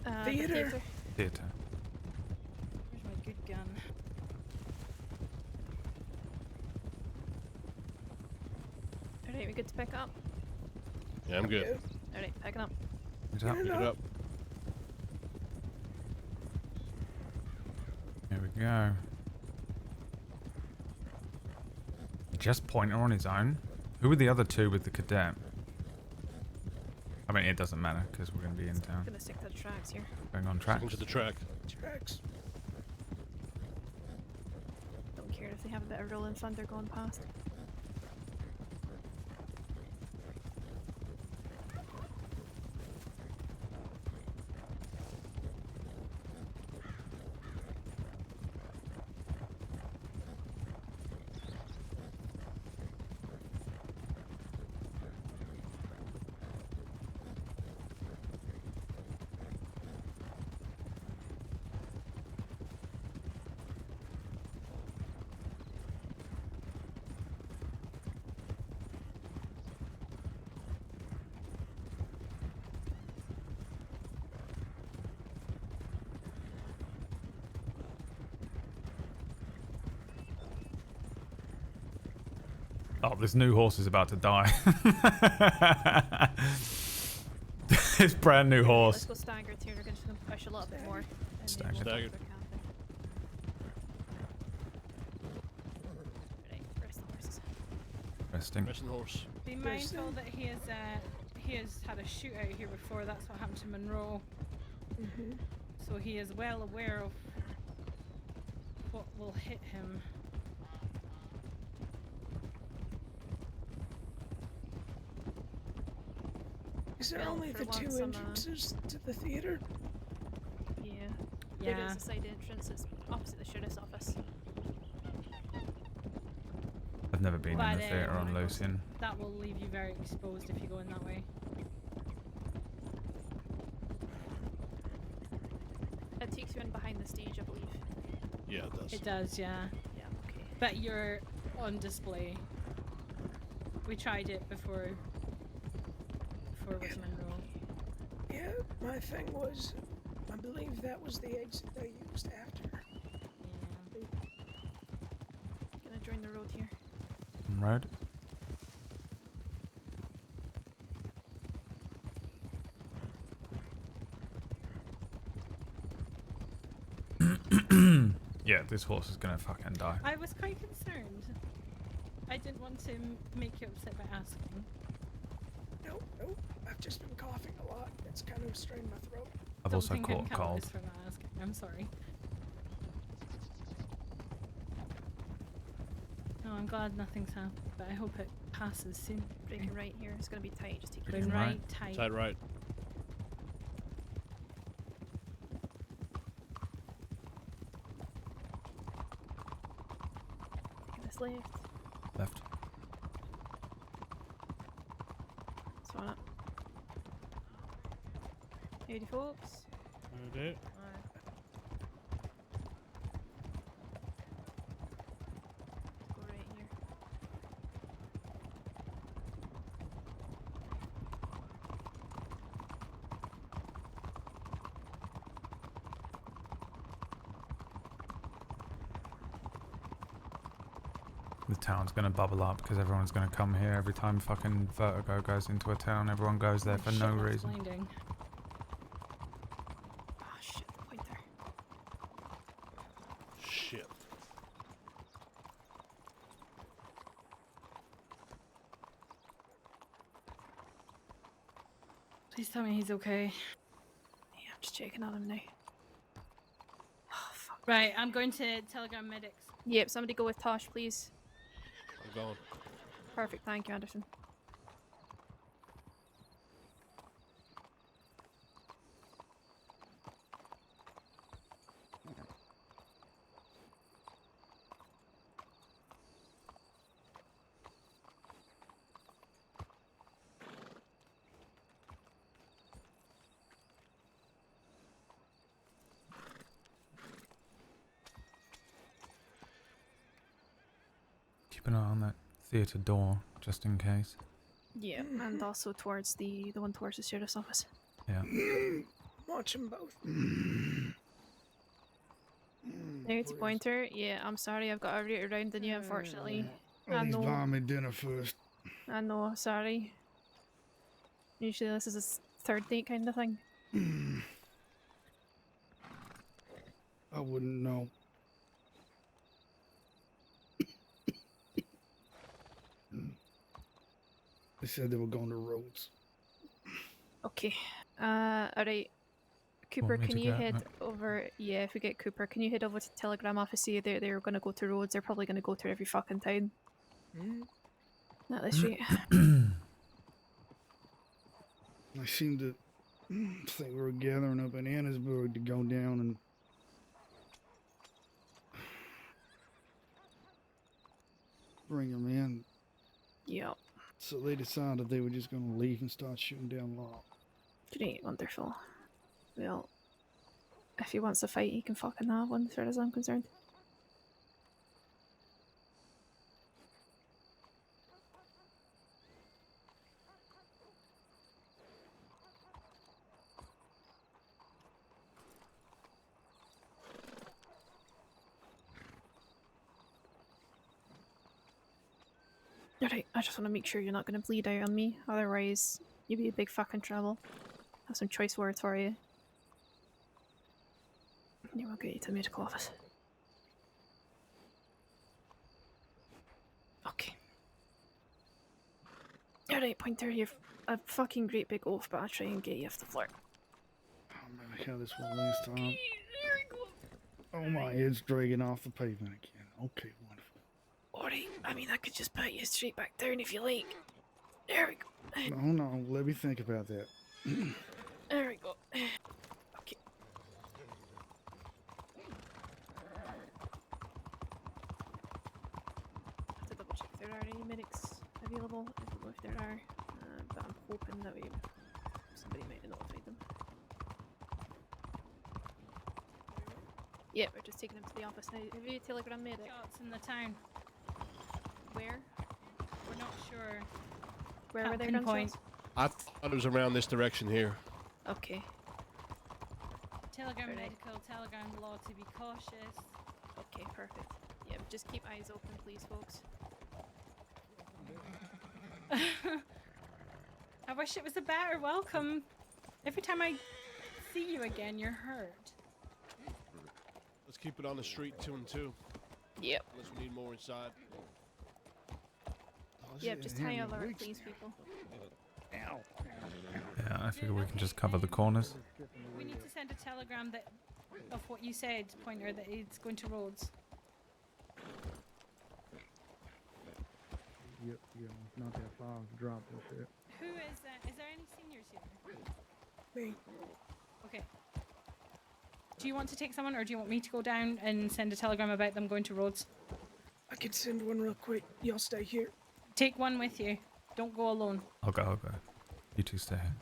The Theatre. Theatre. Where's my good gun? Alright, we good to pick up? Yeah, I'm good. Alright, picking up. Pick it up. Pick it up. Here we go. Just Pointer on his own? Who were the other 2 with the cadet? I mean, it doesn't matter because we're going to be in town. I'm gonna stick to the tracks here. Going on track. Into the track. Tracks. Don't care if they have a bit of rolling thunder going past. Oh, this new horse is about to die. This brand new Let's horse. go staggered here. We're just gonna push a little bit more. And then Staggered. we'll Staggered. go for camping. Right, rest the horses. Resting. Rest of the horse. Be mindful that he has had a shootout here before. That's what happened to Monroe. Mm-hmm. So he is well aware of what will hit him. Is there Well, only for the 2 once, entrances to the theater? Yeah. Yeah. There is a side entrance. It's opposite the sheriff's office. I've never been in But, the theatre on Lucien. That will leave you very exposed if you go in that way. It takes you in behind the stage, I believe. Yeah, it does. It does, yeah. Yeah, okay. But you're on display. We tried it before with Monroe. Yeah, my thing was, I believe that was the exit they used after. Yeah. Gonna join the road here. Road. Yeah, this horse is gonna fucking die. I was quite concerned. I didn't want to make you upset by asking. Nope, nope. I've just been coughing a lot. It's kind of strained my throat. I've Don't also think caught a cold. for not asking. I'm sorry. No, I'm glad nothing's happened, but I hope it passes soon. Breaking right here. It's gonna be tight. Just take your Going Breaking right, right. tight. Side right. Taking this left. Left. So on up. Howdy, folks. Okay. The town's gonna bubble up because everyone's gonna come here every time fucking Vertigo goes into a town. Everyone goes there for Shit, no that's reason. blinding. Oh shit, the pointer. Shit. Please tell me he's okay. Yeah, I'm just checking on him now. Oh fuck. Right, I'm going to telegram medics. Yep, somebody go with Tosh, please. I'm going. Perfect, thank you, Anderson. Keep an eye on that theatre door, just in case. Yeah, and also towards the one towards the sheriff's office. Yeah. Watch them both. There's a pointer. Yeah, I'm sorry, I've got to route around than you, unfortunately. I Please know. buy me dinner first. I know, sorry. Usually this is a third date kind of thing. I wouldn't know. They said they were going to Rhodes. Okay. Alright. Cooper, Want me can to you get head it? over... Yeah, if we get Cooper, can you head over to Telegram office? See, they're going to go to Rhodes. They're probably going to go to every fucking town. Not this rate. I seemed to think we were gathering up in Annesburg to go down and bring them in. Yep. So they decided they were just going to leave and start shooting down Lorde. Great, wonderful. Well, if he wants to fight, he can fucking have one, as far as I'm concerned. Alright, I just want to make sure you're not going to bleed out on me, otherwise you'll be a big fucking trouble. I have some choice words for you. Yeah, we'll get you to the medical office. Okay. Alright, Pointer, you've a fucking great big oath, but I'll try and get you off the floor. I remember how this one last time. There we go. Oh, my head's dragging off the pavement again. Okay, wonderful. Alright, I mean, I could just put you straight back down if you like. There we go. No, let me think about that. There we go. Okay. I have to double check if there are any medics available. I don't know if there are, but I'm hoping that somebody might have notified them. Yeah, we're just taking them to the office now. Have you telegram medic? Shots in the town. Where? We're not sure. Where Can't were they pinpoint. gunshots? I thought it was around this direction here. Okay. Telegram Alright. medical, telegram law to be cautious. Okay, perfect. Yeah, just keep eyes open, please, folks. I wish it was a better welcome. Every time I see you again, you're hurt. Let's keep it on the street 2 and 2. Yep. Unless we need more inside. Yep, just high alert, please, people. Yeah, I figure we can just cover the corners. We need to send a telegram that of what you said, Pointer, that it's going to Rhodes. Yep, yeah, not that far off the drop this shit. Who is there any seniors here? Me. Okay. Do you want to take someone, or do you want me to go down and send a telegram about them going to Rhodes? I could send one real quick. Y'all stay here. Take one with you. Don't go alone. I'll go. You two stay here.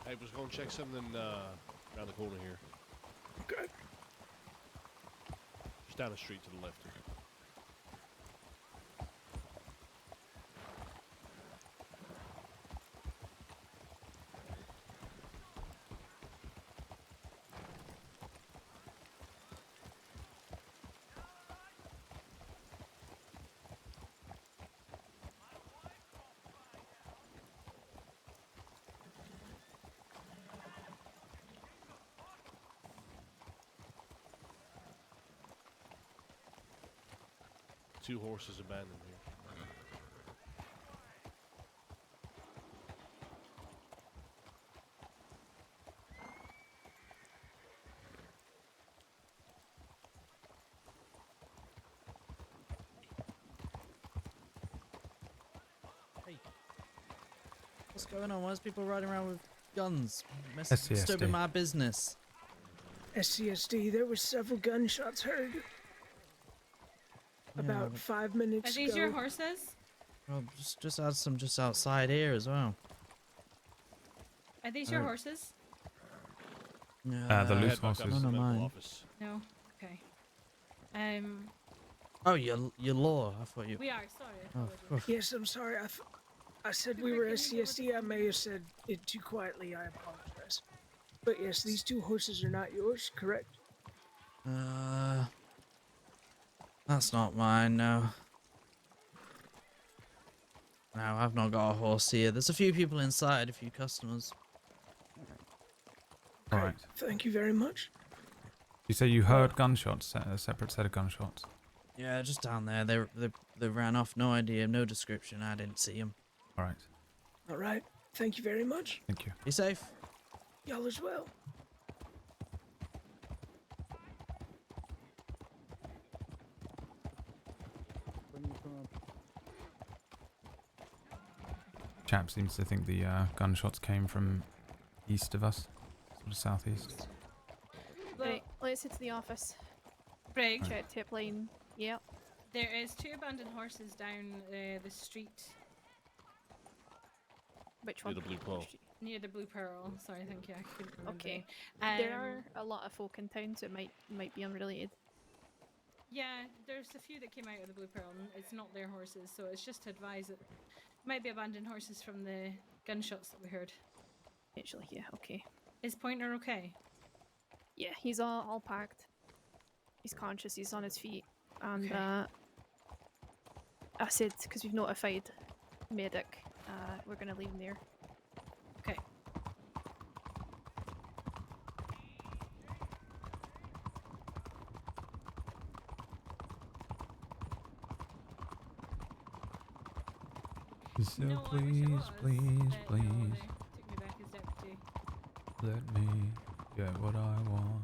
Hey, was going to check something around the corner here. Okay. Just down the street to the left. Two horses abandoned here. Hey. What's going on? Why is people riding around with guns? SCSD. Disturbing my business. SCSD, there was several gunshots heard. About but- 5 minutes Are ago. these your horses? Well, just had some just outside here as well. Are these your Uh, horses? The loose Head back up horses. to the None of medical mine. office. No. Okay. Oh, your law. I thought you. We are sorry. Oh, apologies. Yes, I'm sorry. I said we were SCSD. I may have said it too quietly. I apologize. But yes, these two horses are not yours, correct? That's not mine, no. No, I've not got a horse here. There's a few people inside, a few customers. All right. Thank you very much. You say you heard gunshots, a separate set of gunshots. Yeah, just down there. They ran off. No idea, no description. I didn't see them. All right. All right. Thank you very much. Thank you. Be safe. Y'all as well. Chap seems to think the gunshots came from east of us, sort of southeast. Right, let's head to the office. Brig, Check tip line. Yep. there is 2 abandoned horses down the street Which Near one? the Blue Pearl. near the Blue Pearl. Sorry, thank you. I couldn't remember. Okay. the There name. are a lot of folk in town, so it might be unrelated. Yeah, there's a few that came out of the Blue Pearl, and it's not their horses, so it's just to advise that might be abandoned horses from the gunshots that we heard. Actually, yeah, okay. Is Pointer okay? Yeah, he's all packed. He's conscious, he's on his feet. And Okay. I said, because we've notified medic, we're going to leave him there. Okay. So No, I wish it please, was. please, No, please, they took me back as deputy. let me get what I want.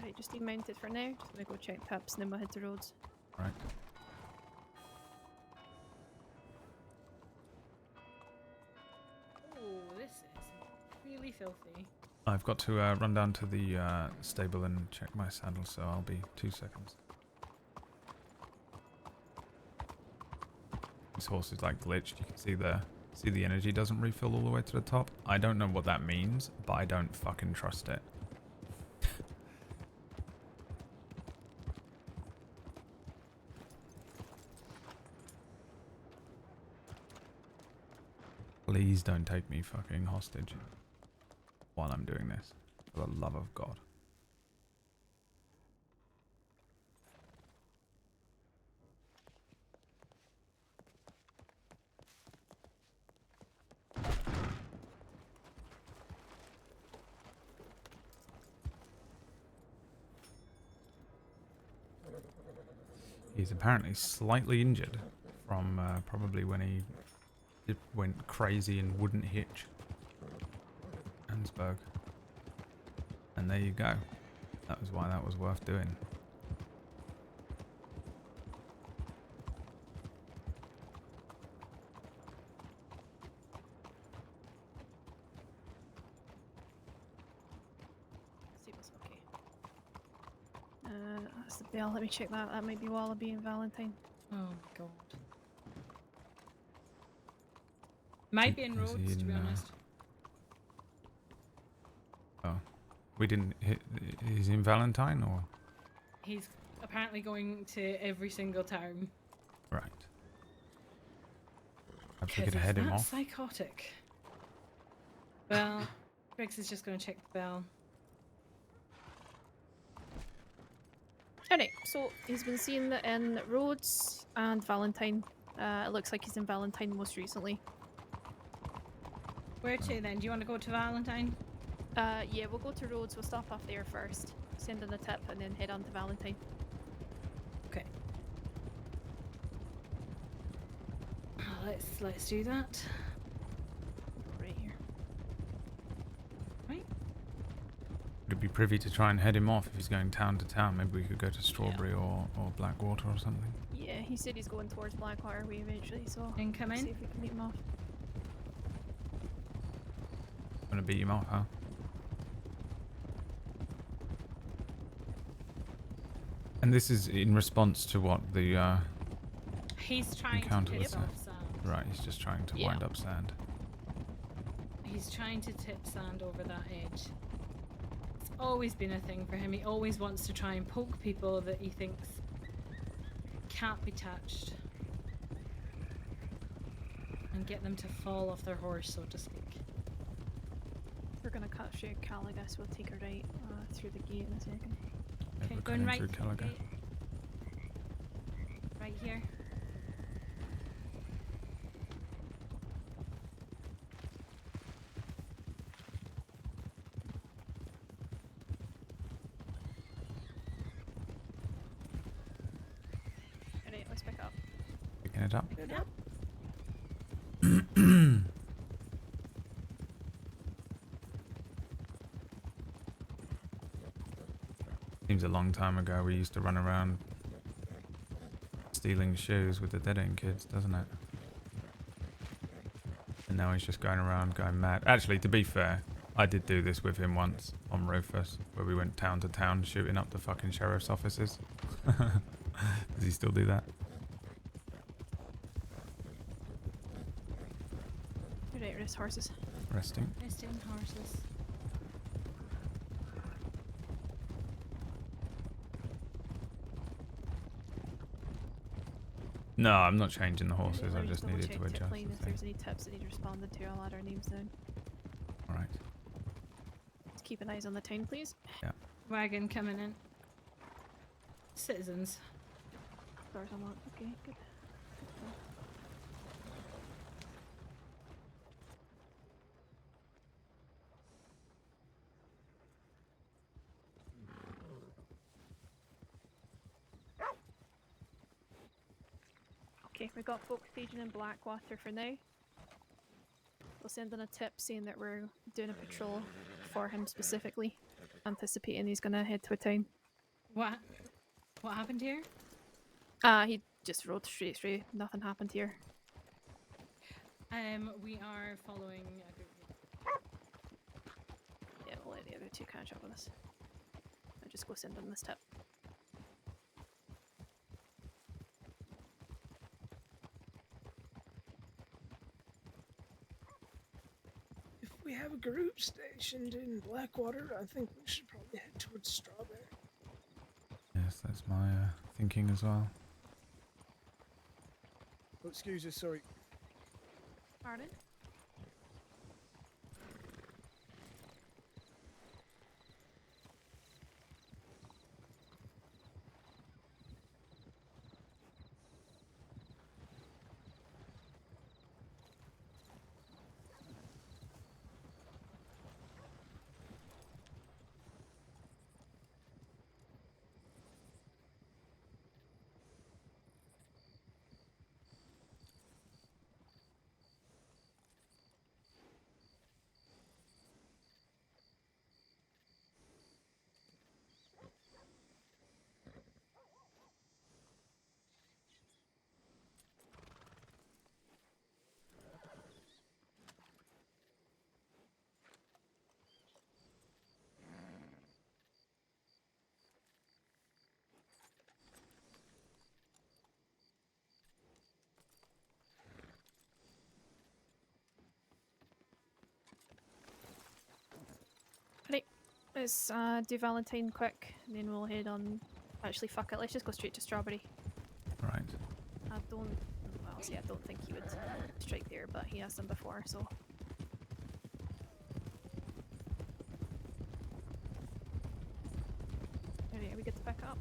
Right, just stay mounted for now. Just gonna go check pips and then we'll head to roads. Right. Oh, this is really filthy. I've got to run down to the stable and check my saddle, so I'll be 2 seconds. This horse is like glitched. You can see the energy doesn't refill all the way to the top. I don't know what that means, but I don't fucking trust it. Please don't take me fucking hostage while I'm doing this. For the love of God. He's apparently slightly injured from probably when he went crazy and wouldn't hitch. Ansberg. And there you go. That was why that was worth doing. See what's okay. That's the bell. Let me check that. That might be Wallaby and Valentine. Oh my god. Might be in Is he Rhodes, to be in, honest. Oh, we didn't hit. Is he in Valentine or? He's apparently going to every single town. Right. Perhaps we 'Cause could he's head him that off. psychotic. Well, Griggs is just going to check the bell. Alright, so he's been seen in Rhodes and Valentine. It looks like he's in Valentine most recently. Where to then? Do you want to go to Valentine? Yeah, we'll go to Rhodes. We'll stop off there first, send in the tip, and then head on to Valentine. Okay. Let's do that. Right here. Right. Would it be privy to try and head him off if he's going town to town? Maybe we could go to Strawberry or Blackwater or something. Yeah, he said he's going towards Blackwater Way eventually, so And come see in. if we can meet him off. Gonna beat him off, huh? And this is in response to what the He's trying to encounter tip was off Sand. right. He's just trying to wind up Sand. He's trying to tip Sand over that edge. It's always been a thing for him. He always wants to try and poke people that he thinks can't be touched. And get them to fall off their horse, so to speak. We're gonna cut through Caligus. We'll take a right through the gate in a second. Yeah, Okay, we're going cutting right through through the Caliga. gate. Right here. Alright, let's pick up. Picking it up. Yep. Seems a long time ago we used to run around stealing shoes with the Dead End kids, doesn't it? And now he's just going around going mad. Actually, to be fair, I did do this with him once on Rufus, where we went town to town shooting up the fucking sheriff's offices. Does he still do that? Alright, rest horses. Resting. Resting horses. No, I'm not changing the horses. Let I me just double needed check to tip adjust. line the if thing. there's any tips that need responded to. I'll add our names down. Alright. Just keep an eyes on the town, please. Yeah. Wagon coming in. Citizens. Doors unlocked. Okay, good. Okay, we've got folk staging in Blackwater for now. We'll send in a tip saying that we're doing a patrol for him specifically, anticipating he's gonna head to a town. What happened here? He just rode straight through. Nothing happened here. We are following a group. Yeah, we'll let the other two catch up with us. I'll just go send in this tip. If we have a group stationed in Blackwater, I think we should probably head towards Strawberry. Yes, that's my thinking as well. Oh, excuse us, sorry. Pardon? Let's do Valentine quick, and then we'll head on. Actually, fuck it. Let's just go straight to Strawberry. Right. I don't. Well, see, I don't think he would strike there, but he has done before, so. Alright, are we good to pick up?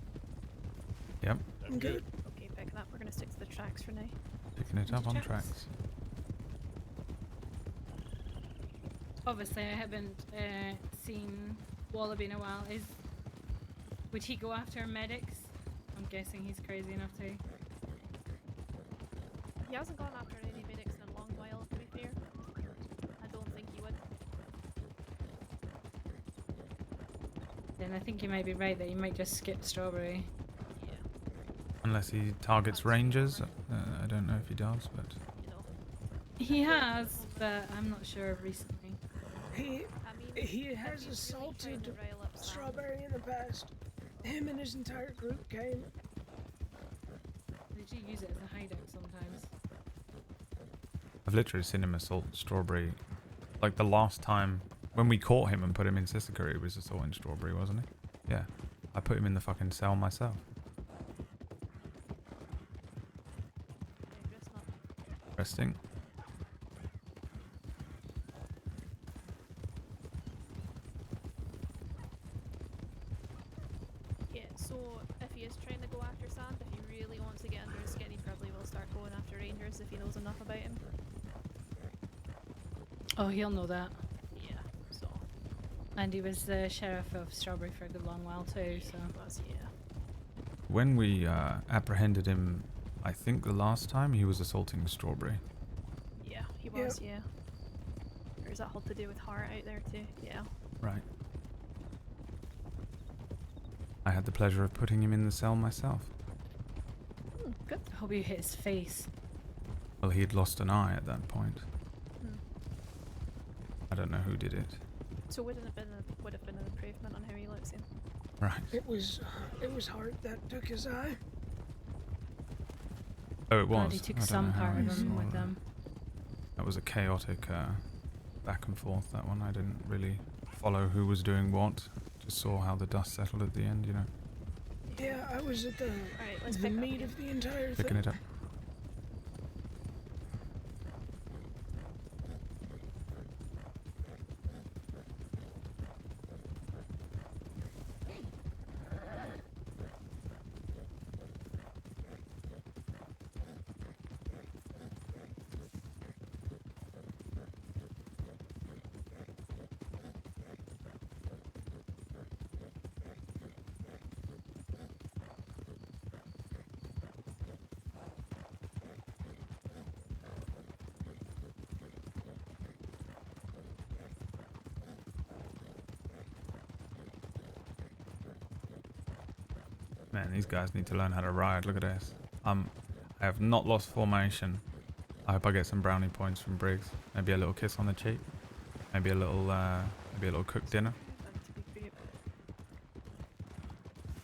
Yep. I'm good. Okay, picking up. We're gonna stick to the tracks for now. Picking it up on tracks. Obviously, I haven't seen Wallaby in a while. Would he go after medics? I'm guessing he's crazy enough to. He hasn't gone after any medics in a long while, to be fair. I don't think he would. Then I think you might be right that you might just skip Strawberry. Yeah. Unless he targets rangers. I don't know if he does, but... He has, but I'm not sure recently. He has assaulted Strawberry in the past. Him and his entire group came. They do use it as a hideout sometimes. I've literally seen him assault Strawberry. Like the last time when we caught him and put him in Sissica, he was assaulting Strawberry, wasn't he? Yeah. I put him in the fucking cell myself. Interesting. Yeah, so if he is trying to go after Sand, if he really wants to get under his skin, he probably will start going after Rangers if he knows enough about him. Oh, he'll know that. Yeah, so. And he was the sheriff of Strawberry for a good long while too, so. Yeah. When we apprehended him, I think the last time, he was assaulting Strawberry. Yeah, he was, yeah. Or is that all to do with Heart out there too? Yeah. Right. I had the pleasure of putting him in the cell myself. Good. I hope you hit his face. Well, he had lost an eye at that point. Hmm. I don't know who did it. So would have been an improvement on how he looks in. Right. It was Hart that took his eye. Oh, it was. He took I don't some know how part I of him saw with that. them. That was a chaotic back and forth, that one. I didn't really follow who was doing what. Just saw how the dust settled at the end, you know. Yeah, I was at the let's the pick up meat again. of the entire Picking thing. it up. Man, these guys need to learn how to ride. Look at this. I have not lost formation. I hope I get some brownie points from Briggs. Maybe a little kiss on the cheek. Maybe a little cooked dinner.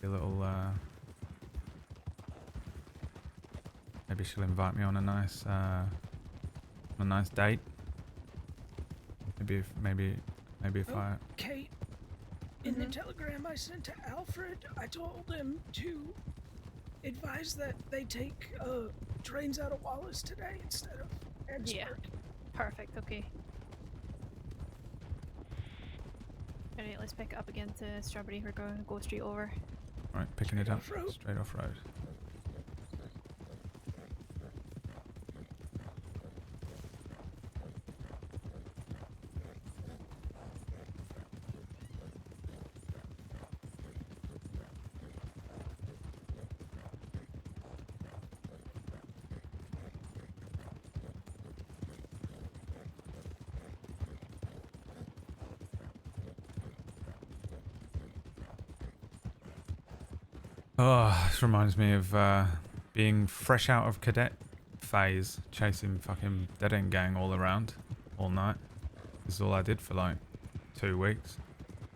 A little. Maybe she'll invite me on a nice date. Maybe if I. Kate, in the telegram I sent to Alfred, I told him to advise that they take trains out of Wallace today instead of Amherst. Yeah. Perfect, okay. Alright, let's pick it up again to Strawberry. We're going to go straight over. Right, picking it up. Straight off road. Straight off road. Oh, this reminds me of being fresh out of cadet phase, chasing fucking dead end gang all around, all night. This is all I did for like 2 weeks.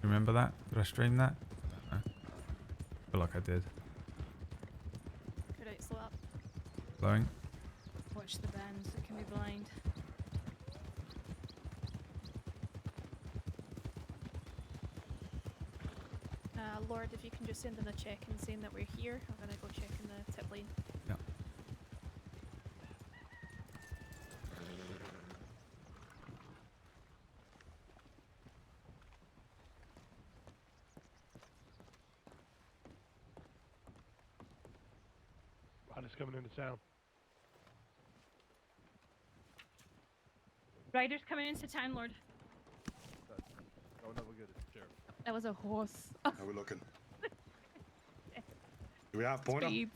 Remember that? Did I stream that? I feel like I did. Alright, slow up. Blowing. Watch the bands that can be blind. Lord, if you can just send in a check-in saying that we're here, I'm gonna go check in the tip lane. Yeah. Riders coming into town. Riders coming into town, Lord. Oh, no, we're good. Sheriff. That was a horse. How are we looking? Do we have pointer? Speed.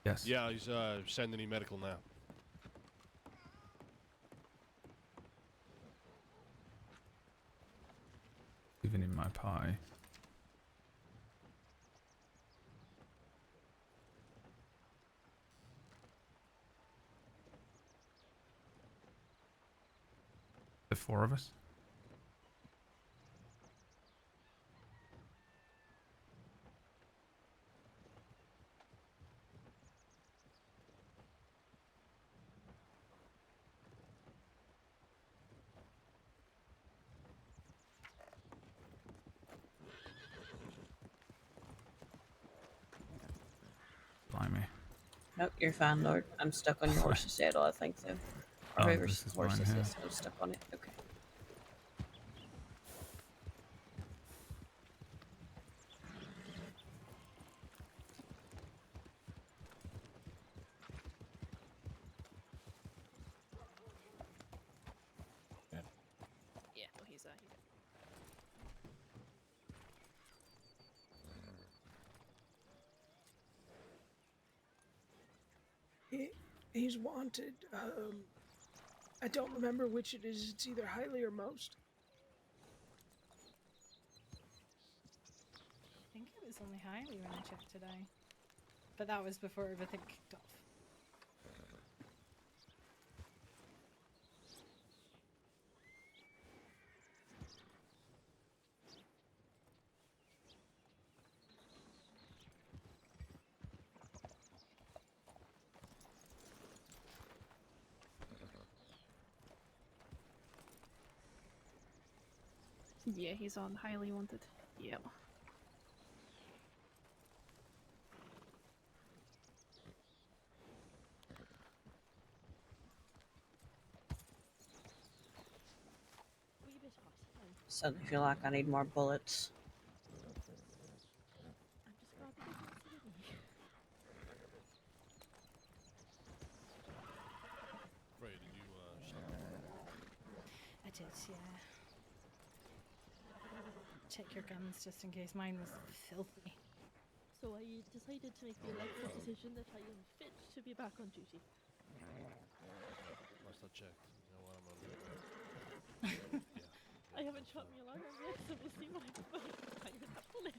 Yes. Yeah, he's sending you medical now. Even in my pie. The 4 of us. Blimey. Nope, you're fine, Lord. I'm stuck on your horse's saddle, I think so. Oh, Whoever's this is horse mine this here. is, I'm stuck on it. Okay. Yeah, well, he's He's wanted. I don't remember which it is. It's either highly or most. I think it was only highly when I checked today. But that was before everything kicked off. Yeah, he's on highly wanted. Yep. Suddenly feel like I need more bullets. Ray, did you I did, yeah. Check your guns just in case mine was filthy. So I decided to make the elected decision that I am fit to be back on duty. must have checked? You know what, I'm gonna yeah. I haven't shot my alarm yet, so we'll see what I find with that bullet.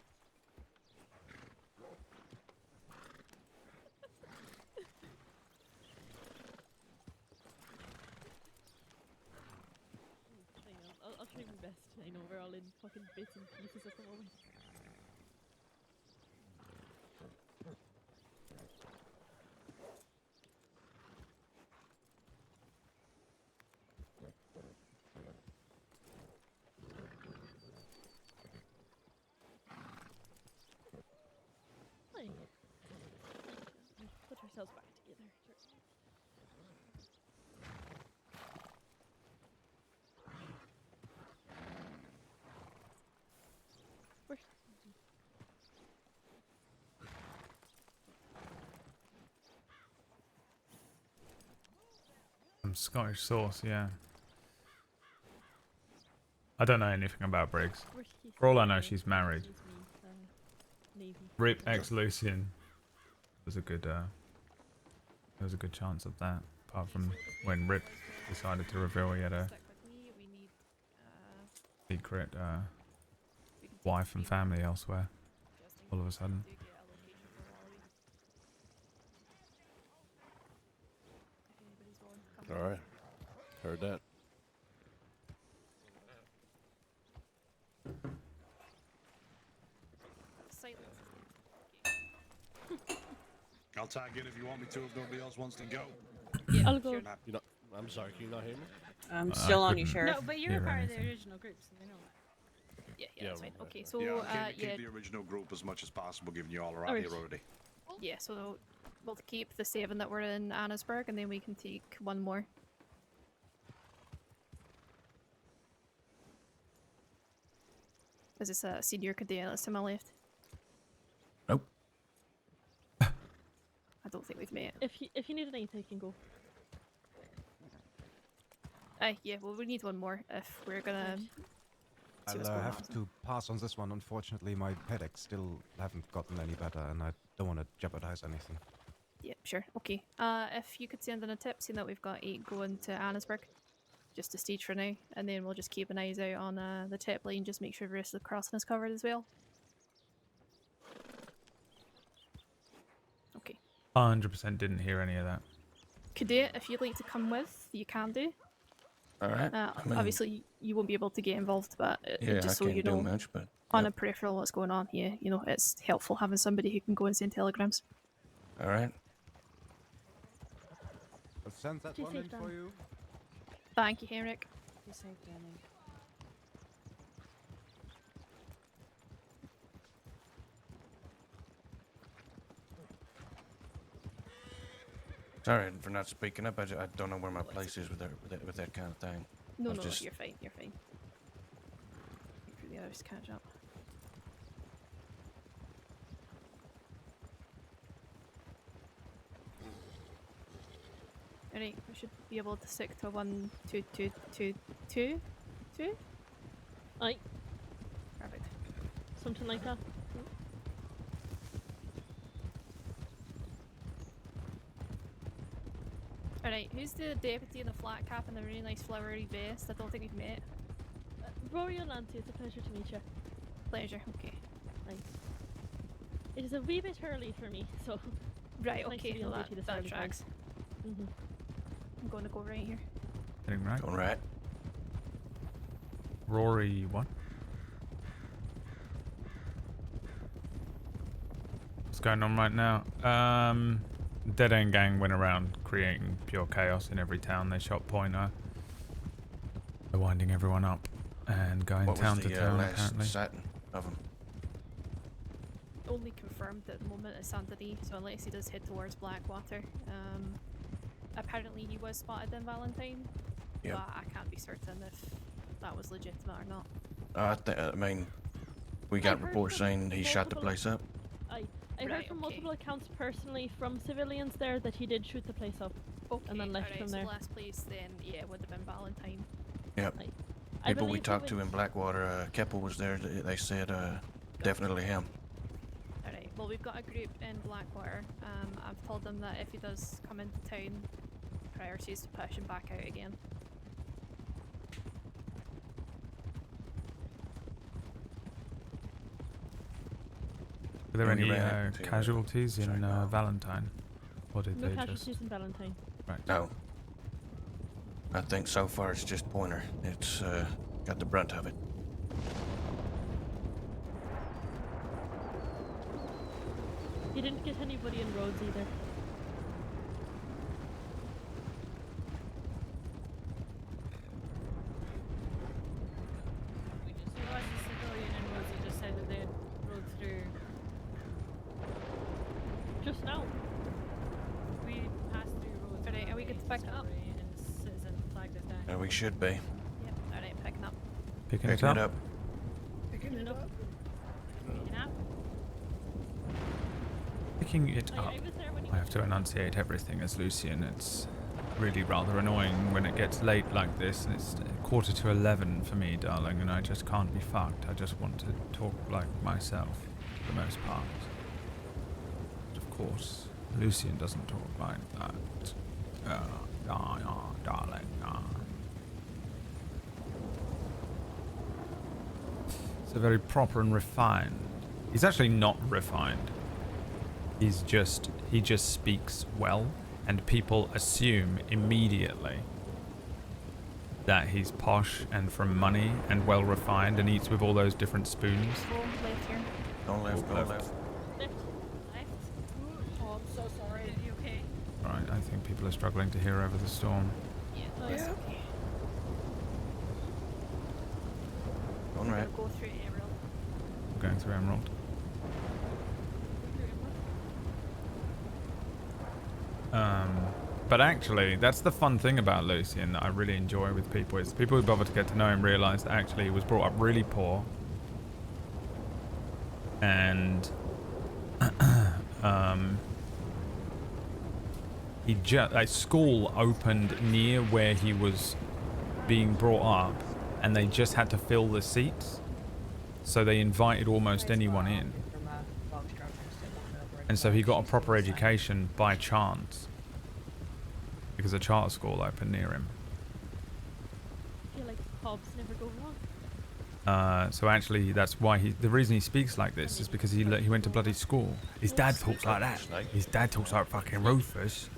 Hang on, I'll try my best. I know we're all in fucking bits and pieces at the moment. Fine. We'll put ourselves back together. Where? Some Scottish sauce, yeah. I don't know anything about Briggs. For all I know, she's married. Rip ex Lucien. There's a good there was a good chance of that. Apart from when Rip decided to reveal he had a secret wife and family elsewhere. All of a sudden. All right, heard that. I'll tag in if you want me to, if nobody else wants to go. Yeah, I'll go. You know, I'm sorry, can you not hear me? I'm still on you, Sheriff. No, but you're part of the original group, so they know that. Yeah, that's fine. Okay, so yeah, keep yeah, the original group as much as possible, given you all are out Alright. here already. yeah. So we'll keep the 7 that were in Annesburg, and then we can take 1 more. Is this a senior cadet that's to my left? Nope. I don't think we've met. If you need anything, you can go. Yeah, well, we need 1 more if we're gonna. see what's I'll going have on. to pass on this one. Unfortunately, my headaches still haven't gotten any better, and I don't want to jeopardize anything. Yeah, sure. Okay. If you could send in a tip, seeing that we've got 8 going to Annesburg, just to stage for now, and then we'll just keep an eyes out on the tip line, just make sure the rest of the crossing is covered as well. Okay. 100% didn't hear any of that. Cadet, if you'd like to come with, you can do. Alright. I mean, Obviously, you won't be able to get involved, but yeah, just I so can't you do know, much, but on a peripheral what's going on here, you know, it's helpful having somebody who can go and send telegrams. alright. I'll send that Stay one safe, in Dan. for you. Thank you, Henrik. Be safe, Danny. Sorry for not speaking up. I don't know where my place is with that kind of thing. No, I no, was just- you're fine, you're fine. Wait for the others to catch up. Alright, we should be able to stick to 1, 2, 2, 2, 2, 2? Aye, Perfect. something like that. Alright, who's the deputy in the flat cap and the really nice flowery vest? I don't think we've met. Rory O'Lanty, it's a pleasure to meet you. Pleasure, okay. Nice. It is a wee bit early for me, so. Right, nice to okay, be on well, duty this that early, tracks. Mm-hmm. I'm going to go right here. Getting right. Going right. Rory, what? What's going on right now? Dead End Gang went around creating pure chaos in every town they shot Pointer. They're winding everyone up and going What town was to the town last apparently. sighting of him? Only confirmed at the moment is Santini, so unless he does head towards Blackwater. Apparently he was spotted in Valentine, Yep. but I can't be certain if that was legitimate or not. I mean, we got heard reports from saying he shot the multiple- place up. I heard Right, from okay. multiple accounts personally from civilians there that he did shoot the place up. Okay, And then left alright, from so there. last place then, yeah, would have been Valentine. Yep. I People we believe he talked to went- in Blackwater, Keppel was there. They said definitely him. Alright, well we've got a group in Blackwater. I've told them that if he does come into town, priority is to push him back out again. Were there When you any ran to, casualties in Valentine? Or did No they casualties just... in Valentine. Right. No. I think so far it's just Pointer. It's got the brunt of it. He didn't get anybody in roads either. We just realized the civilian in Rosie just said that they had rode through. Just now. We passed through roads. Alright, are we good to pick it up? And the citizen flagged us down. We should be. Yep, alright, picking up. Picking Picking it it up? up. Picking it up. Picking up. Picking it I up. was there when he I have to enunciate everything as Lucien. It's really rather annoying when it gets late like this. It's 11:15 for me, darling, and I just can't be fucked. I just want to talk like myself, for the most part. But of course, Lucien doesn't talk like that. Darling. So very proper and refined. He's actually not refined. He just speaks well, and people assume immediately that he's posh and from money and well refined and eats with all those different spoons. Go left here. Go left, go Left. left. left. Oh, I'm so sorry. Are you okay? Right, I think people are struggling to hear over the storm. Yeah, Yeah. okay. Go Going right. Go through Emerald. Going through Emerald. But actually, that's the fun thing about Lucien that I really enjoy with people, is people who bother to get to know him realise that actually he was brought up really poor. And a school opened near where he was being brought up, and they just had to fill the seats. So they invited almost anyone in. And so he got a proper education by chance, because a charter school opened near him. I feel like pubs never go wrong. So actually, that's why the reason he speaks like this is because he went to bloody school. His dad talks like that. His dad talks like fucking Rufus.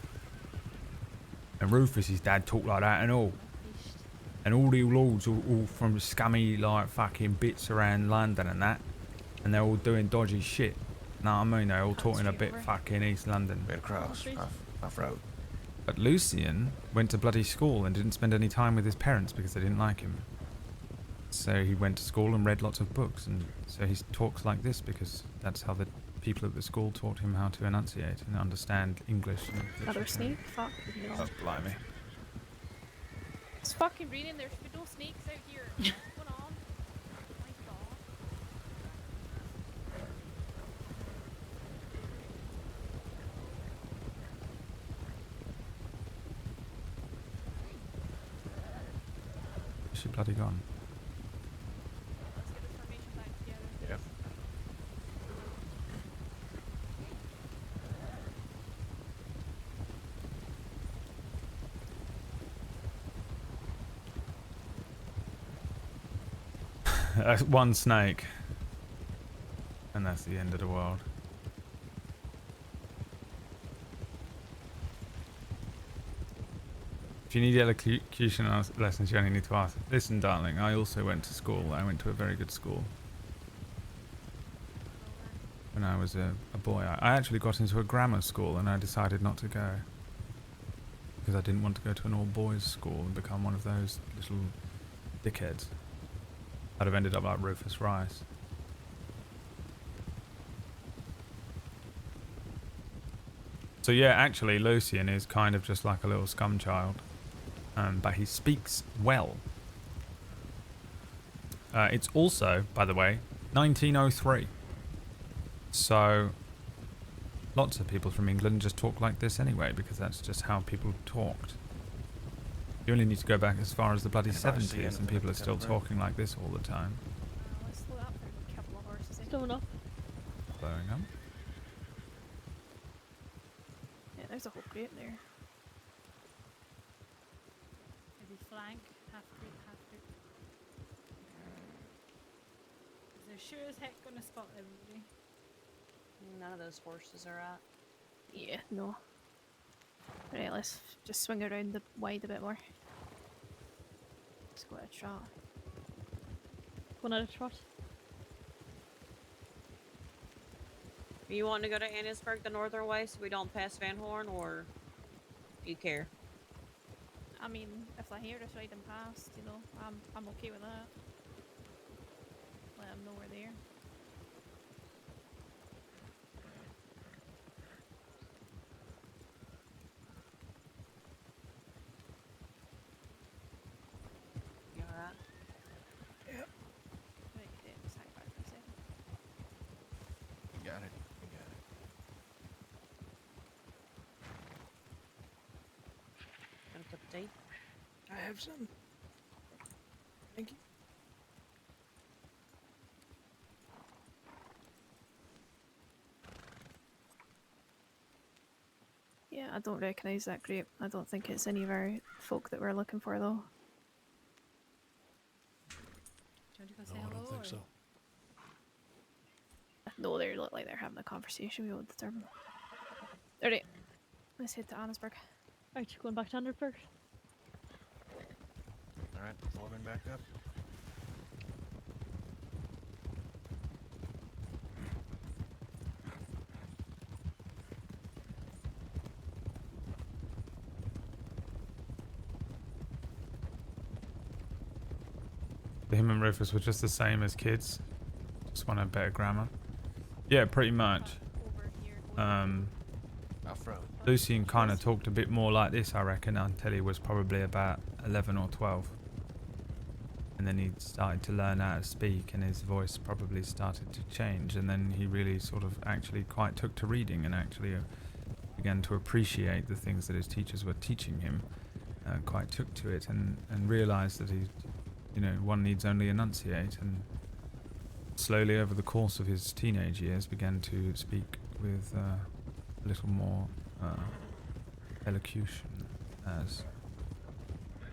And Rufus, his dad talked like that and all. And all the lords all from scummy like fucking bits around London and that. And they're all doing dodgy shit. Know what I mean? They're all talking a bit fucking East London. Bit across, off road. But Lucien went to bloody school and didn't spend any time with his parents because they didn't like him. So he went to school and read lots of books, and so he talks like this because that's how the people at the school taught him how to enunciate and understand English. Another snake? Fuck. Oh, blimey. It's fucking raining. There should be no snakes out here. What's going on? Oh my god. Is she bloody gone? Let's get this formation back together. Yep. That's one snake. And that's the end of the world. If you need elocution lessons, you only need to ask. Listen, darling, I also went to school. I went to a very good school. When I was a boy, I actually got into a grammar school and I decided not to go. Because I didn't want to go to an all-boys school and become one of those little dickheads. I'd have ended up like Rufus Rice. So yeah, actually, Lucien is kind of just like a little scum child. But he speaks well. It's also, by the way, 1903. So lots of people from England just talk like this anyway, because that's just how people talked. You only need to go back as far as the bloody 70s and people are still talking like this all the time. Let's slow up. There's a couple of horses. Slow enough. Blowing up. Yeah, there's a whole crate there. Maybe flank, half group. They're sure as heck gonna spot everybody. None of those horses are out. Yeah, no. Right, let's just swing around the wide a bit more. Let's go at a trot. Going at a trot. Are you wanting to go to Annisburg the northern way so we don't pass Van Horn, or do you care? I mean, if I hear us riding past, you know, I'm okay with that. Let them know we're there. You alright? Yep. Right, yeah, just hang back for a second. You got it. You got it. Got a cup of tea? I have some. Thank you. Yeah, I don't recognise that grape. I don't think it's any of our folk that we're looking for, though. Do you want to go say No, I hello? don't think or- so. No, they look like they're having a conversation. We won't disturb them. Alright, let's head to Annisburg. Right, going back to Underberg. Alright, forming back up. him and Rufus were just the same as kids. Just wanted better grammar. Yeah, pretty much. Lucien kind of talked a bit more like this, I reckon, until he was probably about 11 or 12. And then he started to learn how to speak, and his voice probably started to change, and then he really sort of actually quite took to reading and actually began to appreciate the things that his teachers were teaching him, quite took to it, and realized that he, you know, one needs only enunciate, and slowly over the course of his teenage years began to speak with a little more elocution, as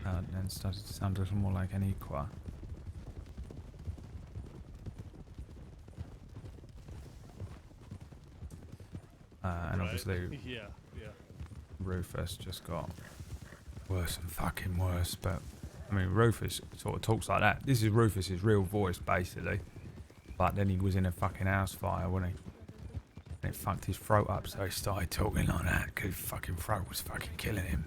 and started to sound a little more like an equa. And Right. obviously Yeah, yeah. Rufus just got worse and fucking worse, but I mean Rufus sort of talks like that. This is Rufus's real voice basically, but then he was in a fucking house fire, wasn't he? And it fucked his throat up, so he started talking like that because his fucking throat was fucking killing him.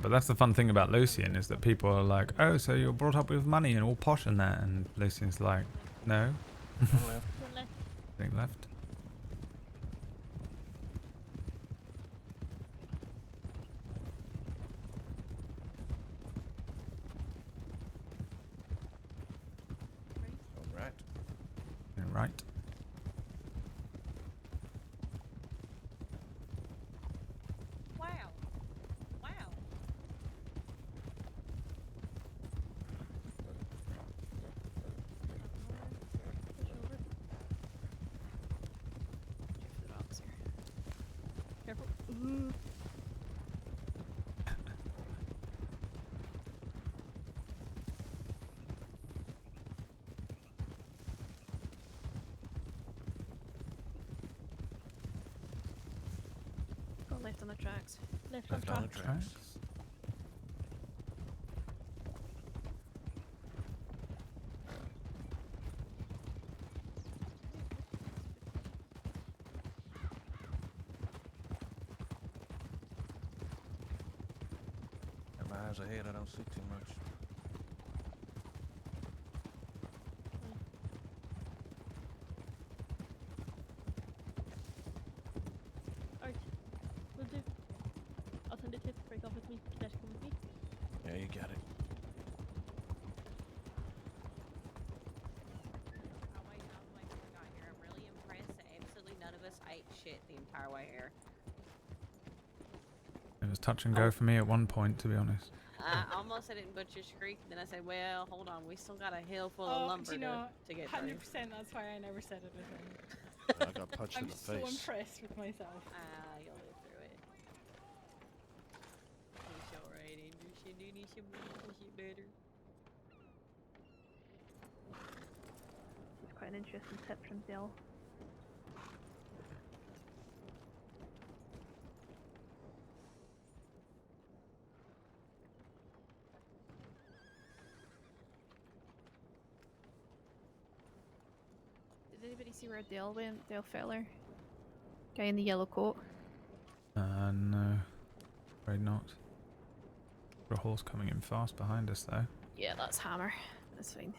But that's the fun thing about Lucien, is that people are like, oh, so you're brought up with money and all posh and that, and Lucien's like, no. They left. Alright. Right. Wow. Wow. Careful. Ooh. Go left on the tracks. Left on on the tracks. tracks. Have my eyes ahead, I don't see too much. Alright. Will do. I'll send it to break off with me. Dash, come with me. Yeah, you got it. Oh wait, no, wait, I got here. I'm really impressed that absolutely none of us ate shit the entire way here. It was touch and go for me at one point, to be honest. I almost said it in Butcher's Creek, then I said, well, hold on, we still got a hill full of lumber you know, to get 100%. through. That's why I never said anything. I got punched in I'm the so face. impressed with myself. You'll live through it. It's alright, Andrew. She do need some shit better. It's quite an interesting tip from Dale. Did anybody see where Dale went? Dale Feller? Guy in the yellow coat? No. Afraid not. Got a horse coming in fast behind us, though. Yeah, that's Hammer. That's fine.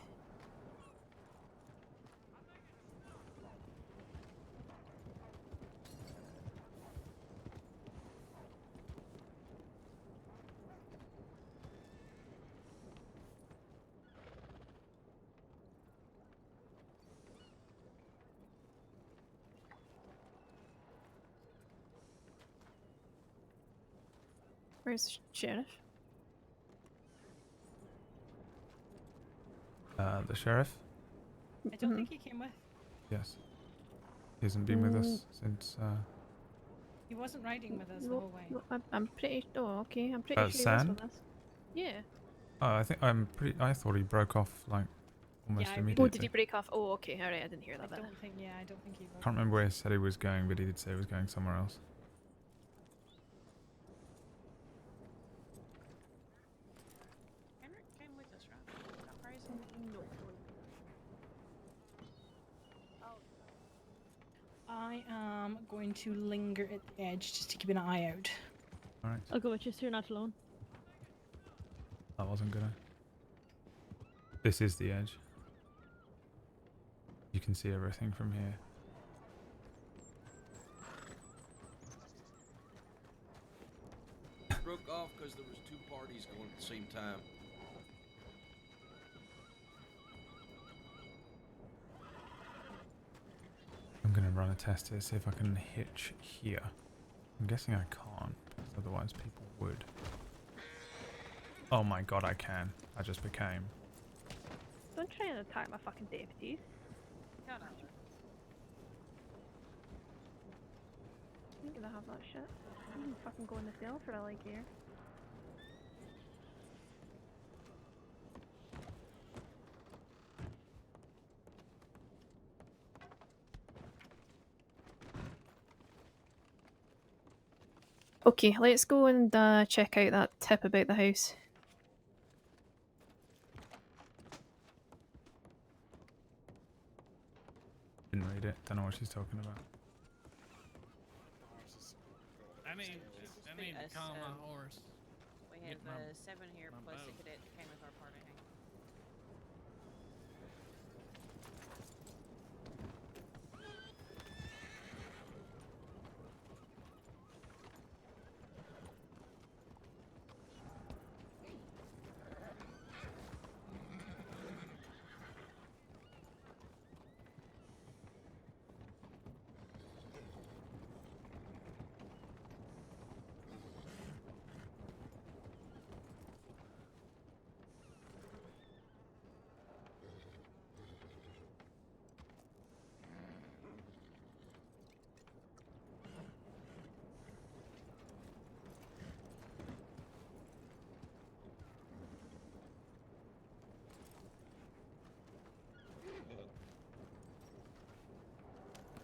Where's the sheriff? The sheriff? I don't think he came with. Yes. He hasn't been with us since, He wasn't riding with us the whole way. I'm pretty. Oh, okay. I'm pretty sure he was Sand? with us. Yeah. I thought he broke off, like, almost Yeah, immediately. Oh, did he break off? Oh, okay. Alright, I didn't hear that I bit. don't think. Yeah, I don't think he was. Can't remember where he said he was going, but he did say he was going somewhere else. Henrik came with us, right? Not crazy? No. I am going to linger at the edge just to keep an eye out. Alright. I'll go with you so you're not alone. That wasn't gonna. This is the edge. You can see everything from here. Broke off because there was two parties going at the same time. I'm gonna run a test here, see if I can hitch here. I'm guessing I can't, because otherwise people would. Oh my god, I can. I just became. Don't try and attack my fucking deputies. Shut up. I'm gonna have that shit. I'm gonna fucking go in the cell for all I care. Okay, let's go and check out that tip about the house. Didn't read it. Don't know what she's talking about. I mean, Us, calm my horse. We have Get my- 7 here my plus the boat. cadet that came with our party.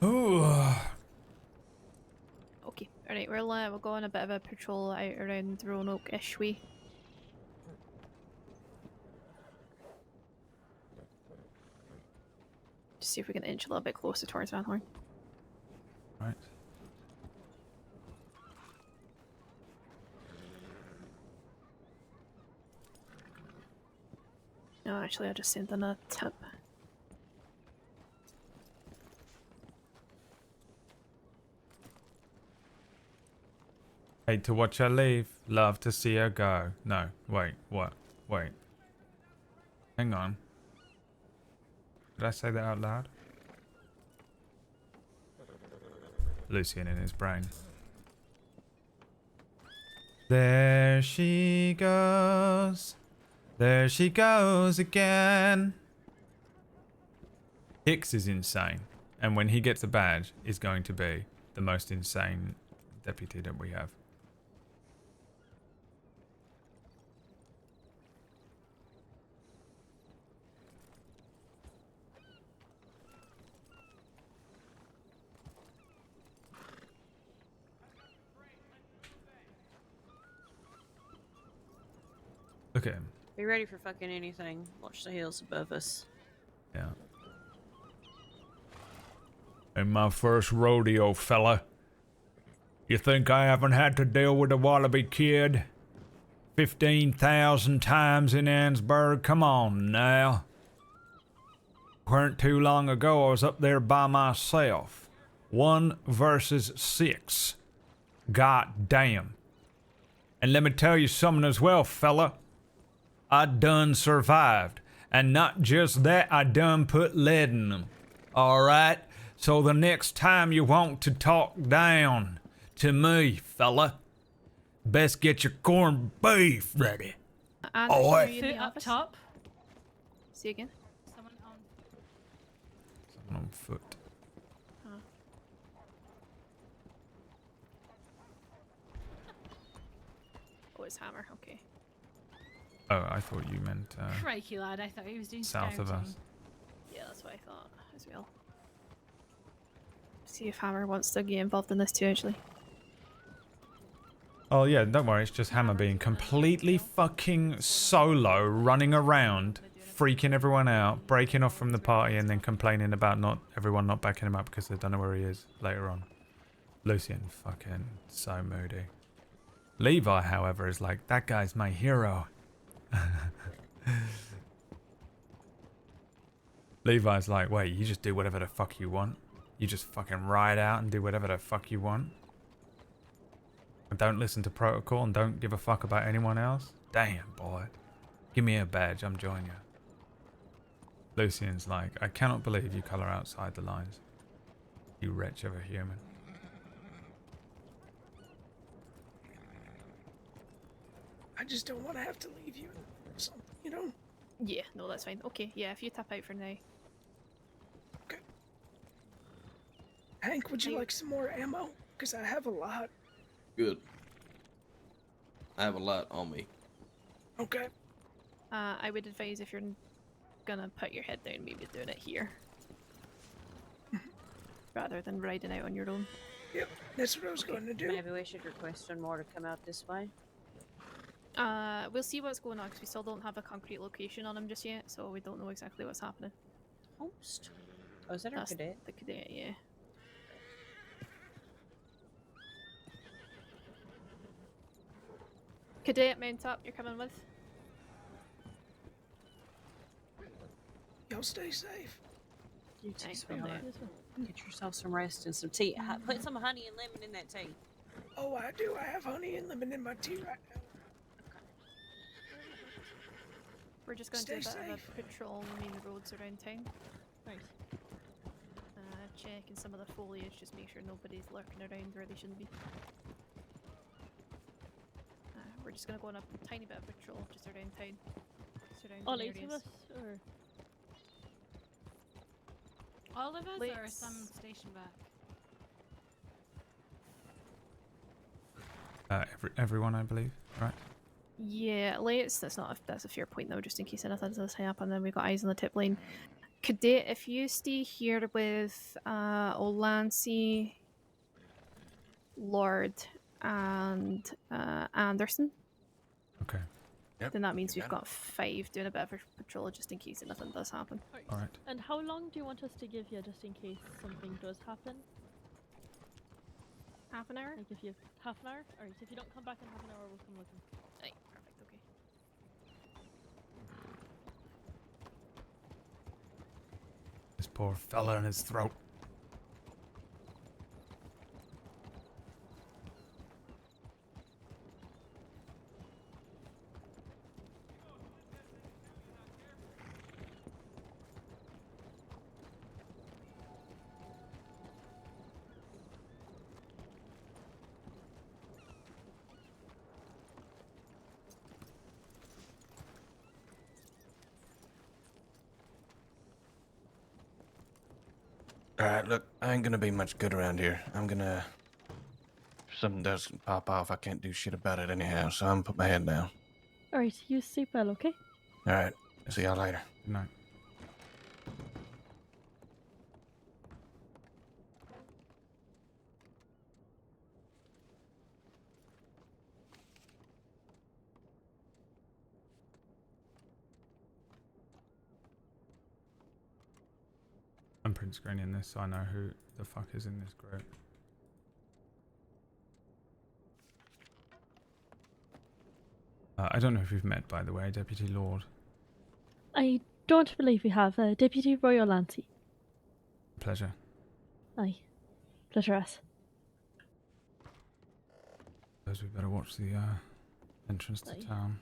Ooh. Okay, alright, we'll go on a bit of a patrol out around Roanoke-ish way. Just see if we can inch a little bit closer towards Van Horn. Right. No, actually I just sent in a tip. Hate to watch her leave. Love to see her go. No, wait, what? Wait. Hang on. Did I say that out loud? Lucien in his brain. There she goes. There she goes again. Hicks is insane. And when he gets a badge, is going to be the most insane deputy that we have. Look at him. Be ready for fucking anything. Watch the hills above us. Yeah. In my first rodeo, fella. You think I haven't had to deal with a Wallaby kid 15,000 times in Ansburg? Come on now. Weren't too long ago I was up there by myself. 1 versus 6. God damn. And let me tell you something as well, fella. I done survived. And not just that, I done put lead in them. Alright? So the next time you want to talk down to me, fella, best get your corned beef ready. And Oi. you in the Foot up office? top. See again? Someone on. Someone on foot. Huh. Oh, it's Hammer, okay. Oh, I thought you meant Crikey, lad! I thought he was doing south of us. Yeah, that's what I thought as well. See if Hammer wants to get involved in this too, actually. Oh yeah, don't worry, it's just Hammer being completely fucking solo, running around, freaking everyone out, breaking off from the party, and then complaining about everyone not backing him up because they don't know where he is later on. Lucien, fucking so moody. Levi, however, is like, that guy's my hero. Levi's like, wait, you just do whatever the fuck you want? You just fucking ride out and do whatever the fuck you want? And don't listen to protocol and don't give a fuck about anyone else? Damn, boy. Give me a badge, I'm joining you. Lucien's like, I cannot believe you colour outside the lines. You wretch of a human. I just don't want to have to leave you or something, you know? Yeah, no, that's fine. Okay, yeah, if you tap out for now. Okay. Hank, would you like some more ammo? Because I have a lot. Good. I have a lot on me. Okay. I would advise if you're gonna put your head down, maybe doing it here. Rather than riding out on your own. Yep, that's what I was going to do. Maybe we should request one more to come out this way. We'll see what's going on because we still don't have a concrete location on him just yet, so we don't know exactly what's happening. Host? Oh, is that our That's cadet? the cadet, yeah. Cadet, mount up, you're coming with. Y'all stay safe. You too, Nice, sweetheart. Get yourself some rest and some tea. Put some honey and lemon in that tea. Oh, I do. I have honey and lemon in my tea right now. We're just going to do a Stay bit of safe. a patrol on the main roads around town. Right. Checking some of the foliage, just make sure nobody's lurking around where they shouldn't be. We're just going to go on a tiny bit of patrol just around town. Surrounding All 8 areas. of us, or All of us, or Let's- some station back? Everyone, I believe, right? Yeah, let's. That's a fair point though, just in case anything does happen. Then we've got eyes on the tip line. Cadet, if you stay here with Olancy, Lorde, and Anderson. Okay. Yep. Then that means you we've got got 5 doing a bit of a patrol just in case anything does happen. Alright. and how long do you want us to give you just in case something does happen? Half an hour? Like if you half an hour? Alright, if you don't come back in half an hour, we'll come looking. Right, perfect, okay. This poor fella in his throat. Alright, look, I ain't gonna be much good around here. I'm gonna... If something does pop off, I can't do shit about it anyhow, so I'm gonna put my head down. Alright, you sleep well, okay? Alright, see y'all later. Good night. I'm print screening this so I know who the fuck is in this group. I don't know if you've met, by the way, Deputy Lorde. I don't believe we have Deputy Royal Lancy. Pleasure. Aye. Pleasure us. Suppose we better watch the entrance to Aye. town.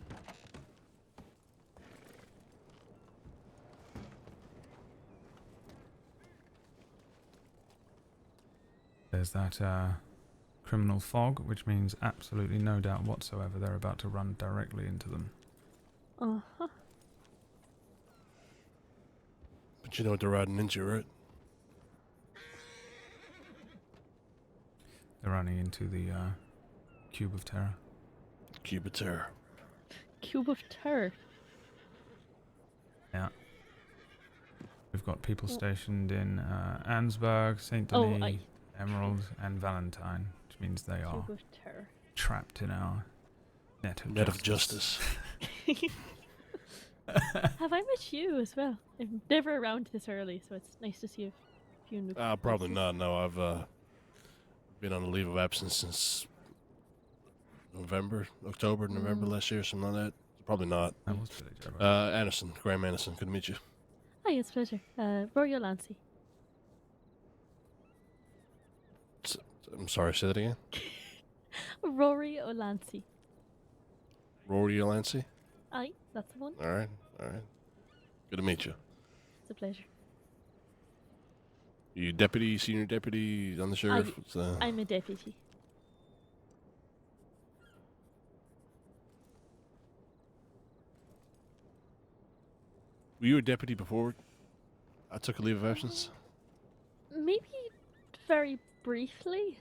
There's that criminal fog, which means absolutely no doubt whatsoever they're about to run directly into them. Uh-huh. But you know what they're riding into, right? They're running into the Cube of Terror. Cube of Terror. Cube of Terror. Yeah. We've got people stationed in Ansburg, St. Oh, Denis, aye. Emerald, and Valentine, which means they are Cube of Terror. trapped in our net of Net of justice. Have I met you as well? I'm never around this early, so it's nice to see a few new Probably faces. not. No, I've been on a leave of absence since October, November last year, something like that. Probably not. That was Billy Joe. Anderson, Graham Anderson. Good to meet you. Hi, it's a pleasure. Rory O'Lancy. I'm sorry, say that again. Rory O'Lancy. Rory O'Lancy. Aye, that's the one. All right. Good to meet you. It's a pleasure. You deputy, senior deputy on the sheriff? I'm a deputy. Were you a deputy before I took a leave of absence? Maybe very briefly.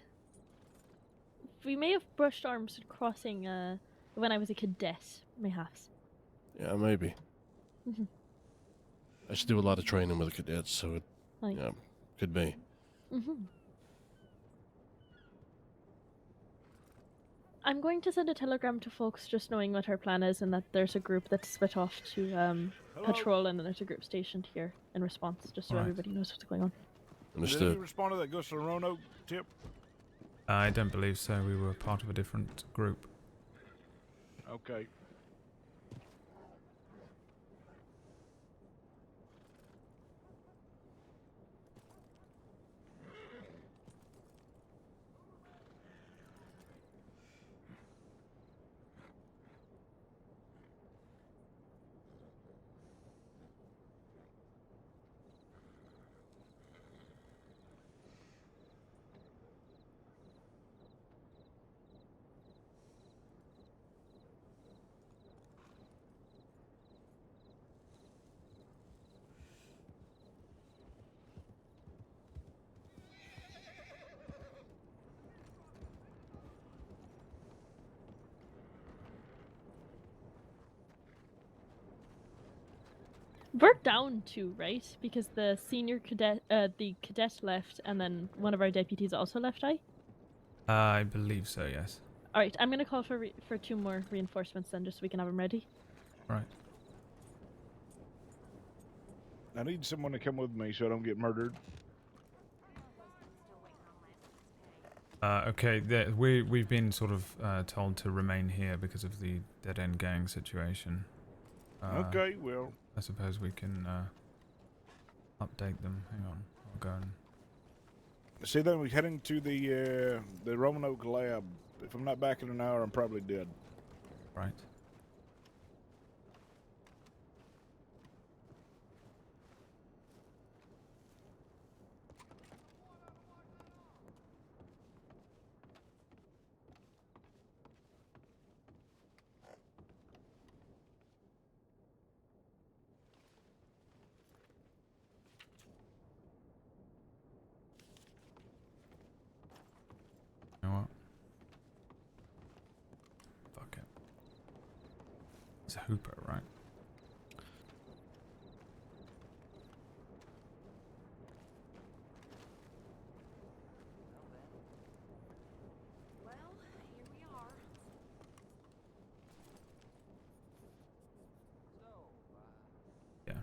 We may have brushed arms at crossing when I was a cadet, mayhaps. Yeah, maybe. Mhm. I should do a lot of training with the cadets, so it Aye. could be. I'm going to send a telegram to folks just knowing what our plan is and that there's a group that's split off to patrol and then there's a group stationed here in response, just so Right. everybody knows what's going on. Did Understood. you respond to that Gus Roanoke tip? I don't believe so. We were part of a different group. Okay. We're down two, right? Because the senior cadet, the cadet left, and then one of our deputies also left. I believe so, yes. All right, I'm gonna call for two more reinforcements then, just so we can have them ready. Right. I need someone to come with me so I don't get murdered. Okay, we've been sort of told to remain here because of the dead end gang situation. Okay, well. I suppose we can update them. Hang on, I'll go and... See, then we're heading to the Roanoke lab. If I'm not back in an hour, I'm probably dead. Right. You know what? Fuck it. It's a hooper, right? Yeah.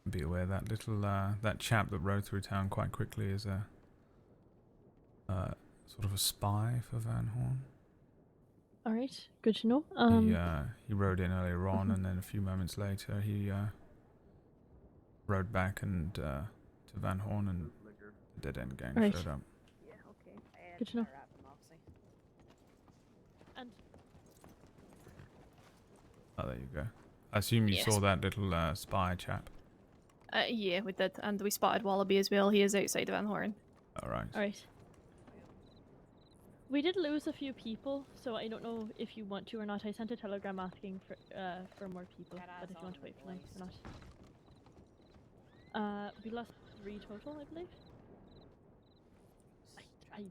Be aware that little that chap that rode through town quite quickly is a sort of a spy for Van Horn. All right, good to know. He rode in earlier on, and then a few moments later he rode back and to Van Horn, and the dead end gang Right. showed up. Good to know. And Oh, there you go. I assume you Yes. saw that little spy chap. Yeah, we did, and we spotted Wallaby as well. He is outside of Van Horn. All right. all right. We did lose a few people, so I don't know if you want to or not. I sent a telegram asking for more people, but if you want to wait for them or not. We lost 3 total, I believe. I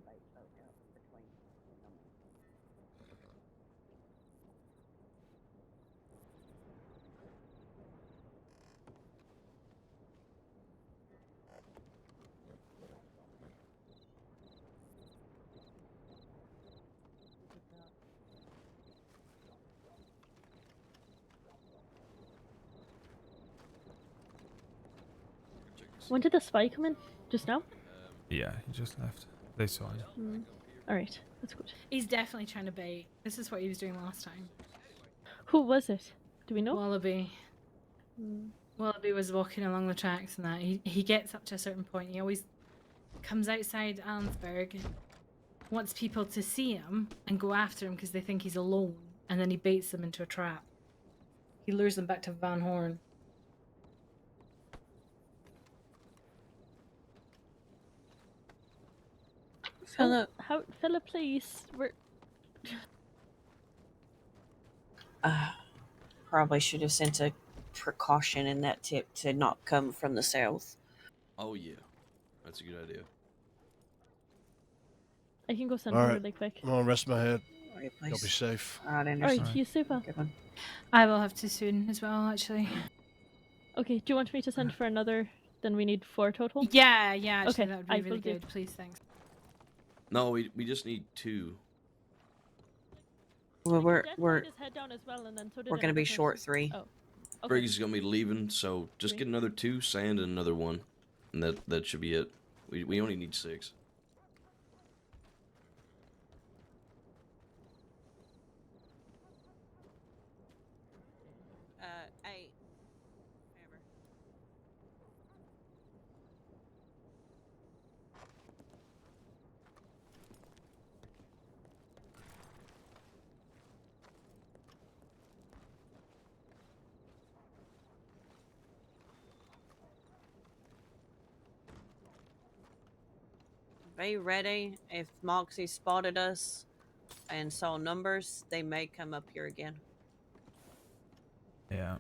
When did the spy come in? Just now? Yeah, he just left. They saw him. Alright, that's good. He's definitely trying to bait. This is what he was doing last time. Who was it? Do we know? Wallaby. Wallaby was walking along the tracks and that. He gets up to a certain point. He always comes outside Arnsberg and wants people to see him and go after him because they think he's alone. And then he baits them into a trap. He lures them back to Van Horn. Philip. Philip, please. We're. Probably should have sent a precaution in that tip to not come from the south. Oh yeah, that's a good idea. I can go send All him right. really quick. I'm gonna rest my head. Alright, Y'all be safe. Alright, you super. Good one. I will have to soon as well, actually. Okay, do you want me to send for another? Then we need 4 total? Yeah, actually, Okay, that would be I really will do. good. Please, thanks. No, we just need 2. Well, we're Just head down as well, and then so did we're gonna be another short person. 3. Oh. Okay. Briggs is gonna be leaving, so just 3. get another 2 sand and another 1, and that should be it. We only need 6. Hey. Hammer. Be ready. If Moxie spotted us and saw numbers, they may come up here again. Yeah.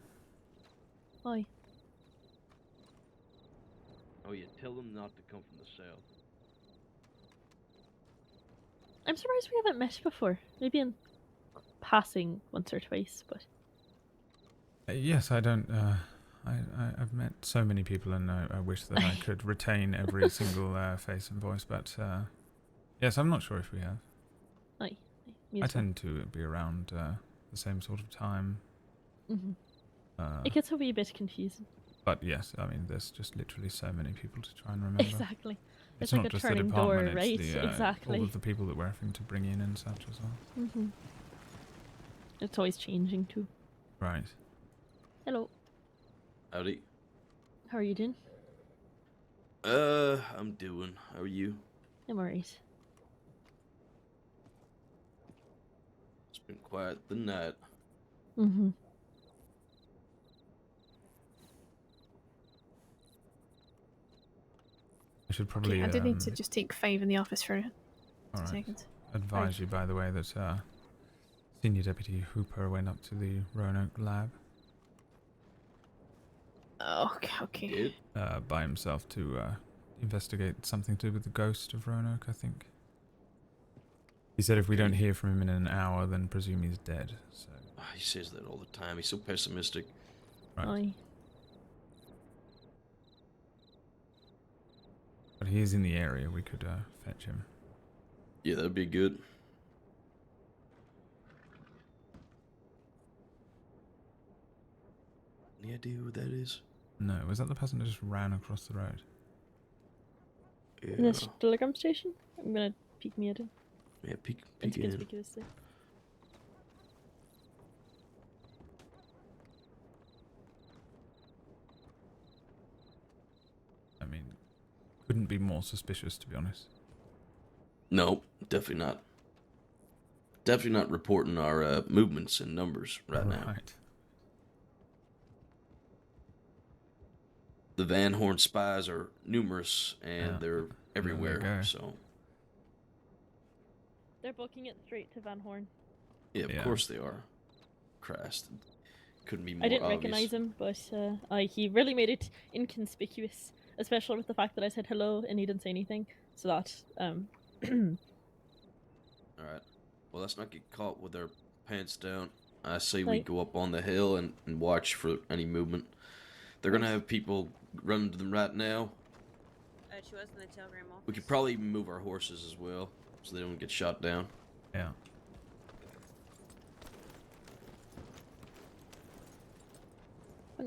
Oi. Oh yeah, tell them not to come from the south. I'm surprised we haven't met before. Maybe in passing once or twice, but. Yes, I don't. I've met so many people, and I wish that I could retain every single face and voice. But yes, I'm not sure if we have. Aye. I tend to be around the same sort of time. It gets a wee bit confusing. But yes, I mean, there's just literally so many people to try and remember. Exactly. It's like not a just the turning department, door, it's right? the, Exactly. all of the people that we're having to bring in and such as well. It's always changing too. Right. Hello. Howdy. How are you doing? I'm doing. How are you? I'm alright. It's been quiet the night. I should probably. I did need to just take 5 in the office for 2 all right. seconds. Advise you, by the way, that Senior Deputy Hooper went up to the Roanoke lab. Okay. By himself to investigate something to do with the ghost of Roanoke, I think. He said if we don't hear from him in an hour, then presume he's dead. So. He says that all the time. He's so pessimistic. Right. Aye. But he is in the area. We could fetch him. Yeah, that'd be good. Any idea who that is? No, was that the person that just ran across the road? Yeah. In this telegram station? I'm gonna peek me at him. Yeah, peek It's in. conspicuously. I mean, couldn't be more suspicious, to be honest. No, definitely not. Definitely not reporting our movements and numbers right now. Right. The Van Horn spies are numerous and they're everywhere. go. So They're booking it straight to Van Horn. Yeah, of course they are. Christ. Couldn't be more I didn't obvious. recognize him, but he really made it inconspicuous, especially with the fact that I said hello and he didn't say anything. So that Alright. Well, let's not get caught with our pants down. I say we Right. go up on the hill and watch for any movement. They're gonna have people running to them right now. She was in the telegram office. We could probably move our horses as well, so they don't get shot down. Yeah.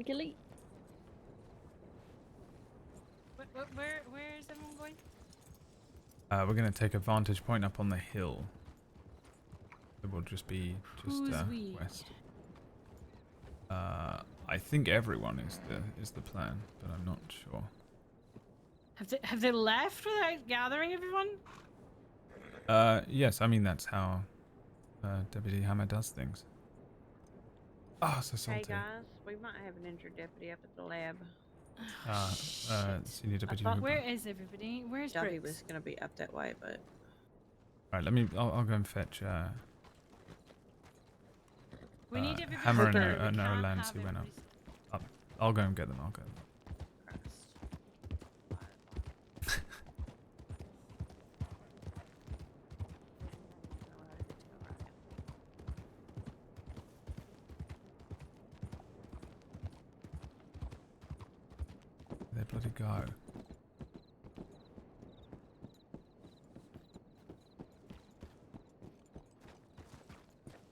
Gilly. Where is everyone going? We're gonna take a vantage point up on the hill. It will just be Who's we? west. I think everyone is the plan, but I'm not sure. Have they left without gathering everyone? Yes, I mean that's how Deputy Hammer does things. Oh, so salty. Hey guys, we might have an injured deputy up at the lab. Senior Deputy Hooper. Where is everybody? Where's Dubby Briggs? was gonna be up that way, but Alright, I'll go and fetch We need everybody Hammer to and go. We can't Lance have who went up. everybody- I'll go and get them, They bloody go.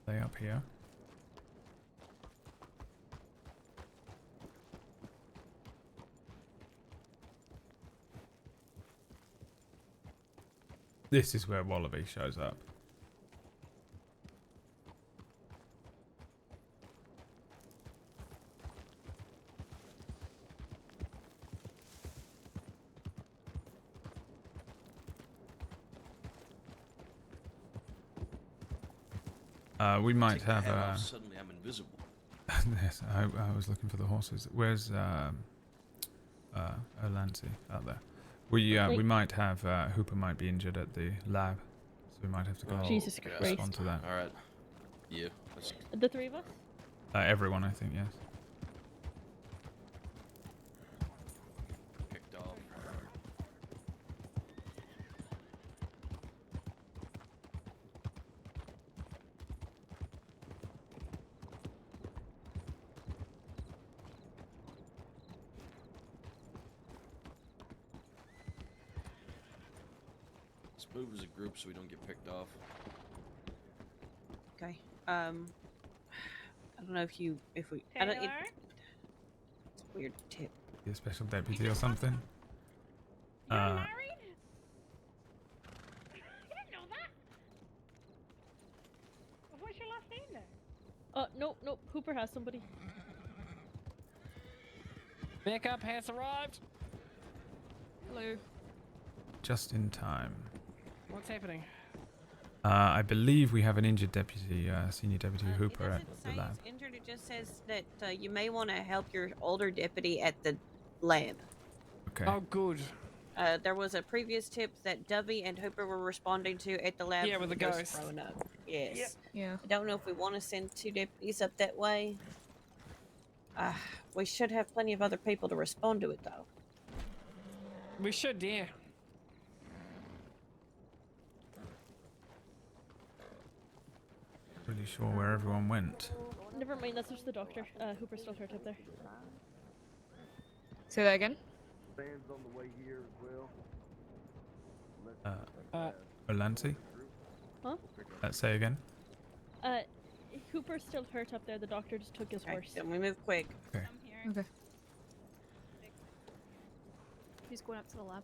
They up here. This is where Wallaby shows up. We might have Suddenly I'm invisible. yes, I was looking for the horses. Where's Olancy out there? We might have Hooper might be injured at the lab, so we might have to go Jesus respond Christ. to that. All right. Yeah. The three of us? Everyone, I think, yes. Picked off. Let's move as a group so we don't get picked off. okay. I don't know if we. I don't. It's a weird tip. Be a special deputy or something. You're married? I didn't know that. What's your last name then? Nope. Hooper has somebody. Backup has arrived. Hello. Just in time. What's happening? I believe we have an injured deputy, Senior Deputy Hooper at It the says lab. injured. It just says that you may want to help your older deputy at the lab. Okay. Oh, good. There was a previous tip that Dovey and Hooper were responding to at the lab. Yeah, with the ghost. thrown up. Yes. Yep. Yeah. I don't know if we want to send 2 deputies up that way. We should have plenty of other people to respond to it, though. We should, yeah. Really sure where everyone went. Never mind, that's just the doctor. Hooper's still hurt up there. Say that again? Olancy? Huh? Say again. Hooper's still hurt up there. The doctor just took his horse. Then we move quick. Okay. Okay. Who's going up to the lab?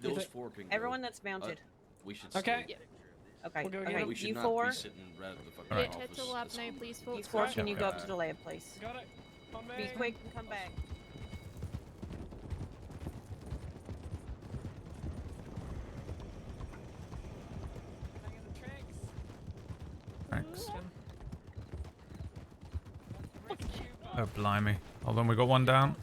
Those 4 can go. Everyone that's mounted. We should Okay. stay. Okay. We'll go get Okay. them. We should You not 4. be sitting right at the fucking Alright. Head to the office. lab That's now, cool. please, You folks. 4, can you go Okay. up to the lab, please? Got it. Come Be back. quick and come back. Hang on the tracks. Thanks. Fucking shoot. Oh, blimey. Hold on, we got one down.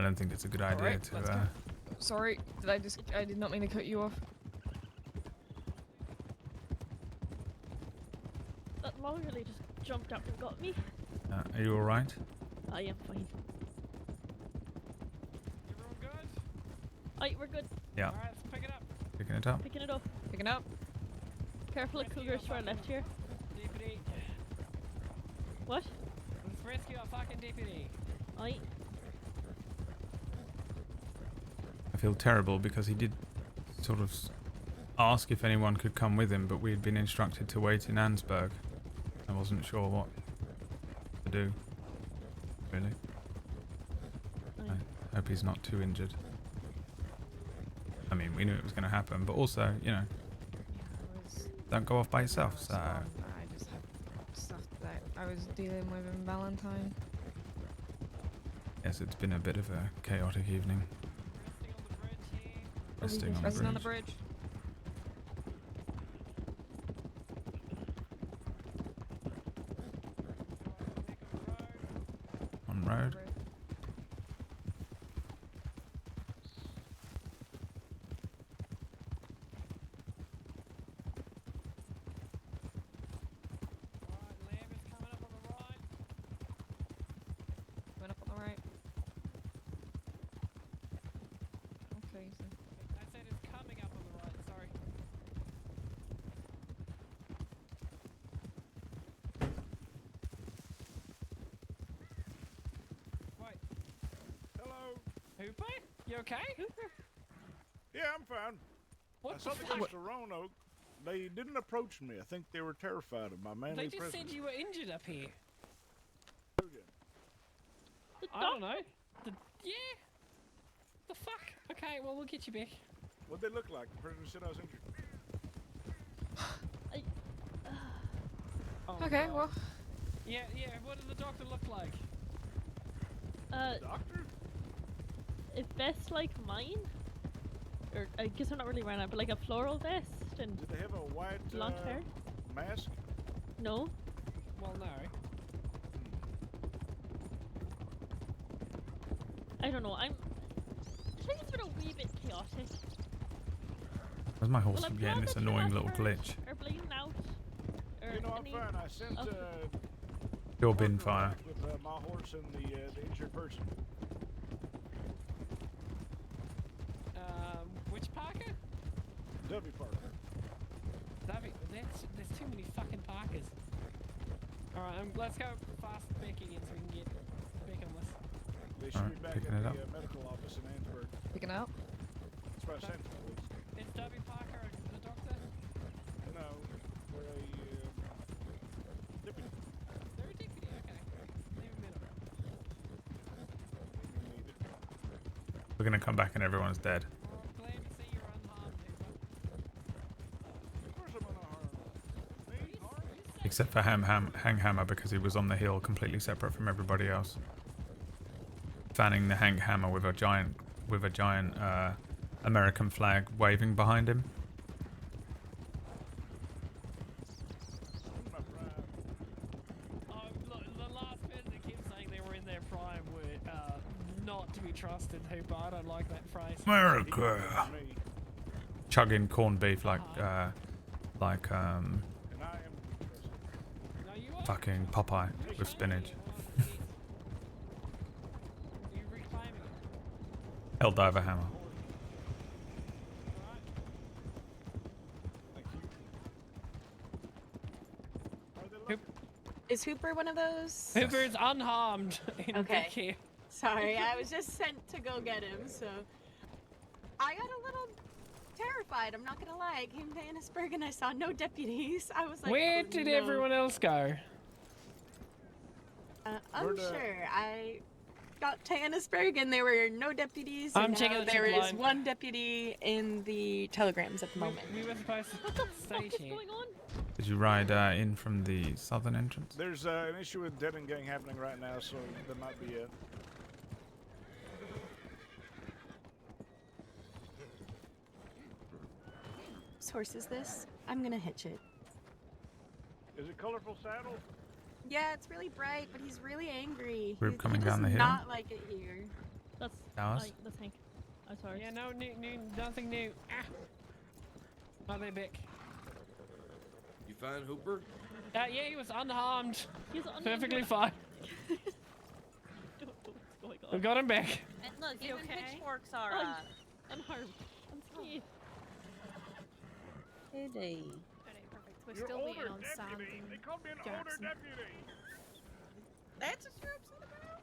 don't think it's a good idea Alright, to. let's go. Sorry, I did not mean to cut you off. That log really just jumped up and got me. Are you all right? I am fine. Everyone good? Aye, we're good. Yeah. Alright, let's pick it up. Picking it up. Picking it up. Picking up. Careful of cougars to our left here. Deputy. What? Let's rescue our fucking deputy. Aye. I feel terrible because he did sort of ask if anyone could come with him, but we had been instructed to wait in Ansburg. I wasn't sure what to do. Really. I hope he's not too injured. I mean, we knew it was going to happen, but also, you know, don't go off by yourself. So. I just have stuff that I was dealing with in Valentine. Yes, it's been a bit of a chaotic evening. Resting on the bridge. On road. Went up on the right. Okay, so. I said it's coming up on the right, sorry. Wait. Hello. Hooper? You okay? Yeah, I'm fine. What I saw the the fuck? guys to Roanoke. They didn't approach me. I think they were terrified of my manly They just presence. said you were injured up here. Who did? I don't know. Yeah? The fuck? Okay, well, we'll get you back. What'd they look like? The person who said I was injured. Oh, Okay, God. well. Yeah, what did the doctor look like? Doctor? A vest like mine? Or, I guess I'm not really wearing it, but like a floral vest and Did they have a white blonde hair? mask? No. Well, no. I don't know, things are a wee bit chaotic. Where's my horse Well, I'm getting glad this that you're annoying not little hurt glitch? Or bleeding out. Or You know, I'm any fine. I sent of- Your bin fire. with my horse and the injured person. Which Parker? W. Parker. There's too many fucking Parkers. Alright, let's go fast back again so we can get back on this. They should be back picking at it the up. medical office in Ansburg. Picking up. That's what I sent them. Is W. Parker the doctor? No, we're a deputy. They're a deputy, okay. Never met him. We're gonna come back and everyone's dead. Well, I'm glad to see you're unharmed, Hooper. Of course I'm unharmed. Me? Harmed? Except for Hanghammer because he was on the hill completely separate from everybody else. Fanning the Hanghammer with a giant American flag waving behind him. Look, the last person that kept saying they were in their prime were not to be trusted, Hooper. I don't like that phrase. America. Chugging corned beef like fucking Popeye with spinach. Helldiver hammer. Is Hooper one of those? Hooper is unharmed in Okay. here. Sorry, I was just sent to go get him, so I got a little terrified. I'm not gonna lie. I came to Annisburg and I saw no deputies. I was like, Where oh, did no. everyone else go? Unsure. I got to Annisburg and there were no deputies. I'm and checking now the there tip is line. one deputy in the telegrams at the moment. We were supposed to stay here. going on? Did you ride in from the southern entrance? There's an issue with dead and gang happening right now, so there might be a. Whose horse is this? I'm gonna hitch it. Is it colorful saddle? Yeah, it's really bright, but he's really angry. Group He coming does down the hill? not like it here. That's Ours? Like the tank. Oh, sorry. Yeah, no, nothing new. Ah. Oh, they're back. You find Hooper? Yeah, he was unharmed. He's unharmed. Perfectly fine. Don't know what's going on. We got him back. And look, You even okay? pitchforks are Unharmed. Unscathed. Today. Alright, perfect. We're You're still older waiting on Sam deputy. and They called me an older Jackson. deputy. That's what you're upset about?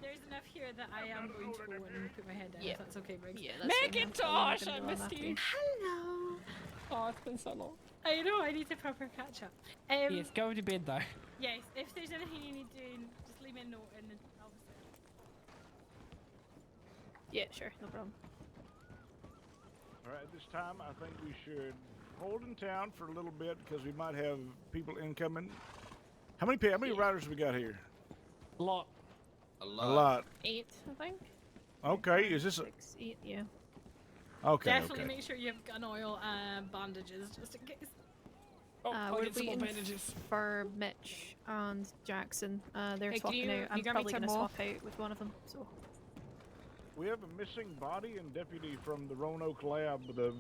There's enough here that I am going to go and put my head down. Yeah. If that's okay, Briggs. Yeah, that's fine. Macintosh, I'm I gonna go on missed after you. Hello. Oh, it's been so long. I know. I need to proper catch up. Yes, go to bed though. Yes. If there's anything you need doing, just leave me a note and I'll be there. Yeah, sure, no problem. All right, at this time, I think we should hold in town for a little bit because we might have people incoming. How many riders we got here? A lot. A A lot. 8, I think. Okay, is this a... 6, 8, yeah. Okay, Definitely okay. make sure you have gun oil and bandages just in case. Oh, I'll We're get some more waiting bandages. for Mitch and Jackson. They're Hey, can swapping you- out. I'm you grab me probably some going to more? swap out with one of them. So We have a missing body and deputy from the Roanoke lab. The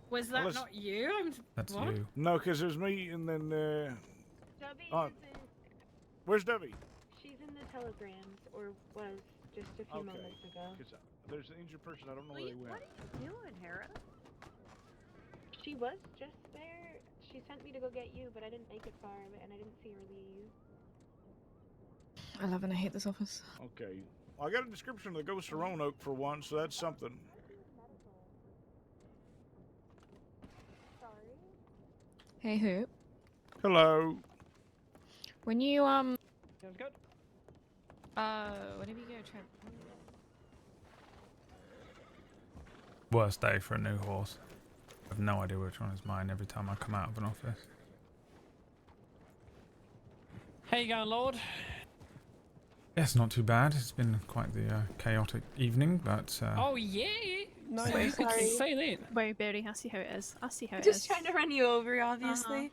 Was that Unless- not you? That's what? you. No, because there's me and then... Debbie oh, where's Debbie? she's in the telegrams, or was just a few Okay. moments ago. 'Cause there's an injured person. I don't know What where are they you- went. what are you doing, Hera? She was just there. She sent me to go get you, but I didn't make it far, and I didn't see her leave. 11, I hate this office. Okay. Well, I got a description of the ghost of Roanoke for one, so that's something. Hey, Hoop. Hello. When you, Sounds good. whenever you go try... Worst day for a new horse. I have no idea which one is mine every time I come out of an office. How you going, Lord? Yes, not too bad. It's been quite the chaotic evening, but Oh yeah. No, Sorry. you could say that. Wait, Barry, I see how it is. I see how it Just is. trying to run you over, obviously.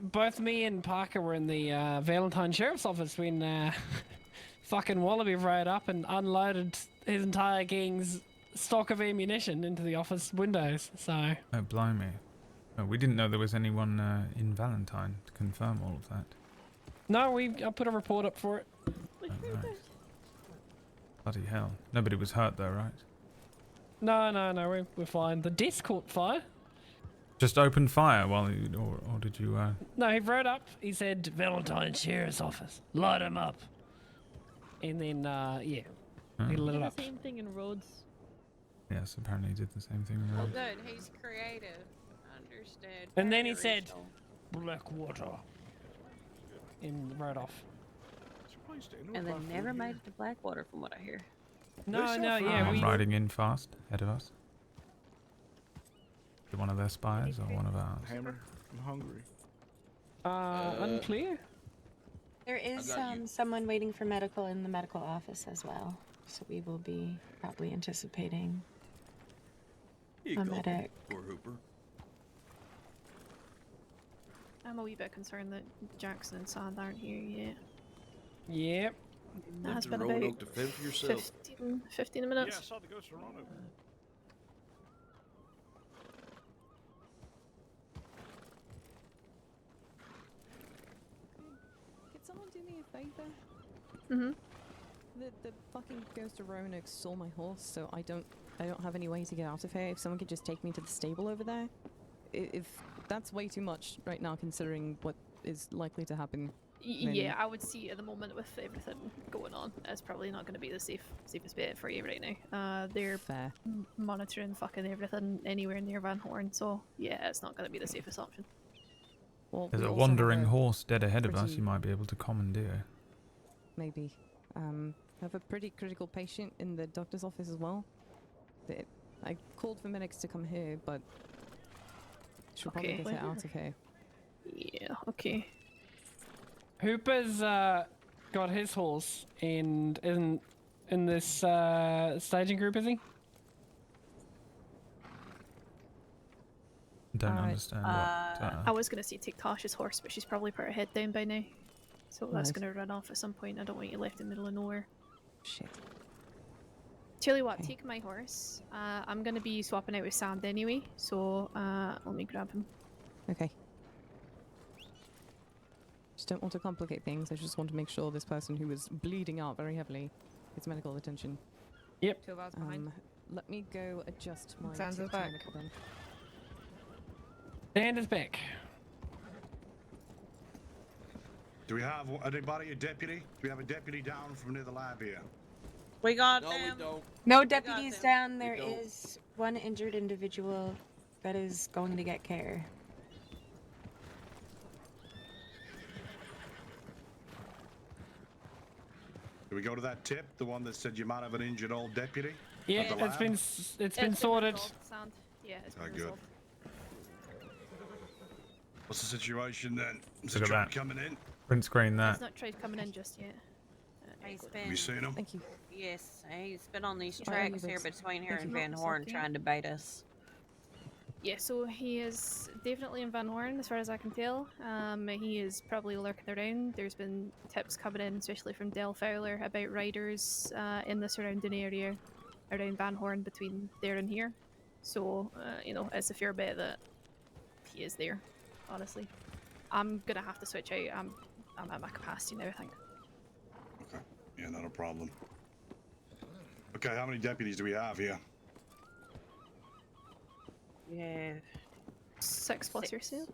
Both me and Parker were in the Valentine Sheriff's Office when fucking Wallaby rode up and unloaded his entire gang's stock of ammunition into the office windows. So. oh blimey, oh, we didn't know there was anyone in Valentine to confirm all of that. No, I put a report up for it. Oh, right. Bloody hell! Nobody was hurt though, right? No, we're fine. The desk caught fire. Just opened fire while you, or did you? No, he rode up. He said, Valentine Sheriff's Office. Light him up. And then, yeah. He lit it Did up. the same thing in Rhodes. Yes, apparently he did the same thing. Oh, around. good. He's creative. Understood. And then Very he said, original. Blackwater. And rode off. And then never made it to Blackwater, from what I hear. No, yeah, we... riding in fast ahead of us. Is it one of their spies or one of ours? Hammer, I'm hungry. Unclear? There is someone waiting for medical in the medical office as well, so we will be probably anticipating Here you a go. medic. Poor Hooper. I'm a wee bit concerned that Jackson and Sand aren't here yet. Yep. That has to been Roanoke about to fend for yourself. 15 Yeah, I minutes. saw the ghost of Roanoke. Could someone do me a favor? Mhm. The fucking ghost of Roanoke stole my horse, so I don't have any way to get out of here. If someone could just take me to the stable over there, if that's way too much right now, considering what is likely to happen. maybe. Yeah, I would see at the moment with everything going on, it's probably not going to be the safest bet for you right now. They're Fair. monitoring fucking everything anywhere near Van Horn, so yeah, it's not going to be the safest option. Well, There's we a also have wandering horse dead ahead of us. pretty- You might be able to commandeer. Maybe. Have a pretty critical patient in the doctor's office as well. I called for medics to come here, but should probably Okay. get her out of here. Yeah, okay. Hooper's got his horse and isn't in this staging group, is he? Don't understand what. I was going to say take Tasha's horse, but she's probably put her head down by now. So that's Right. going to run off at some point. I don't want you left in the middle of nowhere. Shit. Tell you what, take my horse. I'm going to be swapping out with Sand anyway, so let me grab him. Okay. Just don't want to complicate things. I just want to make sure this person who is bleeding out very heavily gets medical attention. Yep. 2 hours behind. Let me go adjust my Sounds tick back. monitor then. Sand is back. Do we have anybody, a deputy? Do we have a deputy down from near the lab here? We got No, them. we don't. No deputies them. down. There don't. is one injured individual that is going to get care. Do we go to that tip? The one that said you might have an injured old deputy? Yeah, At the it's lab? been sorted. resolved, Sand. Yeah, it's been Oh, good. resolved. What's the situation then? Is Look the at truck that. coming in? Print screen that. He's not tried coming in just yet. He's Have been. you seen him? Thank you. Yes, he's been on these Why are you tracks here vexed? between here Thank and you. Van It's Horn, okay. trying to bait us. Yeah, so he is definitely in Van Horn, as far as I can tell. He is probably lurking around. There's been tips coming in, especially from Del Fowler, about riders in the surrounding area around Van Horn between there and here. So, it's a fair bet that he is there, honestly. I'm gonna have to switch out. I'm at my capacity now, I think. Okay. Yeah, not a problem. Okay, how many deputies do we have here? Yeah. 6 plus Six. yourself.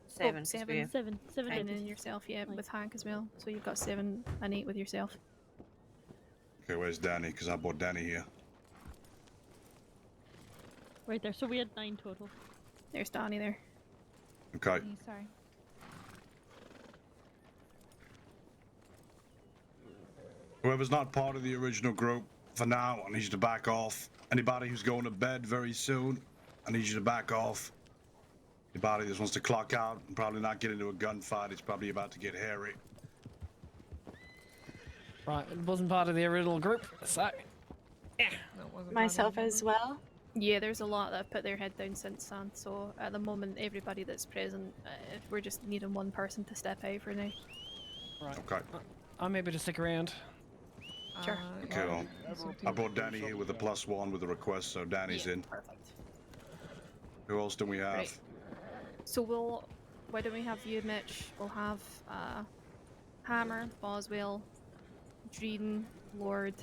7. 'cause we seven. have- Seven And then deputies. yourself, yeah, with Hank as well. So you've got 7 and 8 with yourself. Okay, where's Danny? Because I brought Danny here. Right there. So we had 9 total. There's Donnie there. Okay. Sorry. Whoever's not part of the original group, for now, I need you to back off. Anybody who's going to bed very soon, I need you to back off. Anybody that wants to clock out and probably not get into a gunfight, it's probably about to get hairy. Right, it wasn't part of the original group, so Myself as well. Yeah, there's a lot that have put their head down since Sand, so at the moment, everybody that's present, we're just needing one person to step out for now. right. Okay. I'm able to stick around. Sure. Okay, well, I brought Danny here with a +1 with a request, so Danny's in. Perfect. Who else do we have? Right. So why don't we have you, Mitch? We'll have Hammer, Boswell, Dreen, Lorde,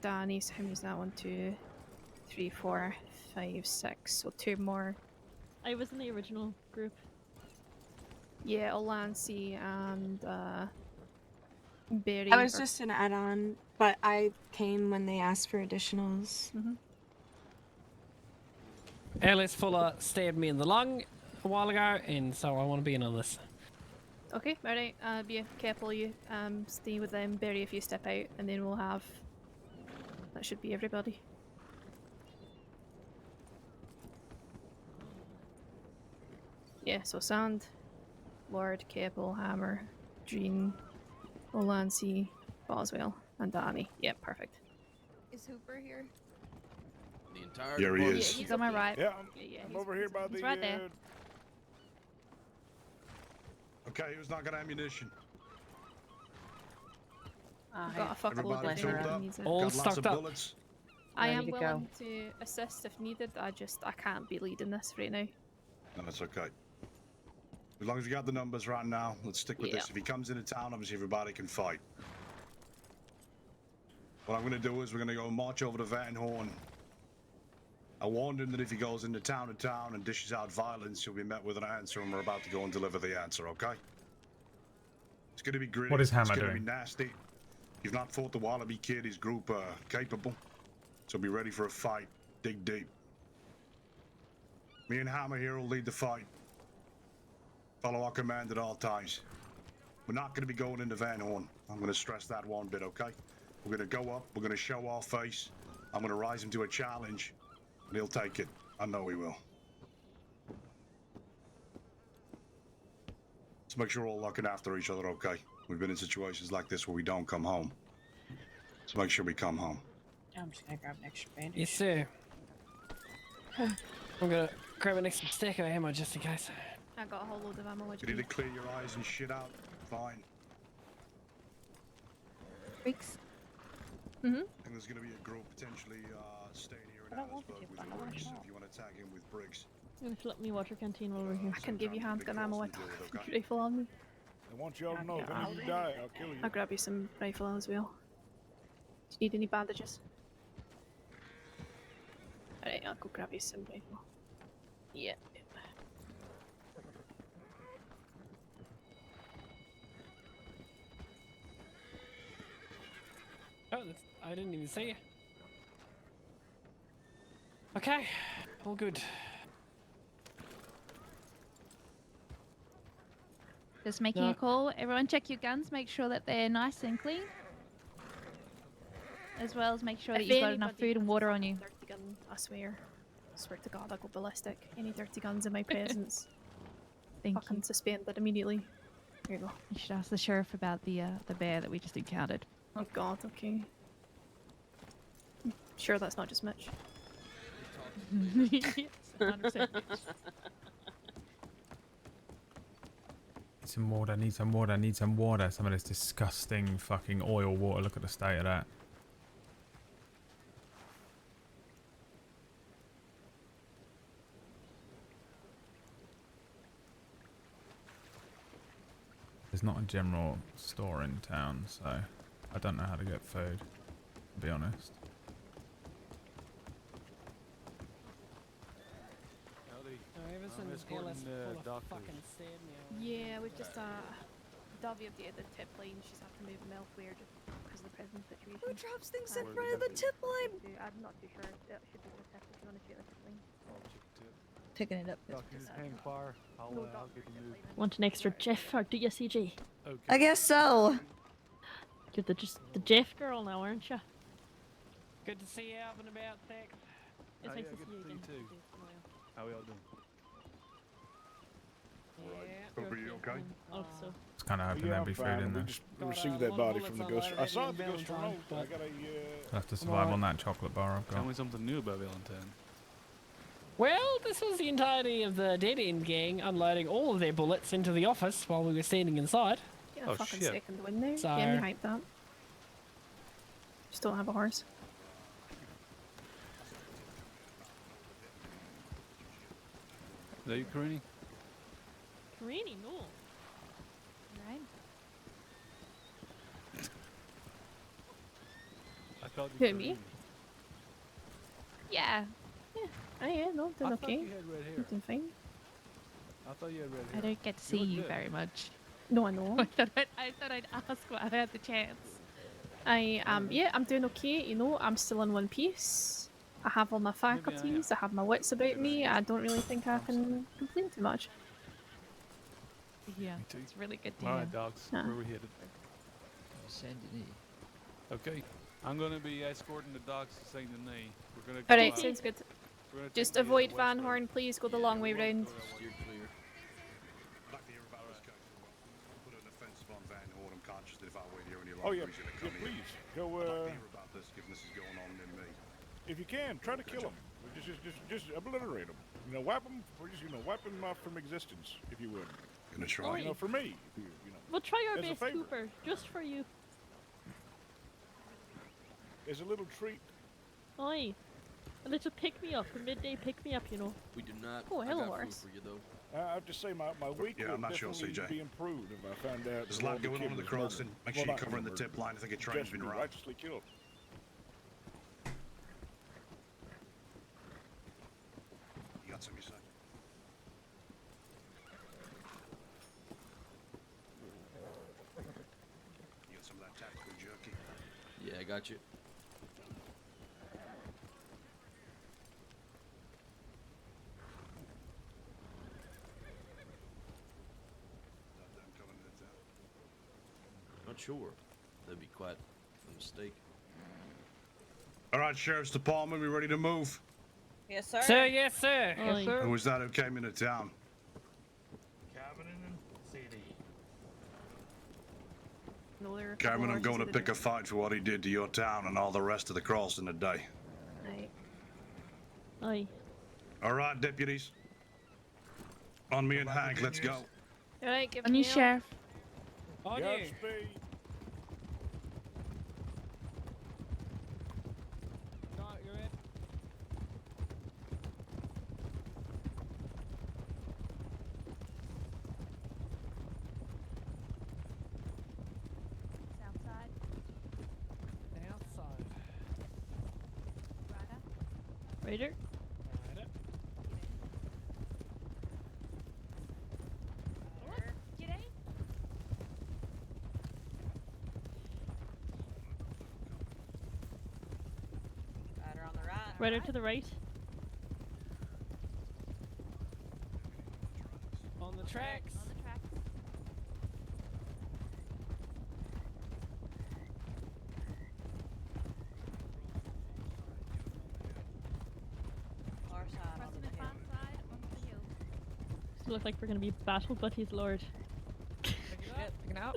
Danny. So how many's that? 1, 2, 3, 4, 5, 6. So 2 more. I was in the original group. Yeah, Olancy and Berry. I was are- just an add-on, but I came when they asked for additionals. Alice Fuller stabbed me in the lung a while ago, and so I want to be in on this. Okay, alright. Be careful, you stay with them. Berry, if you step out, and then we'll have. That should be everybody. Yeah, so Sand, Lord, Cable, Hammer, Dreen, Olancy, Boswell, and Danny. Yeah, perfect. Is Hooper here? The entire Here he department. is. He's on my right. Yeah, Yeah, I'm he's- over here by he's the. right there. Okay, who's not got ammunition? I've got a fuck load Everybody if filled anybody up? needs it. All Got lots of stocked up. bullets? I am Ready to go. willing to assist if needed. I can't be leading this right now. No, that's okay. As long as you got the numbers right now, let's stick with this. Yeah. If he comes into town, obviously everybody can fight. What I'm going to do is we're going to go march over to Van Horn. I warned him that if he goes into town to town and dishes out violence, he'll be met with an answer, and we're about to go and deliver the answer, okay? It's going to be gritty. What is Hammer It's going to doing? be nasty. You've not fought the Wallaby Kid. His group are capable. So be ready for a fight. Dig deep. Me and Hammer here will lead the fight. Follow our command at all times. We're not going to be going into Van Horn. I'm going to stress that one bit, okay? We're going to go up. We're going to show our face. I'm going to rise him to a challenge. And he'll take it. I know he will. Let's make sure we're all looking after each other, okay? We've been in situations like this where we don't come home. Let's make sure we come home. I'm just gonna grab an extra bandage. Yes, sir. I'm gonna grab an extra stack of ammo just in case. I got a whole load of ammo. What You do you need need? to clear your eyes and shit out. Fine. Briggs? I think there's going to be a group potentially staying here in I don't want the Annesburg tip with gun, I want a Briggs. shot. If you want to tag in with Briggs. I'm gonna fill up my water canteen while we're here. I can give you handgun ammo. I don't have a rifle on me. I want y'all to know if Yeah, any of you die, I'll kill you. I'll grab you some rifle as well. Do you need any bandages? Alright, I'll go grab you some rifle. Yeah. Oh, that's, I didn't even see you. Okay, all good. Just making No. a call. Everyone check your guns. Make sure that they're nice and clean. As well as make sure that If you've got enough anybody food and has a water on fucking you. Dirty gun, I swear. I swear to God, I'll go ballistic. Any dirty guns in my presence. Thank fucking suspended immediately. Here you go. You should ask the sheriff about the bear that we just encountered. Oh God, okay. Sure, that's not just Mitch. Yes, 100% Mitch. Need some water, need some water, need some water. Some of this disgusting fucking oil water. Look at the state of that. There's not a general store in town, so I don't know how to get food, to be honest. Yeah, we've just Davy updated the tip line. She's had to move them elsewhere just because of the prison situation. Who drops things in front of the tip line? I'm not too sure. It should be the tip if you want to check the tip line. Picking it up. Want an extra Jeff or do you, CJ? I guess so. You're the Jeff girl now, aren't you? Good to see you out and about, Tech. It's nice to see you again. How are y'all doing? Yeah. Are you okay? Also. It's kind of hoping Yeah, there'll I'm be food fine. in We there. just received that body from the ghost. I saw the ghost remote. I got a. I'll have to survive on that chocolate bar I've Tell got. me something new about Valentine. Well, this was the entirety of the Dead End gang unloading all of their bullets into the office while we were standing inside. Get a Oh, fucking shit. second win there. So- Get me hyped up. Just don't have a horse. Is that you, Karini? Karini, no. Right? I called Who, you me? Karini. Yeah. Oh yeah, no, doing I thought okay. you had red hair. Doing fine. I thought you had red I hair. don't get to see look you good. very much. No, I know. I thought I'd ask while I had the chance. I yeah, I'm doing okay. You know, I'm still in one piece. I have all my faculties. I have my wits about me. I don't really think I can complain too much. Yeah, Me too. it's really good to All hear. right, dogs. Yeah. Where we headed? Okay. I'm going to be escorting the dogs to Saint Denis. We're going to. All right, sounds good. We're gonna Just take the, avoid west Van road. Horn, please. Go the long way round. Steer clear. I'd like to hear about this case. Put an offensive on Van Horn. I'm conscious that if I wait here any Oh longer, yeah, he's going to yeah, come here. please go. I'd like to hear about this, given this is going on in me. If you can, try to kill them. Just obliterate them. You know, wipe them. Or just wipe them off from existence, if you would. Gonna try. You know, for me. You know, We'll try our As a best, favor. Cooper. Just for you. as a little treat. Aye. A little pick me up, a midday pick me up, you know. We do not. Oh, I hello, got food horse. for you though. I have to say, my week Yeah, I'm would not sure, definitely CJ. be improved if I found out. There's a that lot all the going kid on in the was crossing. murdered. Make sure Well, you're not covering the murdered, tip line. I think a train's just been be robbed. righteously killed. You got some, you said? You got some of that tactical jerky? Yeah, I got you. Them coming into town. Not sure. That'd be quite a mistake. All right, Sheriff's Department, we ready to move? Yes, sir. Sir, yes, sir. Yes, sir. Who was that who came into town? No, there are a couple Cameron, I'm horses going to in the pick a fight for what he did to your town and all the rest of the crossing today. Aye. Aye. All right, deputies. On me and Hank, let's go. Alright, give On me you, Sheriff. On you. Godspeed. Go, you're in. South side. Outside. Rider. Rider. G'day. Rider on the right. Rider to the right. On the tracks. On the tracks. Far side on Crossing the the far hill. side onto the hill. Doesn't look like we're gonna be battle buddies, Lord. Picking out.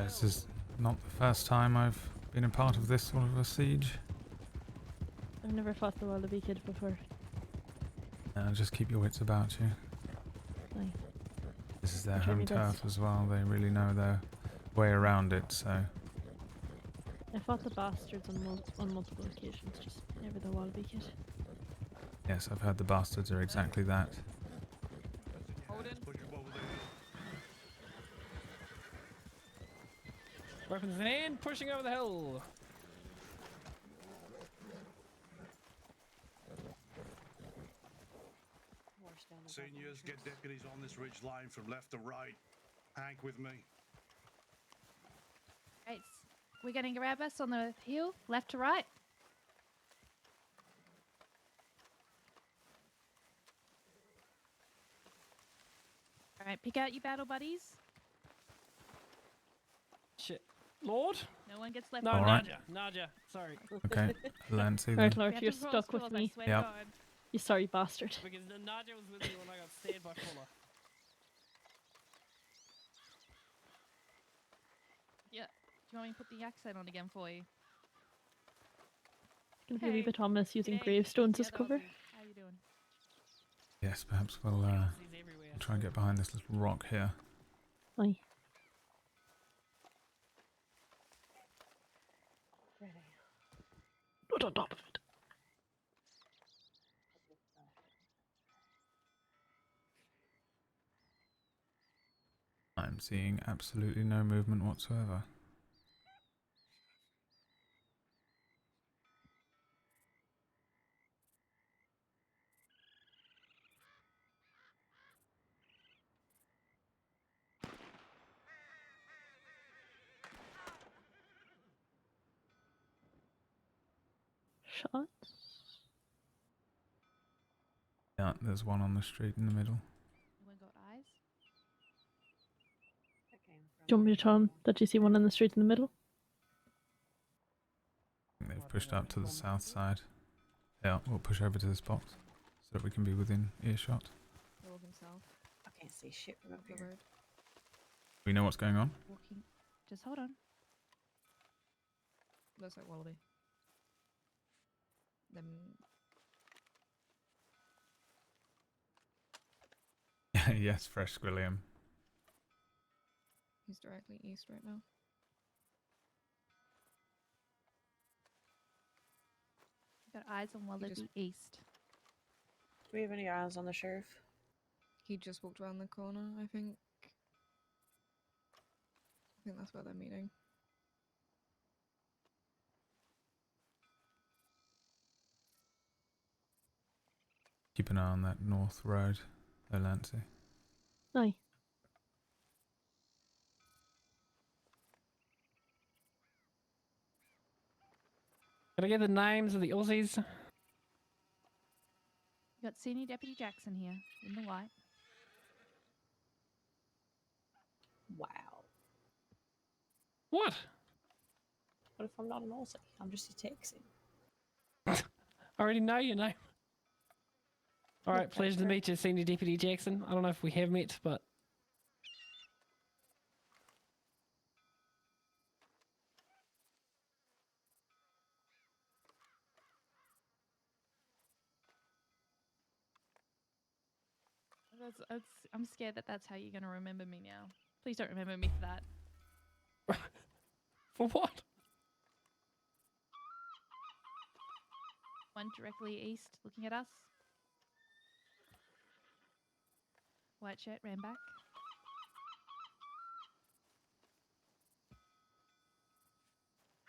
This is not the first time I've been a part of this sort of a siege. I've never fought the Wallaby Kid before. Just keep your wits about you. Aye. This is their I'll try home my turf best. as well. They really know their way around it, so I fought the bastards on multiple occasions, just never the Wallaby Kid. yes, I've heard the bastards are exactly that. Weapons in hand, pushing over the hill. Seniors, get deputies on this ridge line from left to right. Hank with me. Right. We're gonna grab us on the hill, left to right. Alright, pick out your battle buddies. Shit. Lord? No one gets left No, All right. Naja. Sorry. Okay, Lancy Alright, then. Lord, We have you're to roll stuck with scrolls, I me. swear to Yep. God. You sorry bastard. Because Naja was with me when I got stabbed by Fuller. Yeah. Do you want me to put the accent on again for you? It's gonna be a wee Hey. bit ominous using G'day. gravestones Yeah, as that'll cover. do. How you doing? Yes, perhaps we'll try and get behind this little rock here. Aye. Not on top of it. I'm seeing absolutely no movement whatsoever. Shots. Yeah, there's one on the street in the middle. Anyone got eyes? Do you want me to tell him that you see one in the street in the middle? I think they've pushed up to the south side. Yeah, we'll push over to this box so that we can be within earshot. Roll himself. I can't see shit from up The here. road. We know what's going on. Walking. Just hold on. Looks like Wallaby. Then Yes, fresh William. he's directly east right now. Got eyes on Wallaby East. Do we have any eyes on the sheriff? He just walked around the corner, I think. I think that's where they're meeting. Keep an eye on that north road, Lancy. Aye. Can I get the names of the Aussies? You got Senior Deputy Jackson here in the white. Wow. What? What if I'm not an Aussie? I'm just a Texan. I already know your name. Alright, pleasure to meet you, Senior Deputy Jackson. I don't know if we have met, but... Are I'm scared that that's how you're going to remember me now. Please don't remember me for that. For what? One directly east, looking at us. White shirt ran back.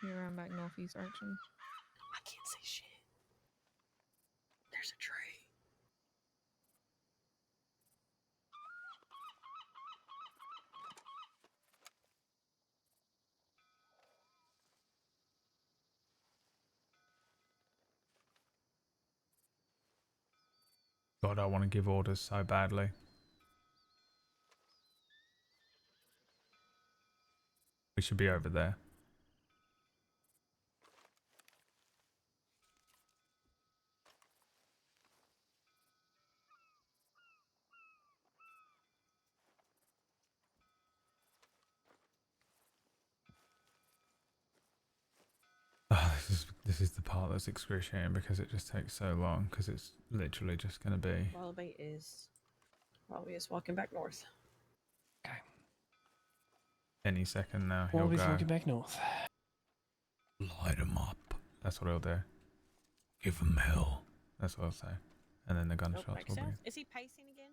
You ran back northeast direction. I can't see shit. There's a tree. God, I want to give orders so badly. We should be over there. Oh, this is the part that's excruciating because it just takes so long because it's literally just going to be... Wallaby is walking back north. Any second now he'll Wallaby's go. walking back north. Light him up. That's what he'll do. Give him hell. That's what I'll say. And then the gunshots will be... Is he pacing again?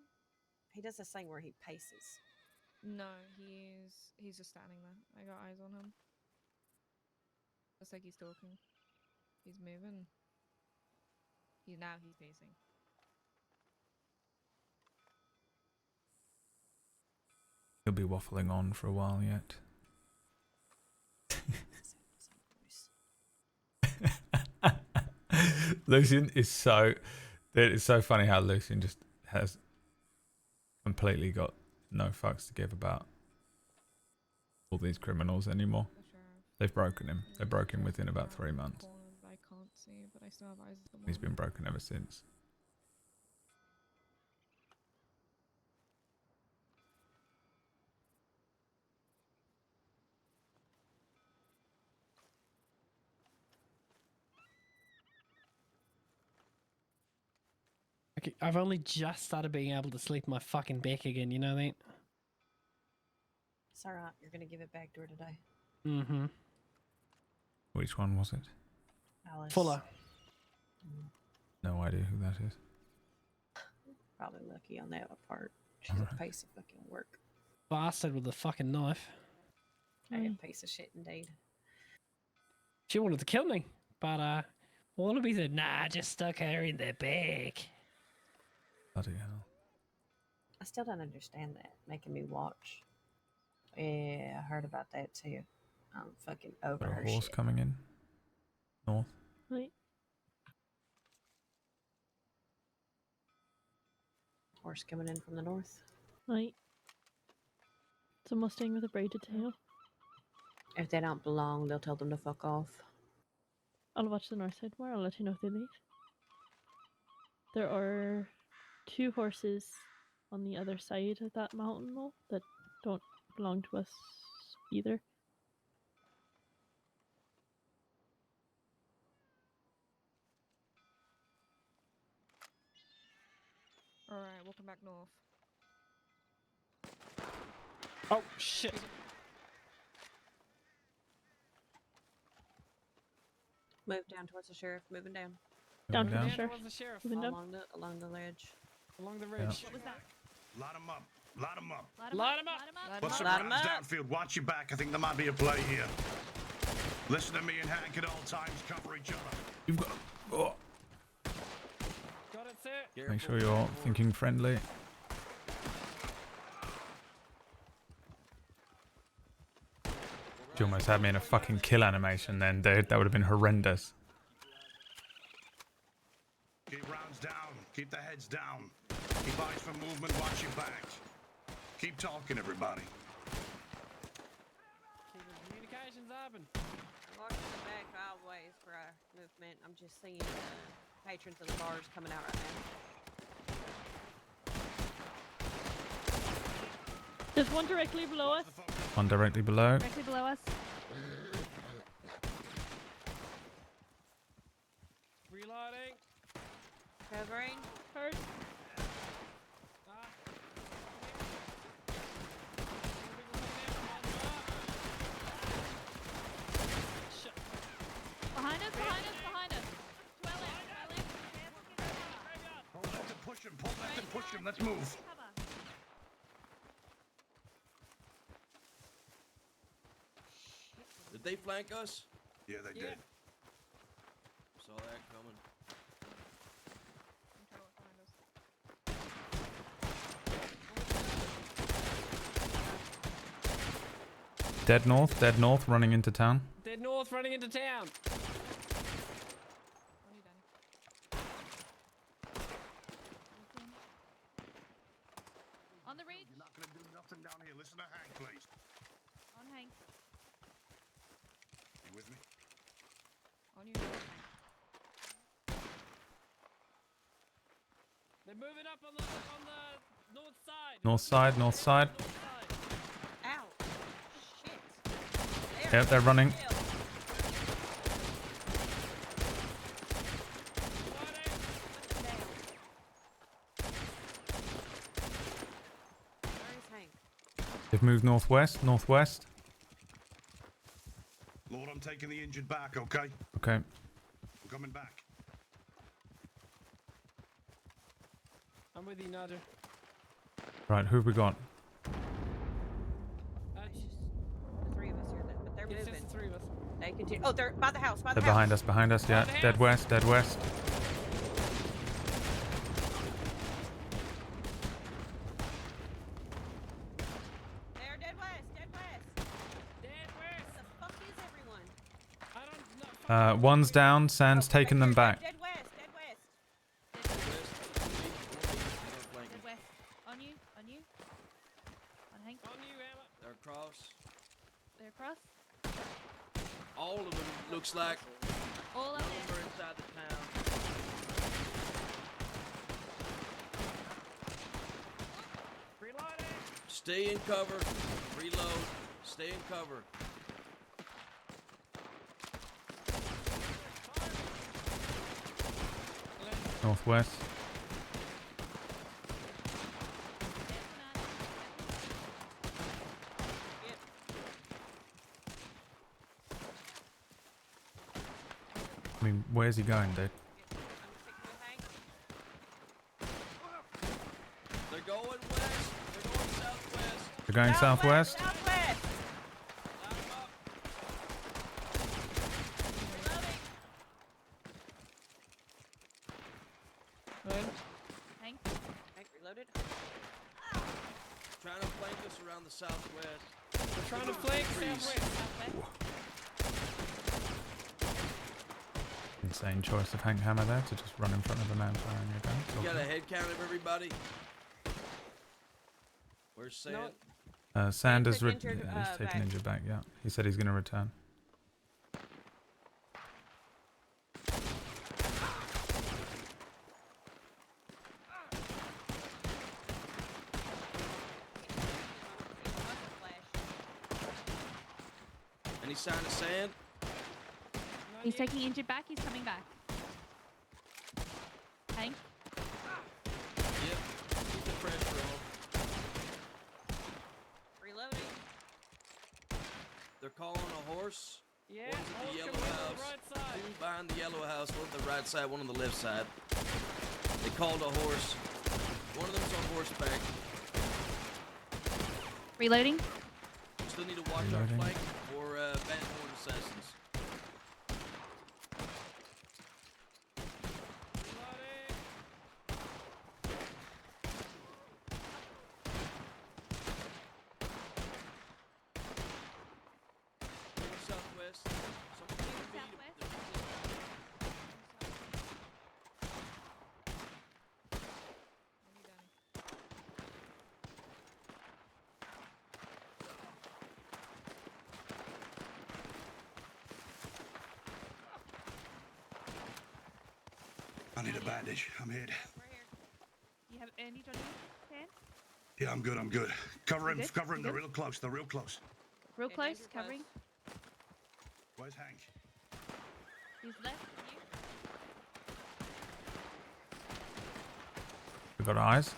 He does this thing where he paces. No, he's just standing there. I got eyes on him. Looks like he's talking. He's moving. He's pacing. He'll be waffling on for a while yet. Lucien is so... It's so funny how Lucien just has completely got no fucks to give about all these criminals anymore. They've broken him. They broke him within about 3 months. I can't see, but I still have eyes on He's been broken ever since. Okay, I've only just started being able to sleep my fucking back again, you know that? It's alright, you're gonna give it back to her today. Mm-hmm. Which one was it? Alice. Fuller. No idea who that is. Probably lucky on that part. She's a piece of fucking work. Bastard with the fucking knife. A piece of shit indeed. She wanted to kill me, but Wallaby said, nah, just stuck her in the back. Bloody hell. I still don't understand that, making me watch. Yeah, I heard about that too. I'm fucking over Got her a horse shit. coming in. North. Right. Horse coming in from the north. Right. It's a Mustang with a braided tail. If they don't belong, they'll tell them to fuck off. I'll watch the north side more. I'll let you know if they leave. There are 2 horses on the other side of that mountain, though, that don't belong to us either. Alright, welcome back north. Oh, shit. Move down towards the sheriff. Moving down. Down Moving to the down. sheriff. Towards the sheriff. Moving down. Along the ledge. Along the ridge. What was that? Light them up. Light them up. Light him up. Put some Light 'em rounds up. downfield. Watch your back. I think there might be a play here. Listen to me and Hank at all times. Cover each other. You've got... Oh. Got it, sir. Make sure you're thinking friendly. You almost had me in a fucking kill animation then, dude. That would have been horrendous. Keep rounds down. Keep the heads down. Keep eyes for movement. Watch your back. Keep talking, everybody. Keep the communications open. I'm walking the back always for our movement. I'm just seeing patrons of the bars coming out right now. There's one directly below us. One directly below. Directly below us. Reloading. Covering. Hurt. Lucien, let's move. Did they flank us? Yeah, they did. Saw that coming. Dead north, running into town. Dead north, running into town. On the ridge. You're not gonna do nothing down here. Listen to Hank, please. On Hank. You with me? On you. They're moving up on the north side. North side. Ow. Shit. Yep, they're running. Where is Hank? They've moved northwest. Lord, I'm taking the injured back, okay? Okay. I'm coming back. I'm with you, Nigel. Right, who have we got? It's just the three of us here, but they're It's moving. just the three of us. They continue. Oh, they're by the house. By the They're house. behind us. Yeah, dead west. They're dead west. Dead west. Where the fuck is everyone? One's down. Sand's taking them back. Dead west. Dead west. On you. On Hank. On you, Emma. They're across. They're across. All of them looks like. All None up of them there. are inside the town. Reloading. Stay in cover. Reload. Stay in cover. Northwest. I mean, where's he going, dude? They're going west. They're going southwest. They're going southwest. Hank. Hank reloaded. Trying to flank us around the southwest. They're trying to flank southwest. Insane choice of Hank Hammer there to just run in front of a man firing your gun. You got a head count of everybody? Where's Sand? Sand has Took injured, he's taken back. injured back. Yeah, he said he's going to return. Any sign of Sand? He's taking injured back. He's coming back. Hank. Yep. Keep the pressure on. Reloading. They're calling a horse. Yeah, One's at horse the yellow coming in on house. the right side. Two behind the yellow house. One on the right side, one on the left side. They called a horse. One of them's on horseback. Reloading. Still need to watch our Reloading. flank for Van Horn assassins. Going southwest. Someone needs to beat 'em. I need a bandage. I'm hit. You have bandage on you, Sam? Yeah, I'm good. I'm good. Cover him. You good? Cover him. You They're good? real close. They're real close. Real Okay, close, danger close. covering. Where's Hank? He's left. You. We got eyes.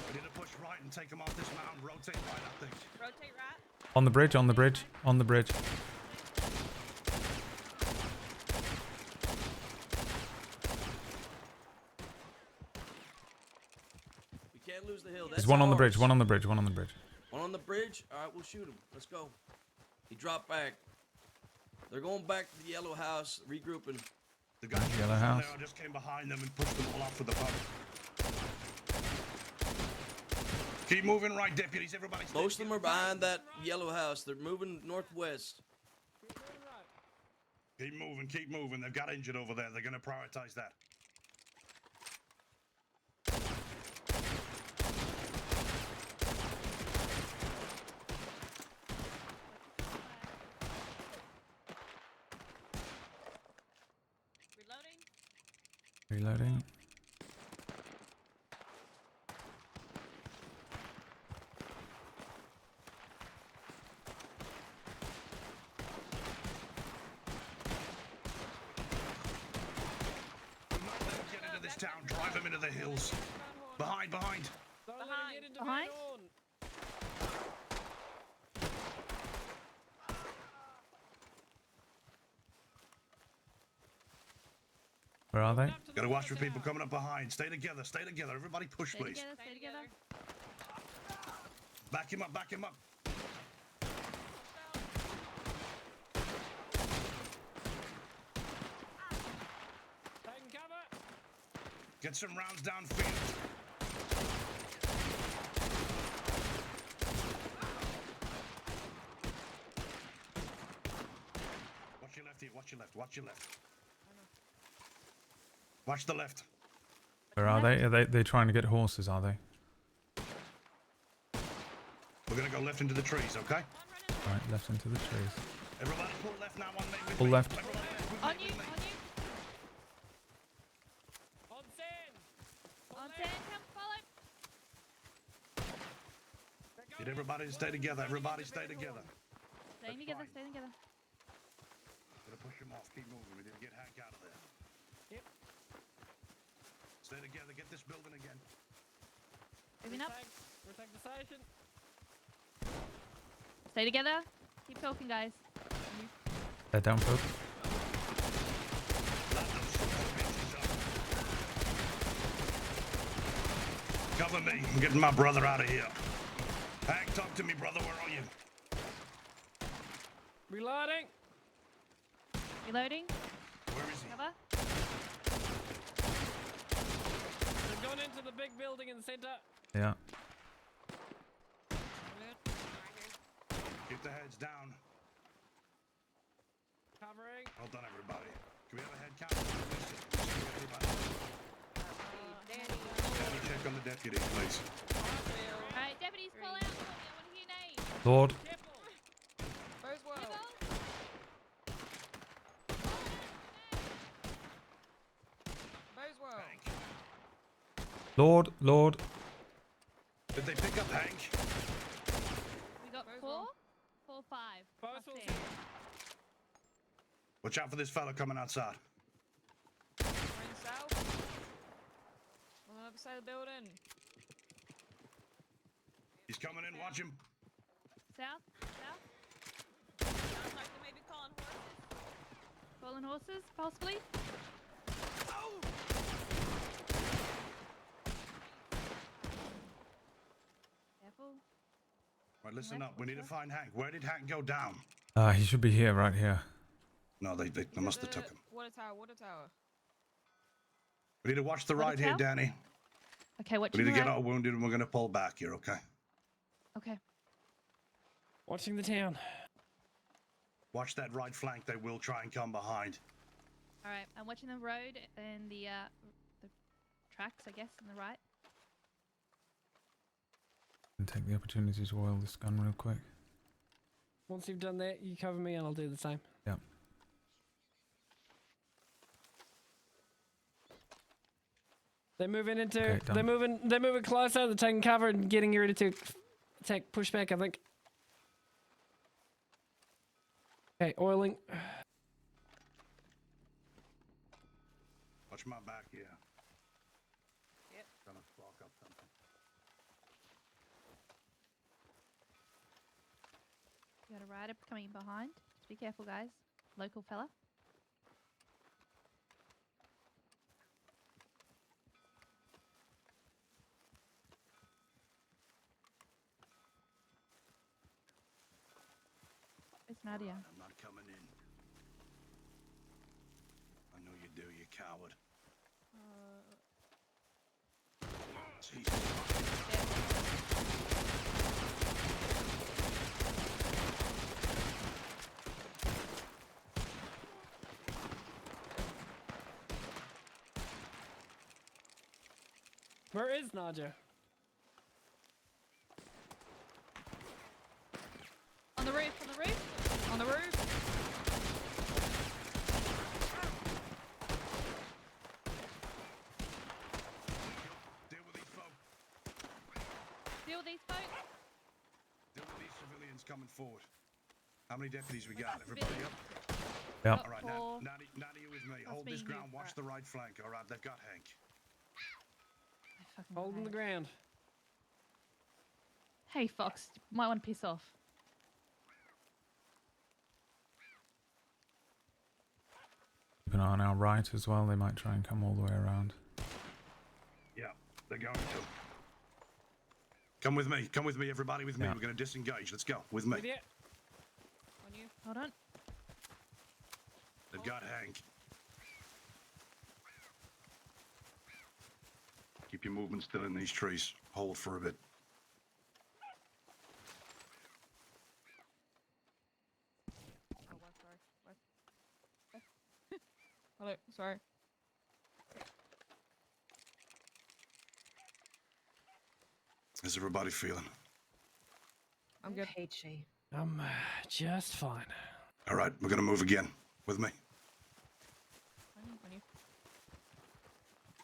We need to push right and take him off this mountain. Rotate right, I think. Rotate right. On the bridge. On the bridge. On the bridge. can't lose the hill. There's That's one on the bridge. ours. One on the bridge. One on the bridge. One on the bridge? Alright, we'll shoot him. Let's go. He dropped back. They're going back to the yellow house, regrouping. The guys Yellow house. there, I just came behind them and pushed them all off with the boat. Keep moving right, deputies. Everybody stay Most of them are behind that yellow house. They're moving northwest. Keep moving, keep moving. They've got injured over there. They're going to prioritize that. Reloading. Get into this town. Drive them into the hills. Behind. Behind? Where are they? Gotta watch for people coming up behind. Stay together. Everybody push, Stay please. together, stay together. Back him up. Taking cover. Get some rounds downfield. Watch your left here. Watch your left. Watch the left. Where are they? Are they trying to get horses, are they? We're gonna go left into the trees, okay? Right, left into the trees. Everybody pull left now. One minute. Pull left. On you, on you. On 10. On 10, come follow. Get everybody to stay together. Everybody stay together. Stay together, stay together. Gonna push him off. Keep moving. We need to get Hank out of there. Yep. Stay together. Get this building again. Moving up. Protect the station. Stay together. Keep talking, guys. They're down, folks. Cover me. I'm getting my brother out of here. Hank, talk to me, brother. Where are you? Reloading. Reloading. Where is he? Cover. They've gone into the big building in the center. Yeah. Keep the heads down. Covering. Well done, everybody. Can we have a head count? Danny, check on the deputy, please. Alright, deputies, call out. I want to hear your name. Lorde. Lorde. Did they pick up Hank? We got 4, 5. Both plus will 10. Watch out for this fella coming outside. Going south. On the other side of the building. He's coming in. Watch him. South. Sounds like they may be calling horses. Calling horses, possibly. Careful. Right, listen up. We need to find Hank. Where did Hank go down? He should be here, right here. No, they must have took him. Water tower. We need to watch the Water right here, tower? Danny. Okay, watch We need your to get right. all wounded and we're going to pull back here, okay? Okay. Watching the town. Watch that right flank. They will try and come behind. Alright, I'm watching the road and the tracks, I guess, on the right. And take the opportunity to oil this gun real quick. Once you've done that, you cover me and I'll do the same. Yeah. They're moving into. Okay, done. They're moving closer. They're taking cover and getting ready to take pushback. I think. Okay, oiling. Watch my back here. Yep. Trying to spark up something. You got a rider coming behind. Just be careful, guys. Local fella. Nadia? I'm not coming in. I know you do, you coward. Jesus. Where is Nadia? On the roof, on the roof, on the roof. Deal with these folk. Deal with these folks. Deal with these civilians coming forward. How many deputies we got? Everybody up? Yep. All right, Natty, you with me. Hold this ground. Watch the right flank. All right, they've got Hank. Holding the ground. Hey, Fox, might want to piss off. Keep an eye on our right as well. They might try and come all the way around. Yeah, they're going to. Come with me. Come with me, everybody with me. Yeah. We're going to disengage. Let's go. With me. With you. On you. Hold on. They've got Hank. Keep your movement still in these trees. Hold for a bit. Oh, what? Sorry. What? Hello, sorry. How's everybody feeling? I'm good. Hate she. I'm just fine. All right, we're going to move again. With me. On you.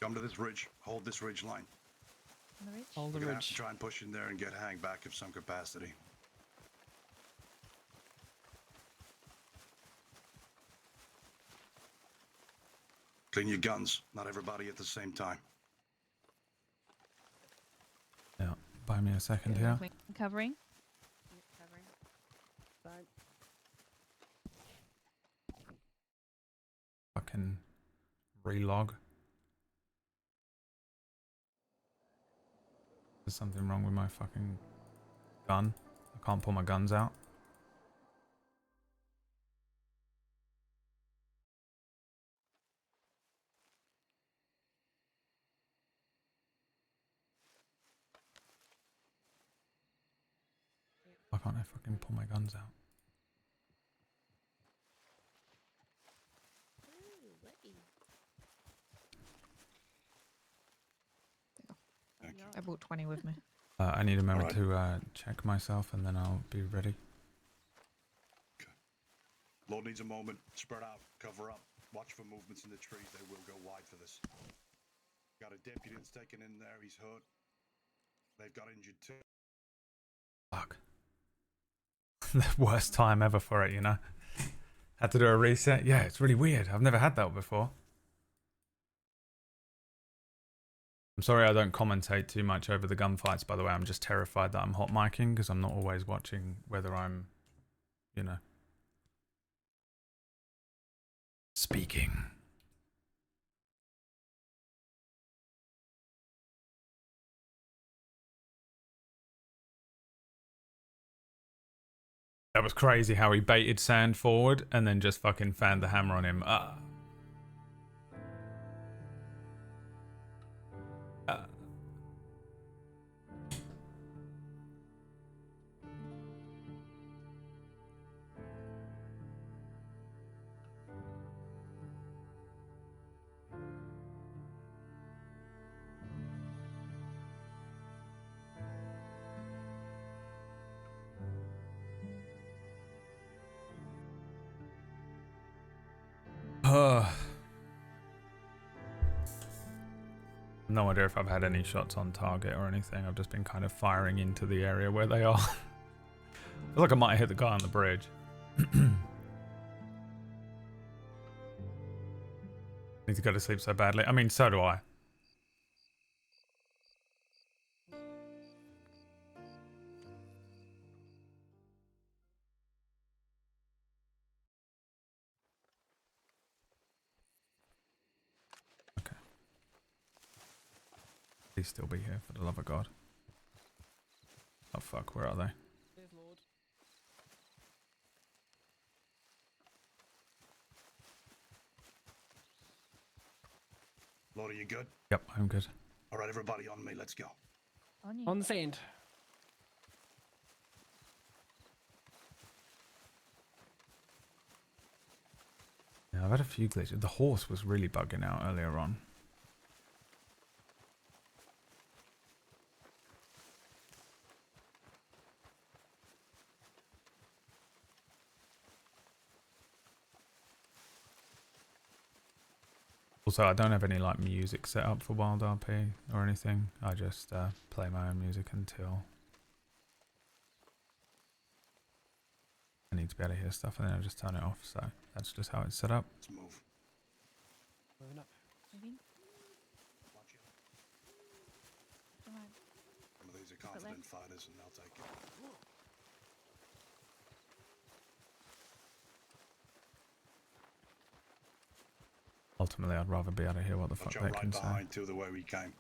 Come to this ridge. Hold this ridge line. On the ridge. Hold We're the going to have to ridge. try and push in there and get Hank back of some capacity. Clean your guns. Not everybody at the same time. Yeah. Buy me a second here. Covering. Fucking relog. There's something wrong with my fucking gun. I can't pull my guns out. Why can't I fucking pull my guns out? I brought 20 with me. I need a moment to check myself and then I'll be ready. Lord needs a moment. Spread out. Cover up. Watch for movements in the trees. They will go wide for this. Got a deputy that's taken in there. He's hurt. They've got injured too. Fuck. The worst time ever for it, you know? Had to do a reset. Yeah, it's really weird. I've never had that before. I'm sorry I don't commentate too much over the gunfights, by the way. I'm just terrified that I'm hot micing because I'm not always watching whether I'm, you know, speaking. That was crazy how he baited Sand forward and then just fucking fanned the hammer on him. No idea if I've had any shots on target or anything. I've just been kind of firing into the area where they are. I feel like I might have hit the guy on the bridge. Need to go to sleep so badly. I mean, so do I. Please still be here, for the love of God. Oh fuck, where are they? There's Lorde. Lorde, you good? Yep, I'm good. All right, everybody on me. Let's go. On you. On the sand. Yeah, I've had a few glitches. The horse was really bugging out earlier on. Also, I don't have any like music set up for Wild RP or anything. I just play my own music until I need to be able to hear stuff, and then I just turn it off. So that's just how it's set up. Let's move. Moving up. Moving. Watch it. Alright. Some of these are confident fighters, and they'll take it. Ultimately, I'd rather be able to hear what the fuck Watch they out right can say. behind to the way we came.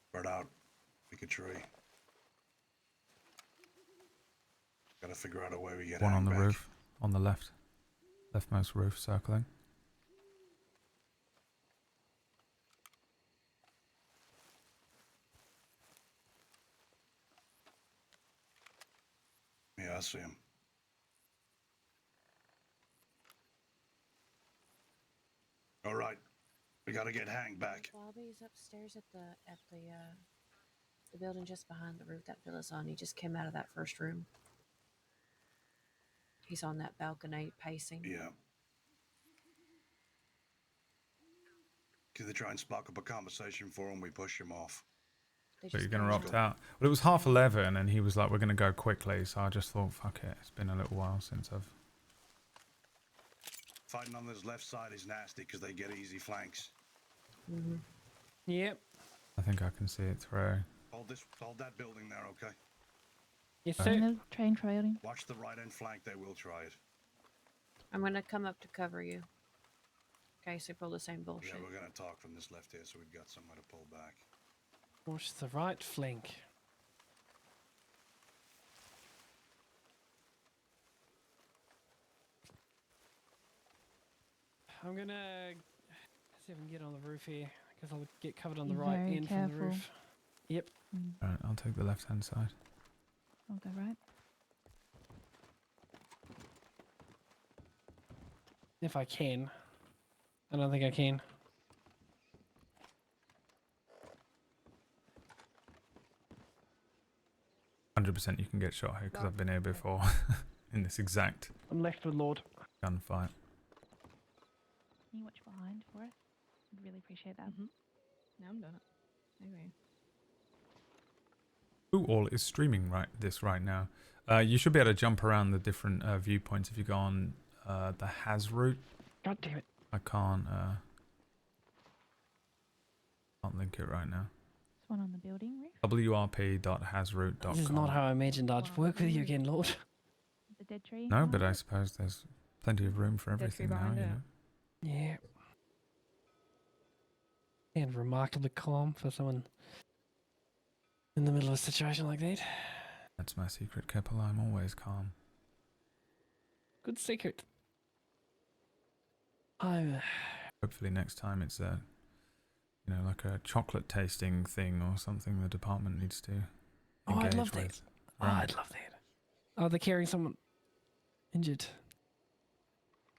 Spread out. Pick a tree. Gotta figure out a way we get One on the back. roof, on the left, leftmost roof, circling. Yeah, I see him. All right, we gotta get Hang back. Bobby's upstairs at the building just behind the roof that Villa's on. He just came out of that first room. He's on that balcony pacing. Yeah. Could they try and spark up a conversation for him? We push him off. But you're gonna opt out. Well, it was 11:30, and he was like, "We're gonna go quickly." So I just thought, "Fuck it." It's been a little while since I've. Fighting on this left side is nasty because they get easy flanks. Mm-hmm. Yep. I think I can see it through. Hold that building there, okay? Yes, sir. Train trailing. Watch the right end flank. They will try it. I'm gonna come up to cover you. In case they pull the same bullshit. Yeah, we're gonna talk from this left here, so we've got somewhere to pull back. Watch the right flank. I'm gonna see if I can get on the roof here, because I'll get covered on the Be right very end from the careful. roof. Yep. Alright, I'll take the left-hand side. I'll go right. If I can. I don't think I can. %, you can get shot here because I've been here before in this exact I'm left with Lorde. gunfight. Can you watch behind for us? I'd really appreciate that. Now I'm done it. Okay. Who all is streaming right now? You should be able to jump around the different viewpoints if you go on the Has route. God damn it! I can't link it right now. This one on the building roof. wrp.hasroute.com. This is not how I imagined I'd work with you again, Lord. The dead tree. No, behind but I it? suppose there's plenty of room for Dead tree everything now, behind you it. know. Yeah. And remarkably calm for someone in the middle of a situation like that. That's my secret, Keppel. I'm always calm. Good secret. I'm Hopefully next time it's a, like a chocolate tasting thing or something the department needs to engage I'd love with. that. Oh, I'd love that. Oh, they're carrying someone injured.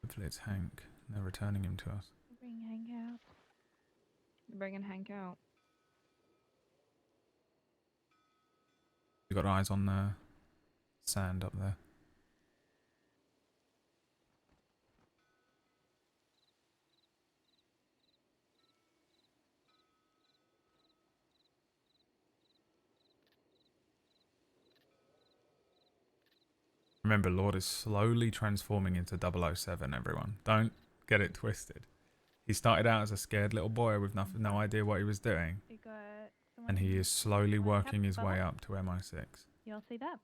Hopefully it's Hank. They're returning him to us. Bring Hank out. You're bringing Hank out. You got eyes on the sand up there. Remember, Lorde is slowly transforming into 007, everyone. Don't get it twisted. He started out as a scared little boy with no idea what he was doing. We got someone And he is slowly someone working his way behind? up to MI6. You all see that?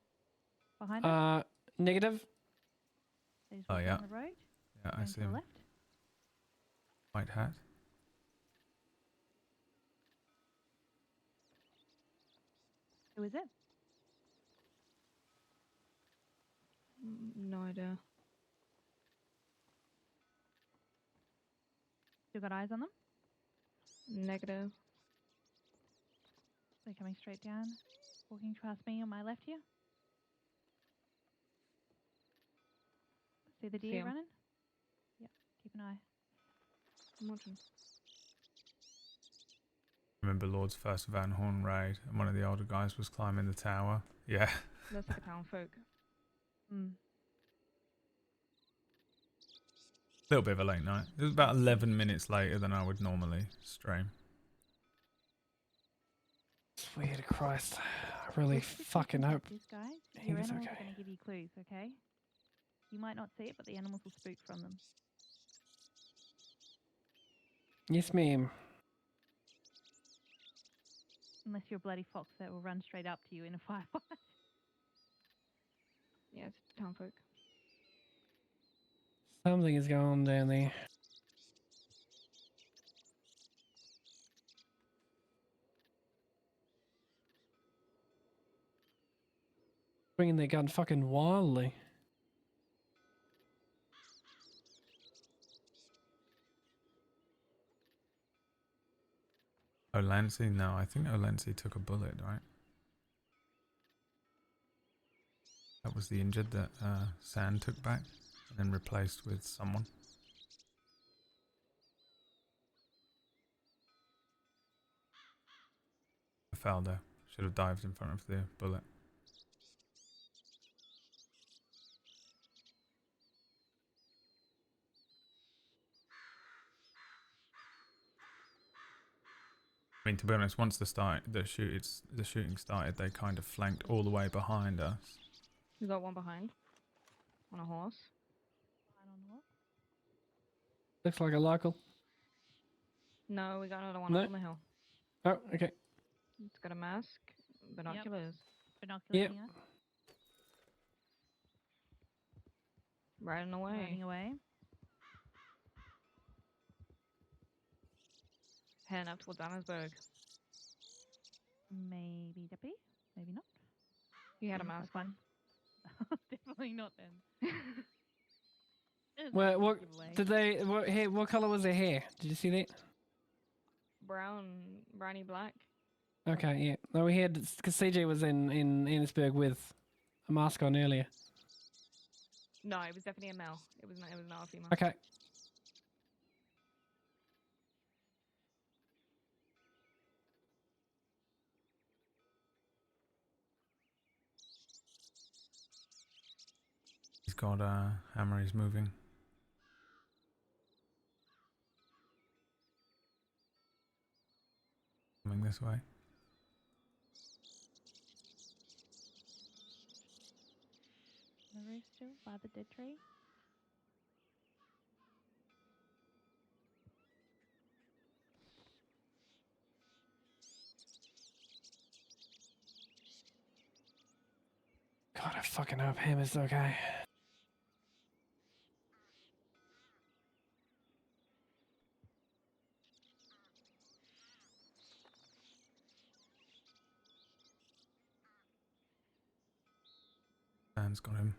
Behind us? Negative. He's Oh, walking yeah. on the road. Yeah, I Going see to the him. left. White hat. Who is it? No idea. You got eyes on them? Negative. They're coming straight down, walking past me on my left here. See the See deer 'em. running? Yep, keep an eye. I'm watching. Remember Lord's first Van Horn raid, and one of the older guys was climbing the tower. Yeah. Looks like a town folk. Hmm. Little bit of a late night. It was about 11 minutes later than I would normally stream. Swear to Christ. I really Let's just fucking listen to hope this, guys. he Your was animals okay. are going to give you clues, okay? You might not see it, but the animals will spook from them. Yes, ma'am. Unless you're a bloody fox that will run straight up to you in a firefight. Yeah, it's town folk. Something is going on down there. Bringing their gun fucking wildly. Olancy? No, I think Olancy took a bullet, right? That was the injured that Sand took back and then replaced with someone. I fell there. Should have dived in front of the bullet. I mean, to be honest, once the shooting started, they kind of flanked all the way behind us. We got one behind. On a horse. Looks like a local. No, we got another one No. up on the hill. Oh, okay. It's got a mask, binoculars. Binoculars, Yep. yeah. Riding away. Riding away. Heading up towards Annesburg. Maybe deputy, maybe not. He had a Seems mask like on. Definitely not then. Well, what Give away. did they? What hair? What color was their hair? Did you see that? Browny black. Okay, yeah. No, we had because CJ was in Annesburg with a mask on earlier. No, it was definitely a male. It was not a female. Okay. He's got a hammer, he's moving. Coming this way. The roof still by the dead tree. God, I fucking hope Hammer's okay. Sand's got him.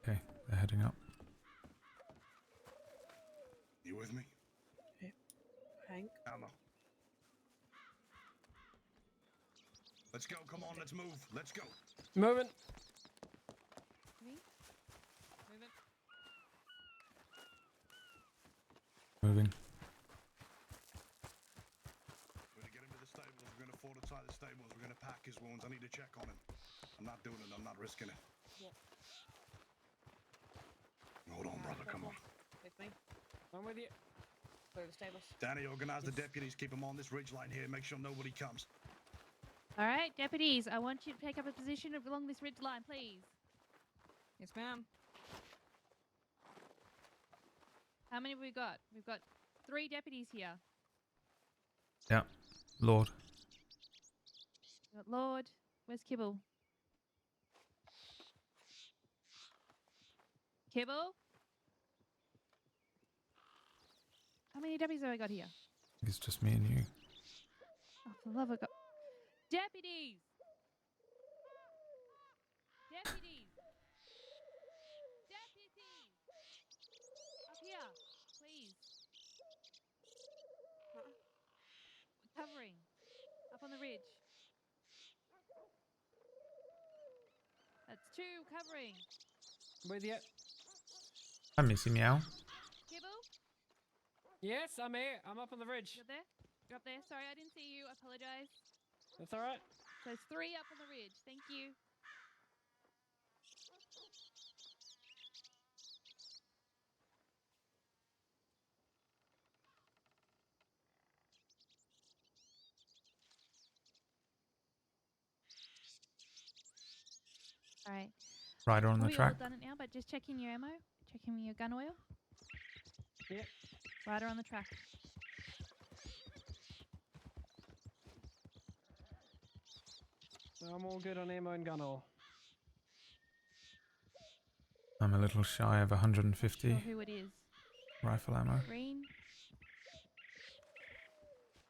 Okay, they're heading up. You with me? Hank? Ammo. Let's go, come on, let's move, let's go. Moving. Moving. We're gonna get him to the stables, we're gonna fortify the stables, we're gonna pack his wounds, I need to check on him. I'm not doing it, I'm not risking it. Yep. Hold on, brother, come on. With me. I'm with you. Clear the stables. Danny, organize the deputies, keep them on this ridge line here, make sure nobody comes. All right, deputies, I want you to take up a position along this ridge line, please. Yes, ma'am. How many have we got? We've got 3 deputies here. Yeah, Lord. We've got Lorde. Where's Kibble? Kibble? How many deputies have I got here? It's just me and you. Oh, for the love of God. Deputies! Deputies! Deputies! Up here, please. Covering. Up on the ridge. That's 2 covering. With you. Hi, Missy Meow. Kibble? Yes, I'm here. I'm up on the ridge. You're there? You're up there? Sorry, I didn't see you. I apologize. That's alright. So there's 3 up on the ridge. Thank you. All right. Rider on the Probably track. all done it now, but just checking your ammo, checking your gun oil. Yep. Rider on the track. I'm all good on ammo and gun oil. I'm a little shy of 150 Sure who it is. rifle ammo. Green.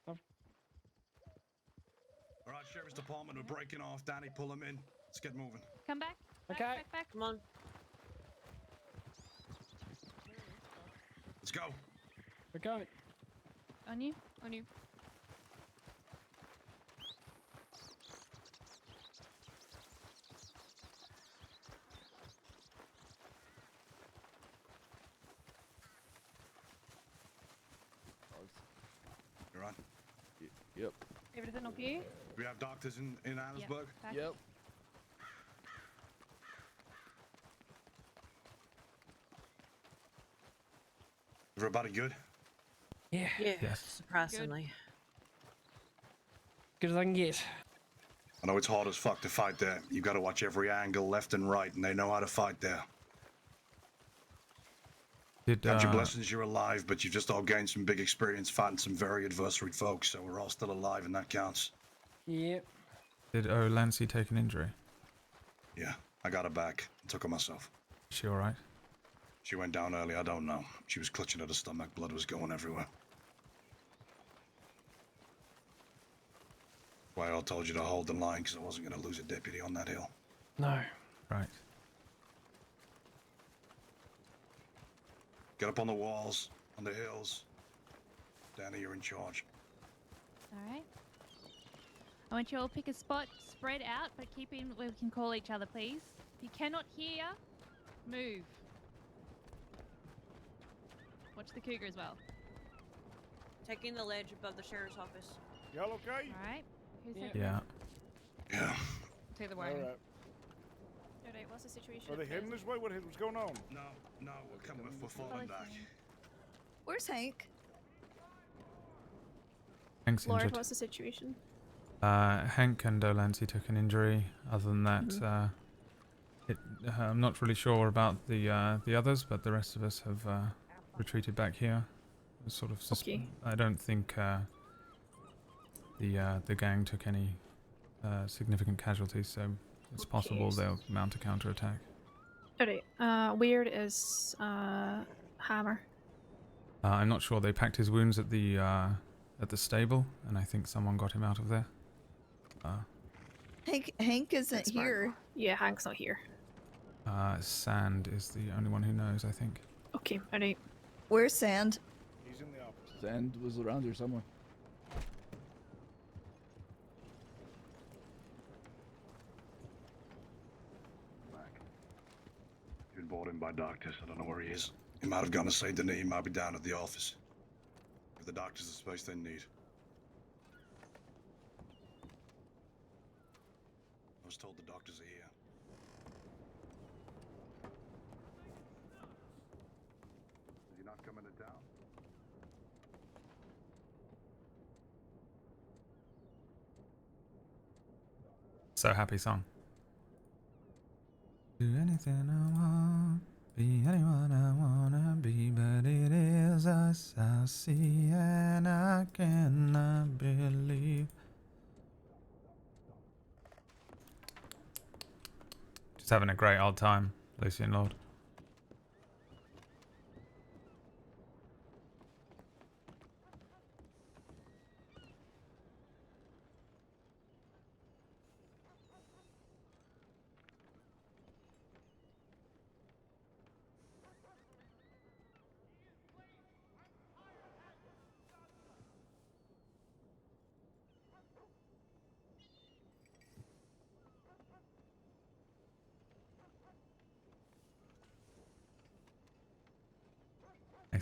All right, Sheriff's Department, we're breaking off. Danny, pull him in. Let's get moving. Come back. Okay. Back. Come on. Let's go. We're going. On you. On you. You're on. Yep. Everything okay? We have doctors in Annesburg? Back. Yep. Everybody good? Yeah. Yeah, Yes. surprisingly. Good as I can get. I know it's hard as fuck to fight there. You gotta watch every angle left and right, and they know how to fight there. Did Count your blessings you're alive, but you've just all gained some big experience fighting some very adversary folks, so we're all still alive, and that counts. Yep. Did Lancy take an injury? Yeah, I got her back. I took her myself. Is she alright? She went down early, I don't know. She was clutching at her stomach, blood was going everywhere. Why I told you to hold the line, because I wasn't going to lose a deputy on that hill. No. Right. Get up on the walls, on the hills. Danny, you're in charge. All right. I want you all to pick a spot, spread out, but keep in where we can call each other, please. If you cannot hear, move. Watch the cougar as well. Taking the ledge above the sheriff's office. Y'all okay? All right. Who's Yeah. that? Yeah. Yeah. Take the All wagon. right. Alright, what's the situation? Are they heading this way? What's going on? No, we're coming. We're falling back. Where's Hank? Hank's Lorde, injured. what's the situation? Hank and Lancy took an injury. Other than that, I'm not really sure about the others, but the rest of us have retreated back here. Sort of. Okay. I don't think the gang took any significant casualties, so it's possible they'll mount a counterattack. Alright, where is Hammer? I'm not sure. They packed his wounds at the stable, and I think someone got him out of there. Hank isn't here. Yeah, Hank's not here. Sand is the only one who knows, I think. Okay, alright. Where's Sand? He's in the office. Sand was around here somewhere. He's been brought in by doctors. I don't know where he is. He might have gone to Saint Denis. He might be down at the office. Give the doctors the space they need. I was told the doctors are here. Is he not coming to town? So happy song. Do anything I want, be anyone I wanna be, but it is us I see, and I cannot believe. Just having a great old time, Lucien Lorde.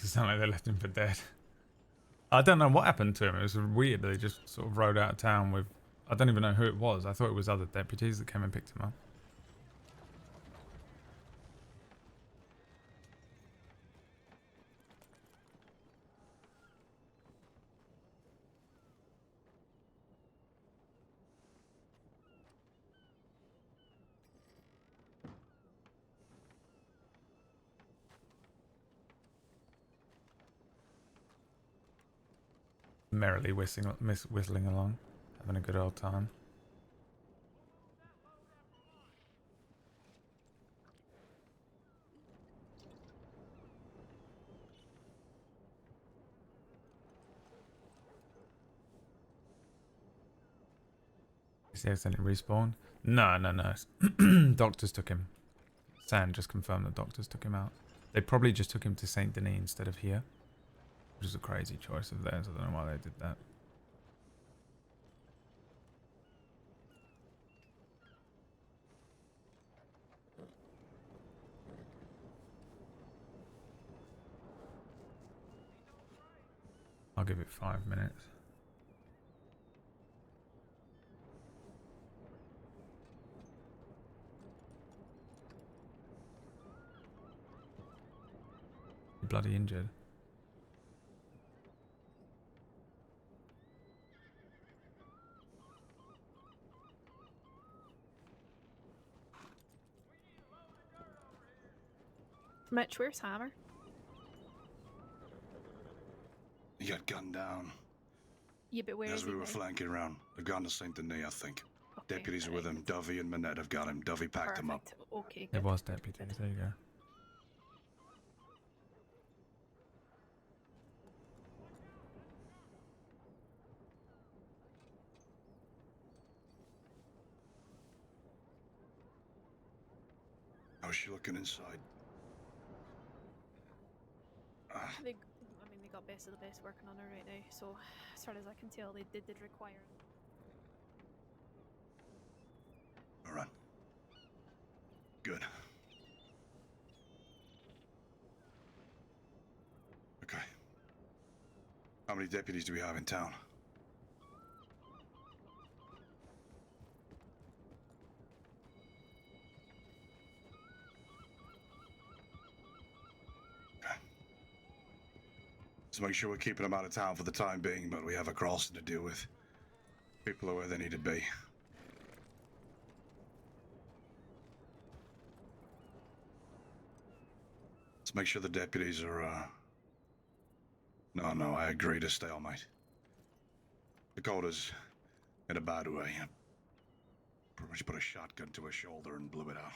makes it sound like they left him for dead. I don't know what happened to him. It was weird. They just sort of rode out of town with... I don't even know who it was. I thought it was other deputies that came and picked him up. Merrily whistling along, having a good old time. Is he accidentally respawned? No. Doctors took him. Sand just confirmed that doctors took him out. They probably just took him to Saint Denis instead of here. Which is a crazy choice of theirs. I don't know why they did that. I'll give it 5 minutes. You're bloody injured. Mitch, where's Hammer? He got gunned down Yeah, but where as is we he were now? flanking around. They've gone to Saint Denis, I think. Okay, Deputies are with him. Dovey and Manette have got him. Dovey packed him up. Perfect. Okay, It good. was deputies. There you go. How's she looking inside? They got best of the best working on her right now. So, as far as I can tell, they did require. All right. Good. Okay. How many deputies do we have in town? Let's make sure we're keeping them out of town for the time being, but we have a crossing to deal with. People are where they need to be. Let's make sure the deputies are, No, I agree to stalemate. Dakota's in a bad way. Pretty much put a shotgun to her shoulder and blew it out.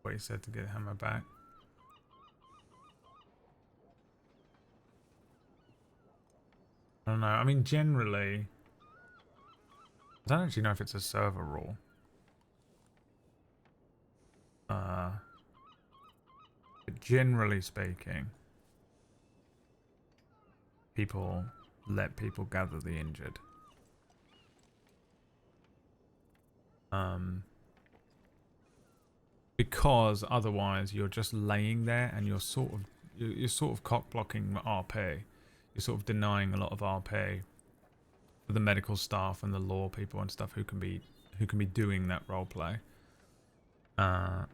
What he said to get Hammer back. I don't know. I mean, generally, I don't actually know if it's a server rule. But generally speaking, people let people gather the injured. Because otherwise you're just laying there and you're sort of cock blocking RP. You're sort of denying a lot of RP for the medical staff and the law people and stuff who can be doing that role play. So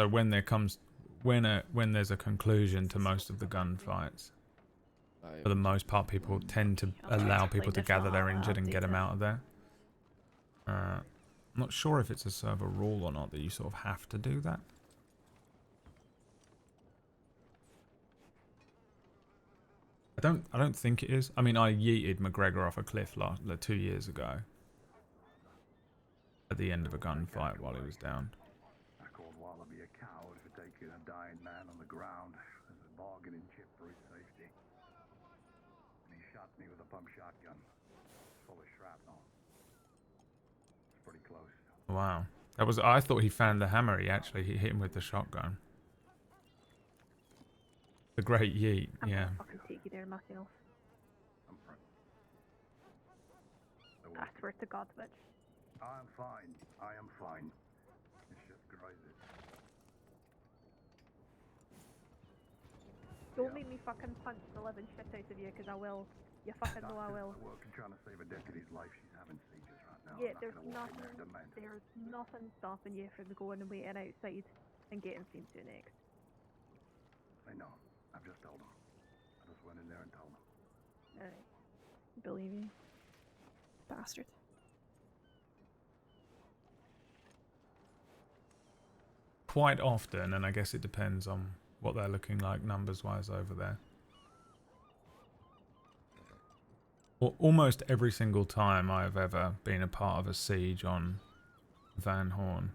when there's a conclusion to most of the gunfights, for the most part, people tend to allow people to gather their injured and get them out of there. I'm not sure if it's a server rule or not that you sort of have to do that. I don't think it is. I mean, I yeeted McGregor off a cliff 2 years ago at the end of a gunfight while he was down. I called Wallaby a coward for taking looking a dying man on the ground as a bargaining chip for his safety. And he shot me with a pump shotgun, full of shrapnel. It's pretty close. Wow. That was. I thought he found the hammer. He hit him with the shotgun. The great yeet. I'm Yeah. gonna fucking take you there myself. I swear to God, bitch. I'm fine. I am fine. It's just crazy. Don't make me fucking punch the living shit out of you, because I will. You fucking know I will. We're working trying to save a deputy's life. She's having seizures right now. Yeah, I'm not there's gonna walk in nothing. there demanding. There's nothing stopping you from going and waiting outside and getting seen to next. I know. I've just told them. I just went in there and told them. Alright. Believe you. Bastard. Quite often, and I guess it depends on what they're looking like numbers-wise over there. Well, almost every single time I've ever been a part of a siege on Van Horn,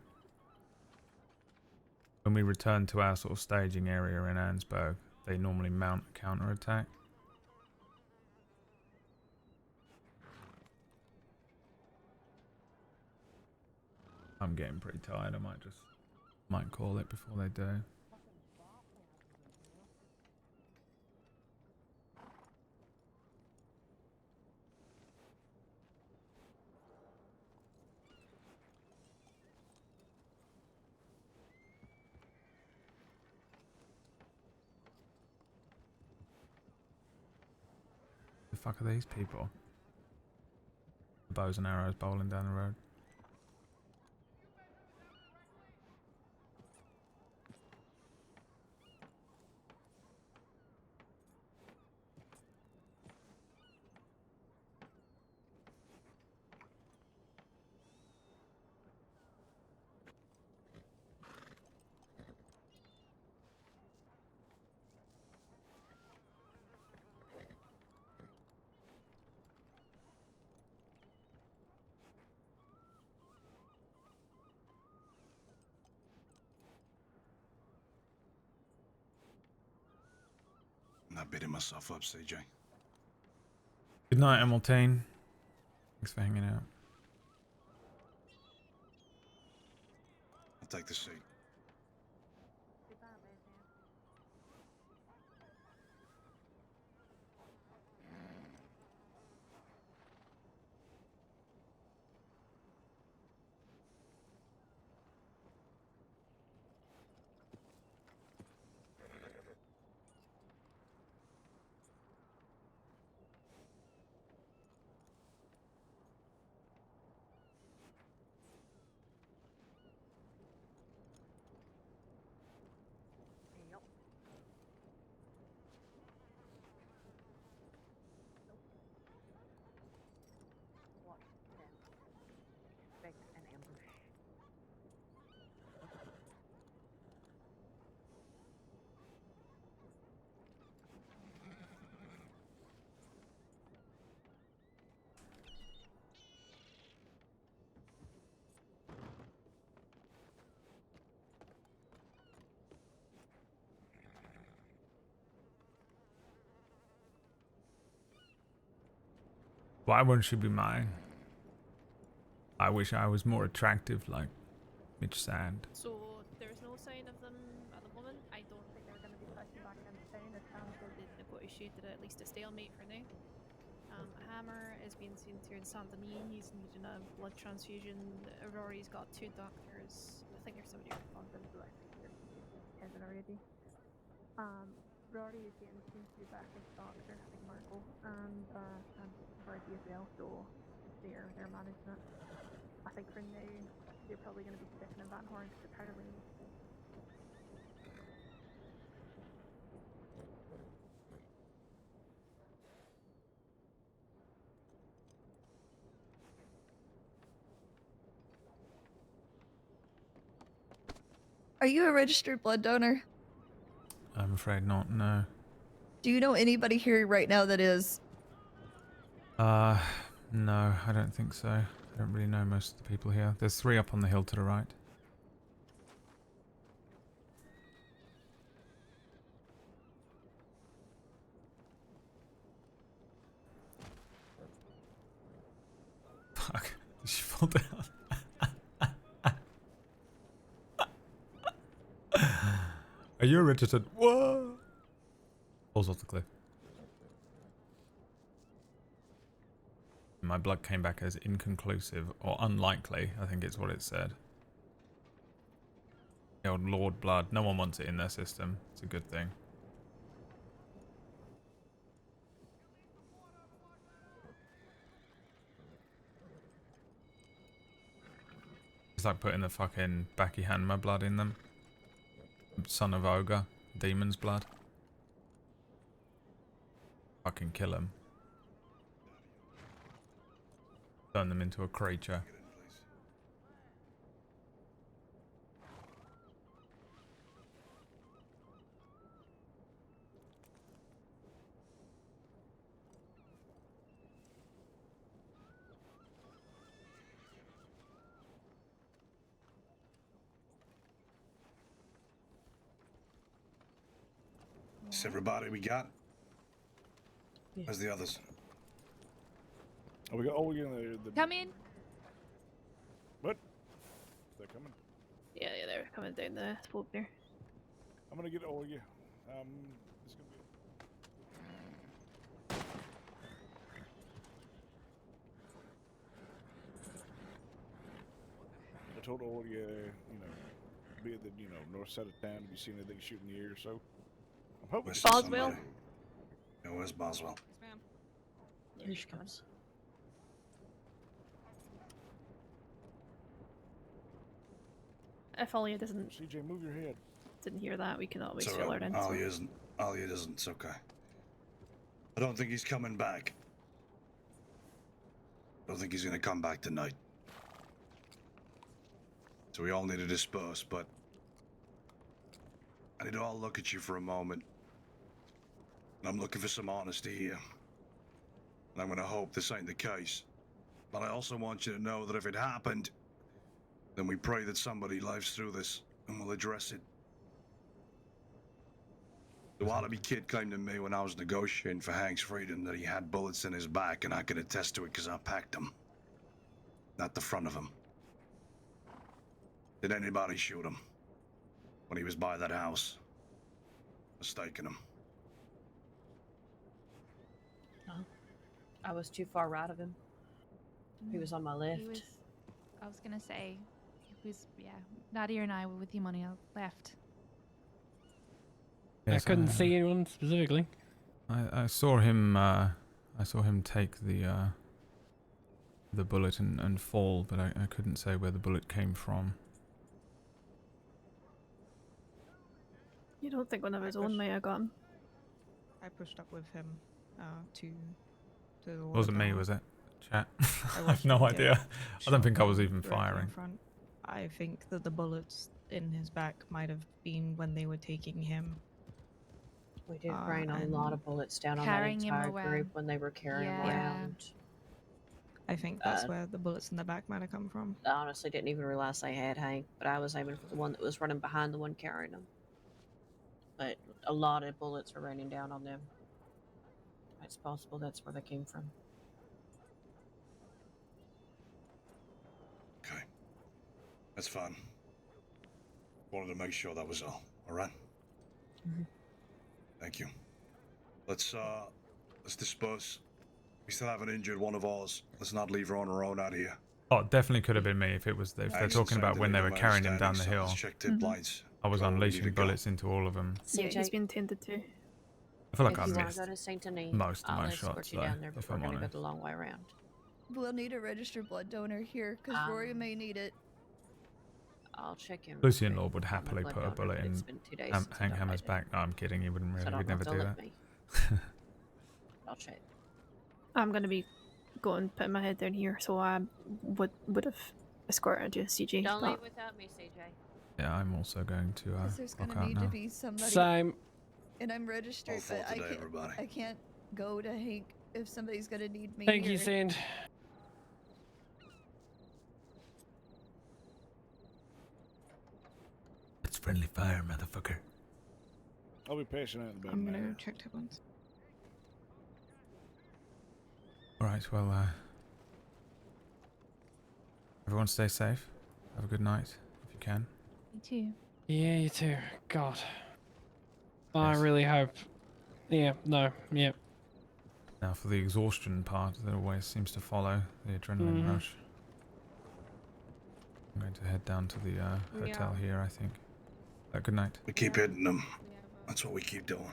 when we return to our sort of staging area in Ansburg, they normally mount a counter-attack. I'm getting pretty tired. I might call it before they do. The fuck are these people? Bows and arrows bowling down the road. I'm not beating myself up, CJ. Good night, Hamilton. Thanks for hanging out. I'll take the seat. Yep. What then? Expect an ambush. Why wouldn't she be mine? I wish I was more attractive like Mitch Sand. So there's no sign of them at the moment. I don't think they're going to be pushing back into town. The council did negotiate at least a stalemate for now. Hammer is being seen here in Saint Denis. He's needing a blood transfusion. Rory's got 2 doctors. I think there's somebody responsible for that. Ended already. Rory is getting seen to be back as doctor, I think Marco, and Birdie as well. So they're managing it. I think for now they're probably going to be sticking in Van Horn because apparently. Are you a registered blood donor? I'm afraid not, no. Do you know anybody here right now that is? No, I don't think so. I don't really know most of the people here. There's 3 up on the hill to the right. fall down. Are you a registered? Whoa! Falls off the cliff. My blood came back as inconclusive or unlikely. I think it's what it said. The old Lorde blood. No one wants it in their system. It's a good thing. It's like putting the fucking Backy Hanma blood in them. Son of Ogre. Demon's blood. Fucking kill them. Turn them into a creature. Is everybody we got? Where's the others? Oh, we got. Oh, we're gonna. Come in. What? They're coming. Yeah, they're coming down the slope there. I'm gonna get all you. It's gonna be. I told all you, be at the north side of town. Have you seen anything shooting in the air or so? I'm hoping. Boswell. Yeah, where's Boswell? Yes, ma'am. Here she comes. If Alia doesn't CJ, move your head. Didn't hear that, we can always It's fill all her right. in. Alia isn't. Alia doesn't. It's okay. I don't think he's coming back. I don't think he's gonna come back tonight. So we all need to disperse, but I need to all look at you for a moment. And I'm looking for some honesty here. And I'm gonna hope this ain't the case. But I also want you to know that if it happened, then we pray that somebody lives through this and will address it. The Wallaby kid came to me when I was negotiating for Hank's freedom that he had bullets in his back, and I can attest to it because I packed them. Not the front of him. Did anybody shoot him when he was by that house? Mistaken him. No. I was too far right of him. He was on my left. I was gonna say, Nadia and I were with him on our left. I Yes, couldn't see anyone specifically. I saw him. I saw him take the bullet and fall, but I couldn't say where the bullet came from. You don't think one of his own may have got him? I pushed up with him to the wall. Wasn't me, was it? Chat. I I have no idea. I don't think I was even directly in firing. front. I think that the bullets in his back might have been when they were taking him. We did rain a lot of bullets down on that Carrying him entire around. group when they were carrying him Yeah. around. I think that's where the bullets in the back might have come from. I honestly didn't even realize they had Hank, but I was aiming for the one that was running behind the one carrying him. But a lot of bullets are raining down on them. It's possible that's where they came from. Okay. That's fine. Wanted to make sure that was all. All right? Thank you. Let's disperse. We still have an injured one of ours. Let's not leave her on her own out here. Oh, it definitely could have been me if it was. If they're talking about when they were carrying him down the hill. Let's check tip lights. I was Where we need unleashing to go. bullets into all of them. Yeah, he's been tended to. I feel like if I you want missed to go to Saint Denis, most of I'll my escort shots, you though, down there, but if we're I'm going to go honest. the long way around. We'll need a registered blood donor here, because Rory may need it. I'll check in. Lucien Lorde would happily put a bullet in Hank Hammer's back. No, I'm kidding. He wouldn't So really. don't He'd never have to do let that. me. I'll check. I'm gonna be going putting my head down here, so I would have escorted you, CJ. Don't but- leave without me, CJ. Yeah, I'm also going to Because there's lock gonna out need now. to be somebody. Same. And I'm registered, All for but today, everybody. I can't go to Hank if somebody's gonna need me. Thank you, here. Sand. It's friendly fire, motherfucker. I'll be patient out in the bed. I'm gonna go check tip ones. All right, well, Everyone stay safe. Have a good night if you can. You too. Yeah, you too. God. I Yes. really hope. Yeah, no, yeah. Now for the exhaustion part that always seems to follow the adrenaline Mhm. rush. I'm going to head down to the hotel Yeah. here, I think. Good night. We keep hitting them. That's what we keep doing.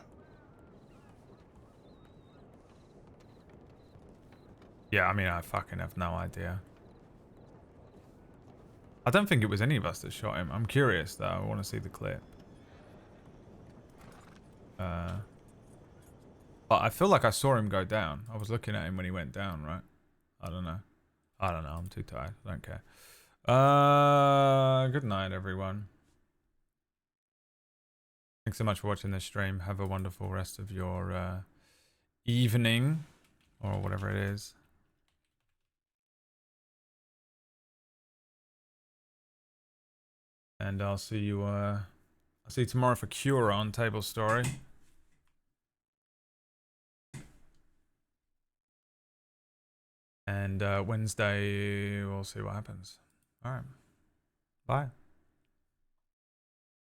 Yeah, I mean, I fucking have no idea. I don't think it was any of us that shot him. I'm curious, though. I want to see the clip. But I feel like I saw him go down. I was looking at him when he went down, right? I don't know. I'm too tired. I don't care. Good night, everyone. Thanks so much for watching this stream. Have a wonderful rest of your evening, or whatever it is. And I'll see you tomorrow for Cura on Table Story. And Wednesday we'll see what happens. Alright. Bye.